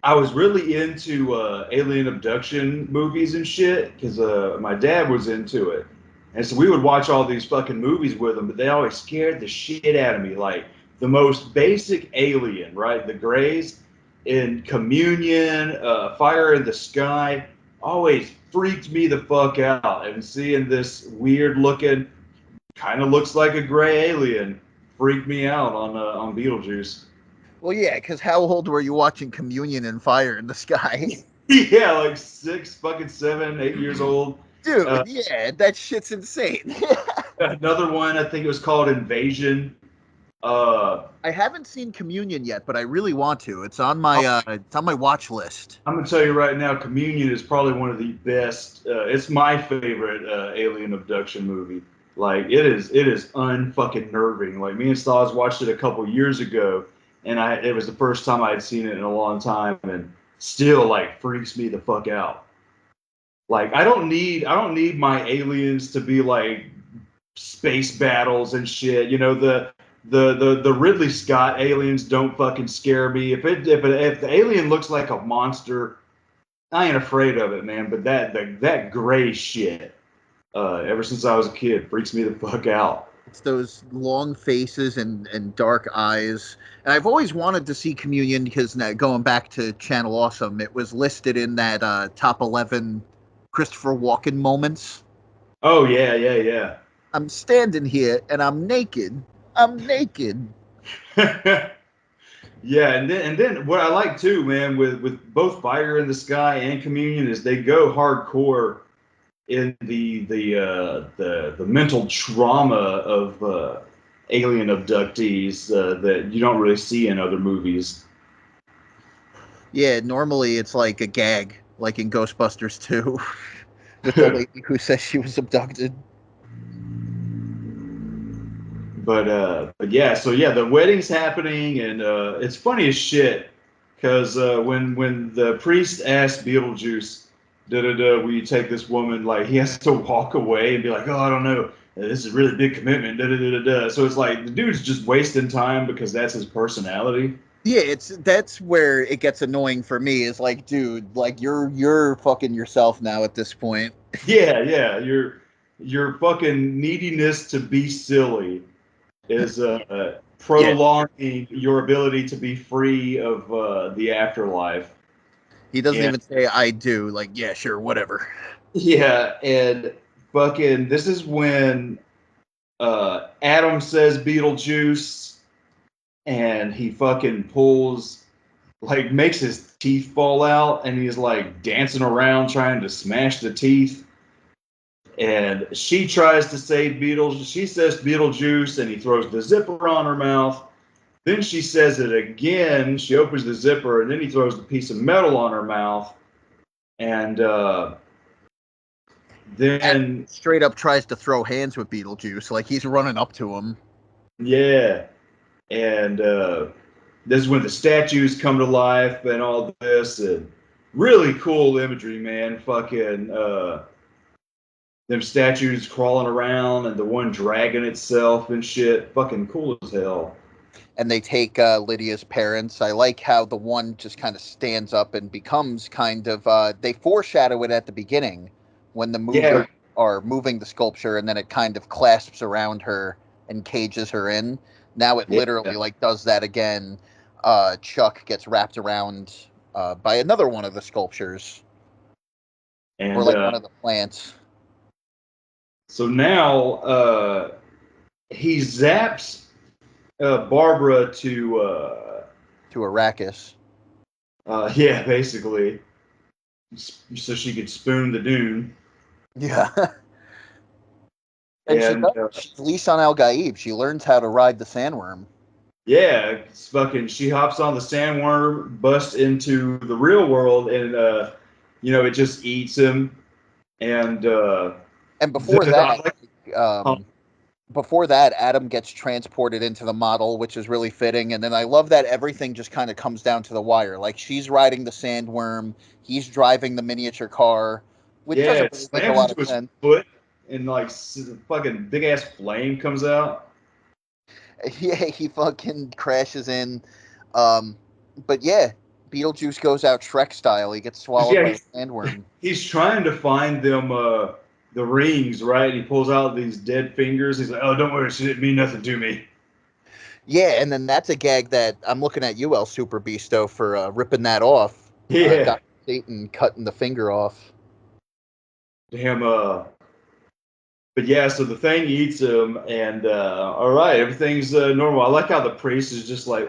was really into alien abduction movies and shit because my dad was into it. And so we would watch all these fucking movies with him, but they always scared the shit out of me. Like the most basic alien, right? The Greys in Communion, Fire in the Sky, always freaked me the fuck out. And seeing this weird looking, kind of looks like a gray alien, freaked me out on Beetlejuice. Well, yeah, because how old were you watching Communion and Fire in the Sky? Yeah, like 6, fucking 7, 8 years old. Dude, yeah, that shit's insane. Another one, I think it was called Invasion. I haven't seen Communion yet, but I really want to. It's on my watch list. I'm gonna tell you right now, Communion is probably one of the best. It's my favorite alien abduction movie. Like it is unfucking nerving. Like me and Stas watched it a couple years ago, and it was the first time I had seen it in a long time, and still like freaks me the fuck out. Like I don't need my aliens to be like space battles and shit. You know, the Ridley Scott aliens don't fucking scare me. If the alien looks like a monster, I ain't afraid of it, man. But that gray shit, ever since I was a kid, freaks me the fuck out. It's those long faces and dark eyes. And I've always wanted to see Communion because going back to Channel Awesome, it was listed in that top 11 Christopher Walken moments. Oh yeah. I'm standing here and I'm naked. Yeah, and then what I like too, man, with both Fire in the Sky and Communion is they go hardcore in the mental trauma of alien abductees that you don't really see in other movies. Yeah, normally it's like a gag. like in Ghostbusters 2, with the lady who says she was abducted. But yeah, so yeah, the wedding's happening, and it's funny as shit because when the priest asked Beetlejuice, will you take this woman? Like he has to walk away and be like, oh, I don't know, this is a really big commitment. So it's like the dude's just wasting time because that's his personality. Yeah, that's where it gets annoying for me. Is like, dude, like you're fucking yourself now at this point. Yeah, your fucking neediness to be silly is Yeah, prolonging your ability to be free of the afterlife. he doesn't And even say I do. Like, yeah, sure, whatever. yeah, and fucking this is when Adam says Beetlejuice, and he fucking pulls, like, makes his teeth fall out, and he's like dancing around trying to smash the teeth. And she tries to say she says Beetlejuice, and he throws the zipper on her mouth. Then she says it again. She opens the zipper, and then he throws the piece of metal on her mouth. And then, Straight up tries to throw hands with Beetlejuice, like he's running up to him. yeah. And this is when the statues come to life and all this. And really cool imagery, man. Fucking them statues crawling around and the one dragging itself and shit. Fucking cool as hell. And they take Lydia's parents. I like how the one just kind of stands up and becomes kind of. They foreshadow it at the beginning when the Yeah. movers are moving the sculpture, and then it kind of clasps around her and cages her in. Now it literally Yeah. like does that again. Chuck gets wrapped around by another one of the sculptures, or And like one of the plants. so now he zaps Barbara To Arrakis. yeah, basically, so she could spoon the dune. Yeah. And she And does. She's Lisan Al Gaib. She learns how to ride the sandworm. yeah, it's fucking. She hops on the sandworm, busts into the real world, and it just eats him. And And before that, like, um, before that, Adam gets transported into the model, which is really fitting. And then I love that everything just kind of comes down to the wire. Like she's riding the sandworm, he's driving the miniature car, which yeah, doesn't it really make a slams lot into of his sense. foot, and like fucking big ass flame comes out. Yeah, he fucking crashes in. Um, but yeah, Beetlejuice goes out Shrek style. He gets swallowed Yeah, by a sandworm. he's trying to find them the rings, right? He pulls out these dead fingers. He's like, "Oh, don't worry, she didn't mean nothing to me." Yeah, and then that's a gag that I'm looking at you, El Super Beasto, for ripping that off. Yeah, Dr. Satan cutting the finger off. damn. But yeah, so the thing eats him, and all right, everything's normal. I like how the priest is just like,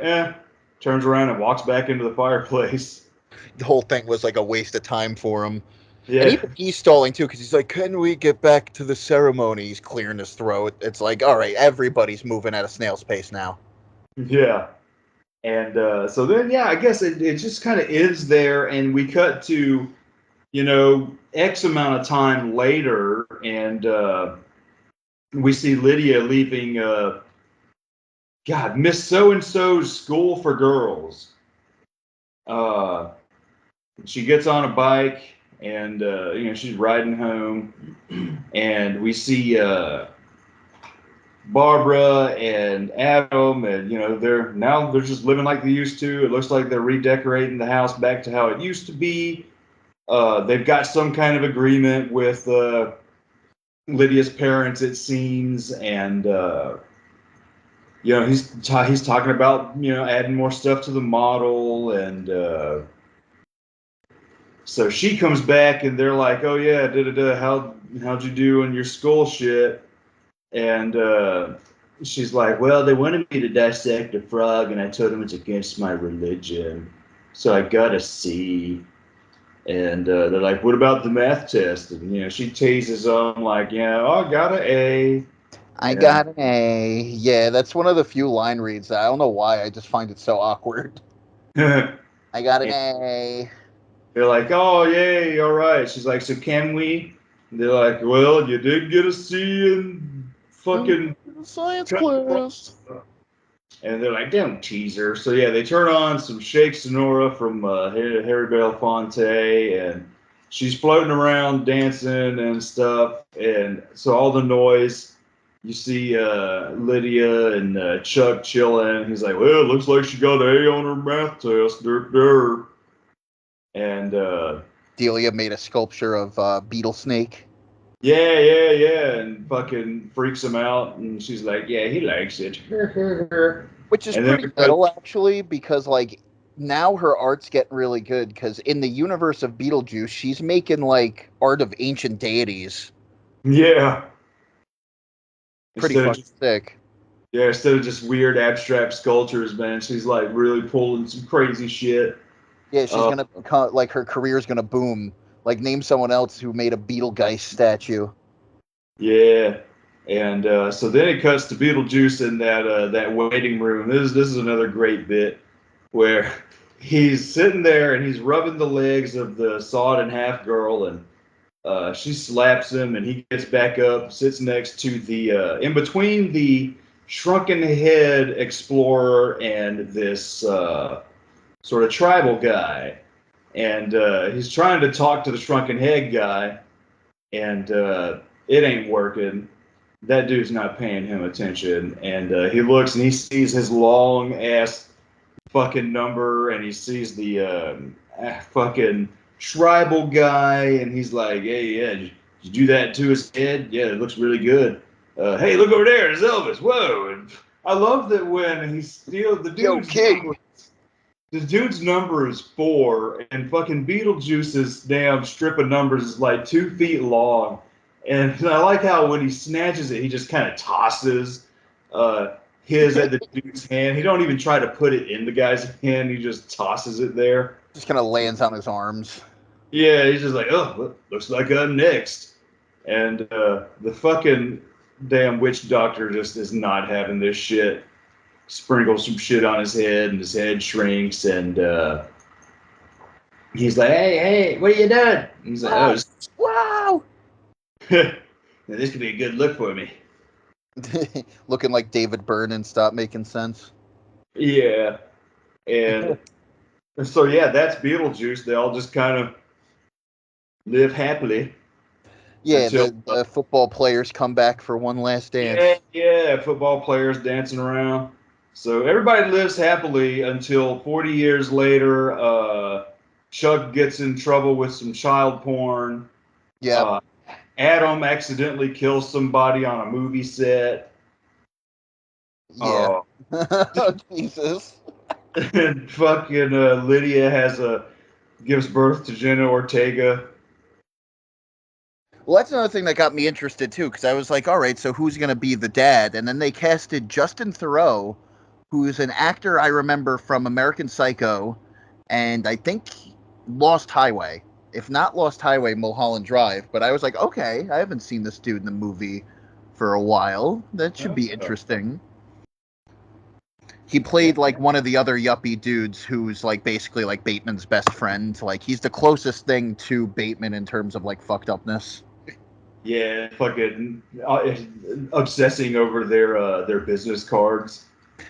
turns around and walks back into the fireplace. The whole thing was like a waste of time for him. And Yeah, even he's stalling too, because he's like, "Can we get back to the ceremony?" He's clearing his throat. It's like, all right, everybody's moving at a snail's pace now. yeah. And so then, yeah, I guess it just kind of ends there, and we cut to, X amount of time later, and we see Lydia leaving, God, Miss So and So's school for girls. Uh, she gets on a bike, and she's riding home, and we see Barbara and Adam, and they're just living like they used to. It looks like they're redecorating the house back to how it used to be. They've got some kind of agreement with Lydia's parents, it seems, and he's talking about adding more stuff to the model, and so she comes back, and they're like, "Oh yeah, how'd you do on your school shit?" And she's like, "Well, they wanted me to dissect a frog, and I told them it's against my religion, so I got a C." And they're like, "What about the math test?" And she teases them like, "Yeah, oh, I got an A." I And got an A. Yeah, that's one of the few line reads that I don't know why. I just find it so awkward. I got an A. they're like, oh, yay, all right. She's like, so can we? And they're like, well, you did get a C in fucking Science class. and they're like, don't tease her. So yeah, they turn on some Shake Sonora from Harry Belafonte, and she's floating around dancing and stuff. And so all the noise, you see Lydia and Chuck chilling. He's like, well, it looks like she got an A on her math test. Dur. And Delia made a sculpture of Beetle Snake. yeah, and fucking freaks him out. And she's like, yeah, he likes it. Which is And pretty then cool, actually, because, like, now her art's getting really good, because in the universe of Beetlejuice, she's making, like, art of ancient deities. yeah. Pretty Instead of fucking sick. Yeah, instead of just weird abstract sculptures, man, she's like really pulling some crazy shit. Yeah, she's Uh, gonna become, like, her career's gonna boom. Like, name someone else who made a Beetlegeist statue. yeah, and so then it cuts to Beetlejuice in that waiting room. This is another great bit where he's sitting there and he's rubbing the legs of the sawed in half girl, and she slaps him, and he gets back up, sits next to the in between the shrunken head explorer and this sort of tribal guy, and he's trying to talk to the shrunken head guy, and it ain't working. That dude's not paying him attention, and he looks and he sees his long ass fucking number, and he sees the fucking tribal guy, and he's like, "Hey, yeah, did you do that to his head? Yeah, it looks really good. Hey, look over there, it's Elvis. Whoa!" And I love that when he steals the Yo, dude's King. the dude's number is 4, and fucking Beetlejuice's damn strip of numbers is like 2 feet long. And I like how when he snatches it, he just kind of tosses his at the dude's hand. He don't even try to put it in the guy's hand. He just tosses it there. Just kind of lands on his arms. Yeah, he's just like, oh, looks like I'm next. And the fucking damn witch doctor just is not having this shit. Sprinkles some shit on his head, and his head shrinks, and he's like, hey, what are you doing? And he's like, oh, Wow! this could be a good look for me. Looking like David Byrne and Stop Making Sense. Yeah. And so, yeah, that's Beetlejuice. They all just kind of live happily. Yeah, Until, the football players come back for one last dance. yeah, football players dancing around. So everybody lives happily until 40 years later, Chuck gets in trouble with some child porn. Yeah. Adam accidentally kills somebody on a movie set. Yeah. Jesus. And fucking Lydia gives birth to Jenna Ortega. Well, that's another thing that got me interested too, because I was like, all right, so who's going to be the dad? And then they casted Justin Theroux, who's an actor I remember from American Psycho, and I think Lost Highway. If not Lost Highway, Mulholland Drive. But I was like, okay, I haven't seen this dude in the movie for a while. That should be interesting. He played like one of the other yuppie dudes who's like basically like Bateman's best friend. Like he's the closest thing to Bateman in terms of like fucked upness. Yeah, fucking obsessing over their business cards.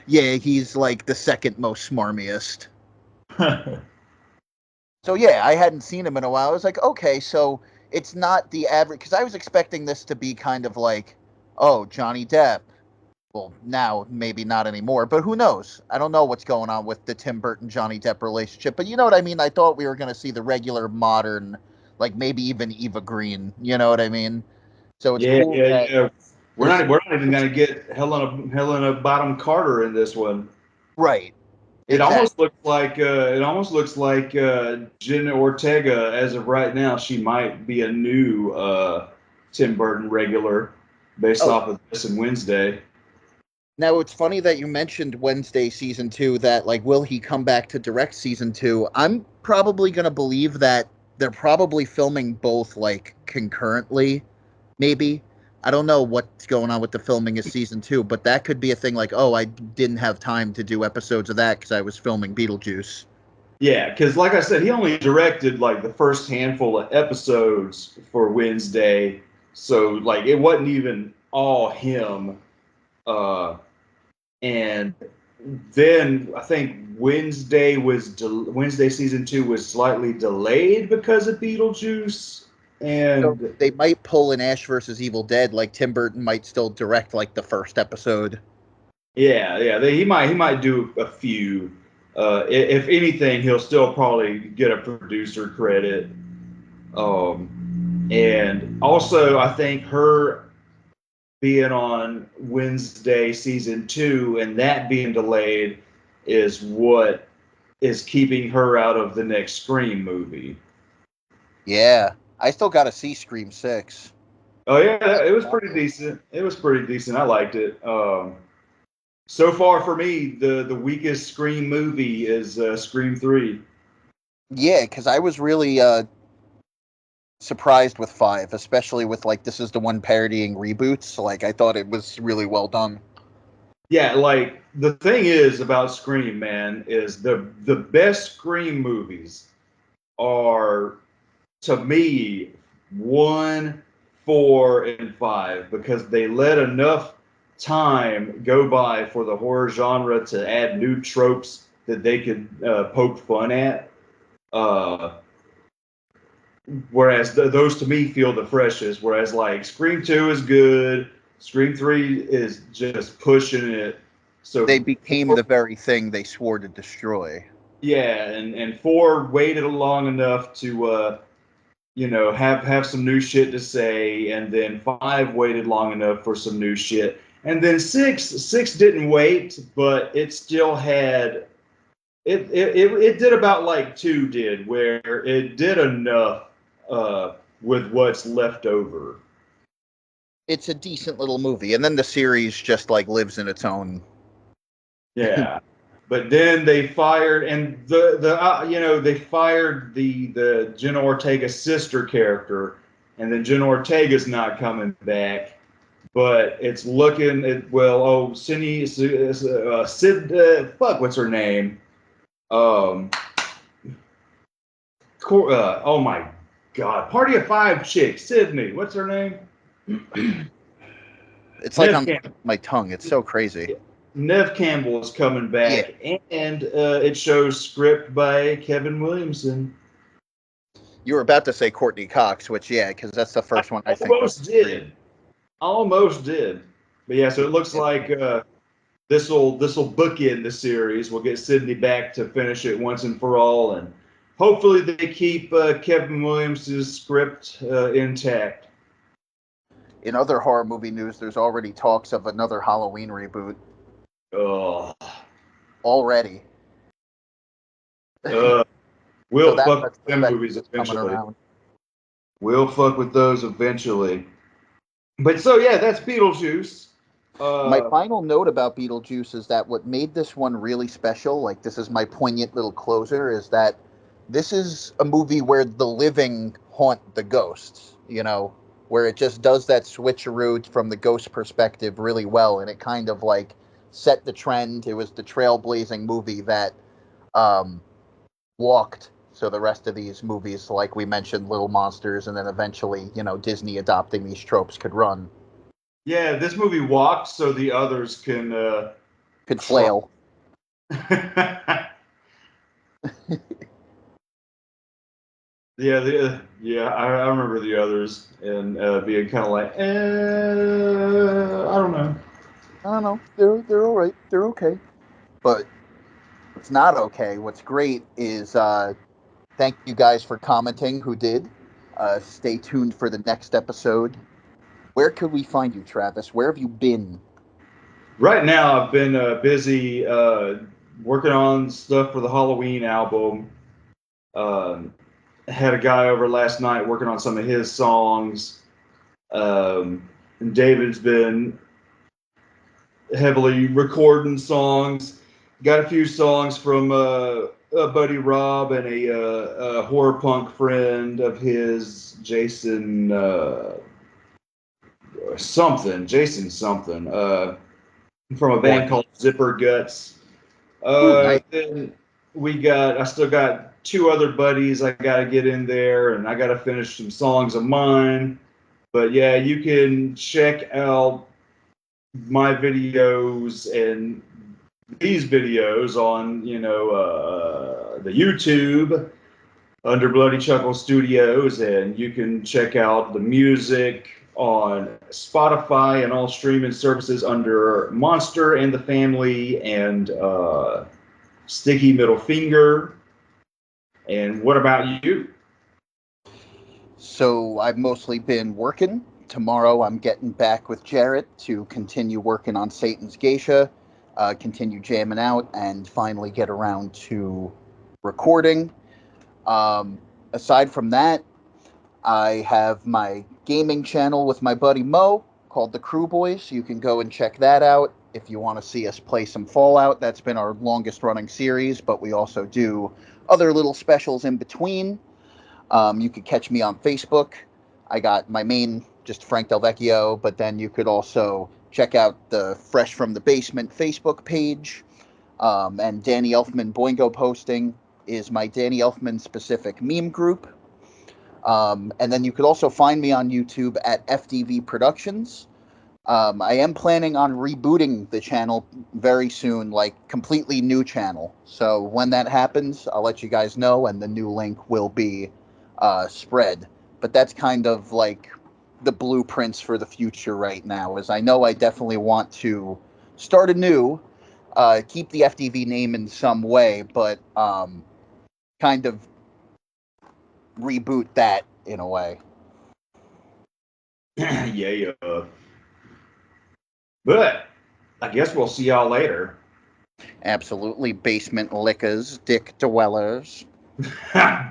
Yeah, he's like the second most smarmiest. So yeah, I hadn't seen him in a while. I was like, okay, so it's not the average, because I was expecting this to be kind of like, oh, Johnny Depp. Well, now maybe not anymore, but who knows? I don't know what's going on with the Tim Burton Johnny Depp relationship, but you know what I mean? I thought we were going to see the regular modern, like maybe even Eva Green. You know what I mean? So it's cool. Yeah. We're not even gonna get Helena Bottom Carter in this one. Right. It Exactly. almost looks like Jenna Ortega as of right now. She might be a new Tim Burton regular based off of this and Wednesday. Now, it's funny that you mentioned Wednesday season 2, that, like, will he come back to direct season 2? I'm probably going to believe that they're probably filming both, like, concurrently, maybe. I don't know what's going on with the filming of season 2, but that could be a thing like, oh, I didn't have time to do episodes of that because I was filming Beetlejuice. Yeah, because like I said, he only directed like the first handful of episodes for Wednesday, so like it wasn't even all him. Uh, and then I think Wednesday season 2 was slightly delayed because of Beetlejuice, So and they might pull an Ash versus Evil Dead, like Tim Burton might still direct like the first episode. he might do a few. If anything, he'll still probably get a producer credit. And also, I think her being on Wednesday season 2 and that being delayed is what is keeping her out of the next Scream movie. Yeah, I still got to see Scream 6. Oh yeah, it was pretty decent. It was pretty decent. I liked it. So far for me, the weakest Scream movie is Scream 3. Yeah, because I was really surprised with 5, especially with like this is the one parodying reboots. Like I thought it was really well done. Yeah, like the thing is about Scream, man, is the best Scream movies are to me 1, 4, and 5 because they let enough time go by for the horror genre to add new tropes that they could poke fun at. Uh, whereas those to me feel the freshest. Whereas like Scream 2 is good, Scream 3 is just pushing it. So They became the very thing they swore to destroy. yeah, and 4 waited long enough to have some new shit to say, and then 5 waited long enough for some new shit, and then six didn't wait, but it still had it did about like 2 did, where it did enough with what's left over. It's a decent little movie, and then the series just like lives in its own. Yeah. But then they fired, and they fired the Jenna Ortega's sister character, and then Jenna Ortega's not coming back. But it's looking at Cindy, what's her name? Oh my God, Party of Five chick, Sydney. What's her name? It's like Nev on Campbell. my tongue. It's so crazy. Nev Campbell is coming Yeah. back, and it shows script by Kevin Williamson. You were about to say Courtney Cox, which yeah, because that's the first one I think. Almost did. But yeah, so it looks like this'll bookend the series. We'll get Sydney back to finish it once and for all, and hopefully they keep Kevin Williams' script intact. In other horror movie news, there's already talks of another Halloween reboot. Oh. Already. We'll So fuck with them movies eventually. We'll fuck with those eventually. But so yeah, that's Beetlejuice. My final note about Beetlejuice is that what made this one really special, like this is my poignant little closer, is that this is a movie where the living haunt the ghosts, where it just does that switcheroo from the ghost perspective really well, and it kind of like set the trend. It was the trailblazing movie that walked so the rest of these movies, like we mentioned, Little Monsters, and then eventually, Disney adopting these tropes could run. Yeah, this movie walked so the others Could flail. I remember the others and being kind of like, I don't know. I don't know. They're all right. They're okay. But what's not okay, what's great is thank you guys for commenting who did. Stay tuned for the next episode. Where could we find you, Travis? Where have you been? Right now, I've been busy working on stuff for the Halloween album. Had a guy over last night working on some of his songs. And David's been heavily recording songs. Got a few songs from buddy Rob and a horror punk friend of his, Jason something, from a band called Zipper Guts. Ooh, nice. Then I still got 2 other buddies I got to get in there, and I got to finish some songs of mine. But yeah, you can check out my videos and these videos on, the YouTube under Bloody Chuckle Studios, and you can check out the music on Spotify and all streaming services under Monster and the Family and Sticky Middle Finger. And what about you? So I've mostly been working. Tomorrow I'm getting back with Jarrett to continue working on Satan's Geisha, continue jamming out, and finally get around to recording. Um, Aside from that, I have my gaming channel with my buddy Mo called The Crew Boys. You can go and check that out if you want to see us play some Fallout. That's been our longest running series, but we also do other little specials in between. You could catch me on Facebook. I got my main, just Frank Del Vecchio, but then you could also check out the Fresh from the Basement Facebook page. And Danny Elfman Boingo Posting is my Danny Elfman specific meme group. And then you could also find me on YouTube at FDV Productions. I am planning on rebooting the channel very soon, like completely new channel. So when that happens, I'll let you guys know, and the new link will be spread. But that's kind of like the blueprints for the future right now. Is I know I definitely want to start anew, keep the FDV name in some way, but kind of reboot that in a way. Yeah. But I guess we'll see y'all later. Absolutely, basement lickers, dick dwellers.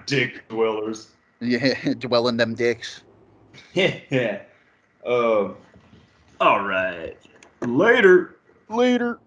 Dick dwellers. Yeah, dwelling them dicks. Yeah. All right. Later. Later.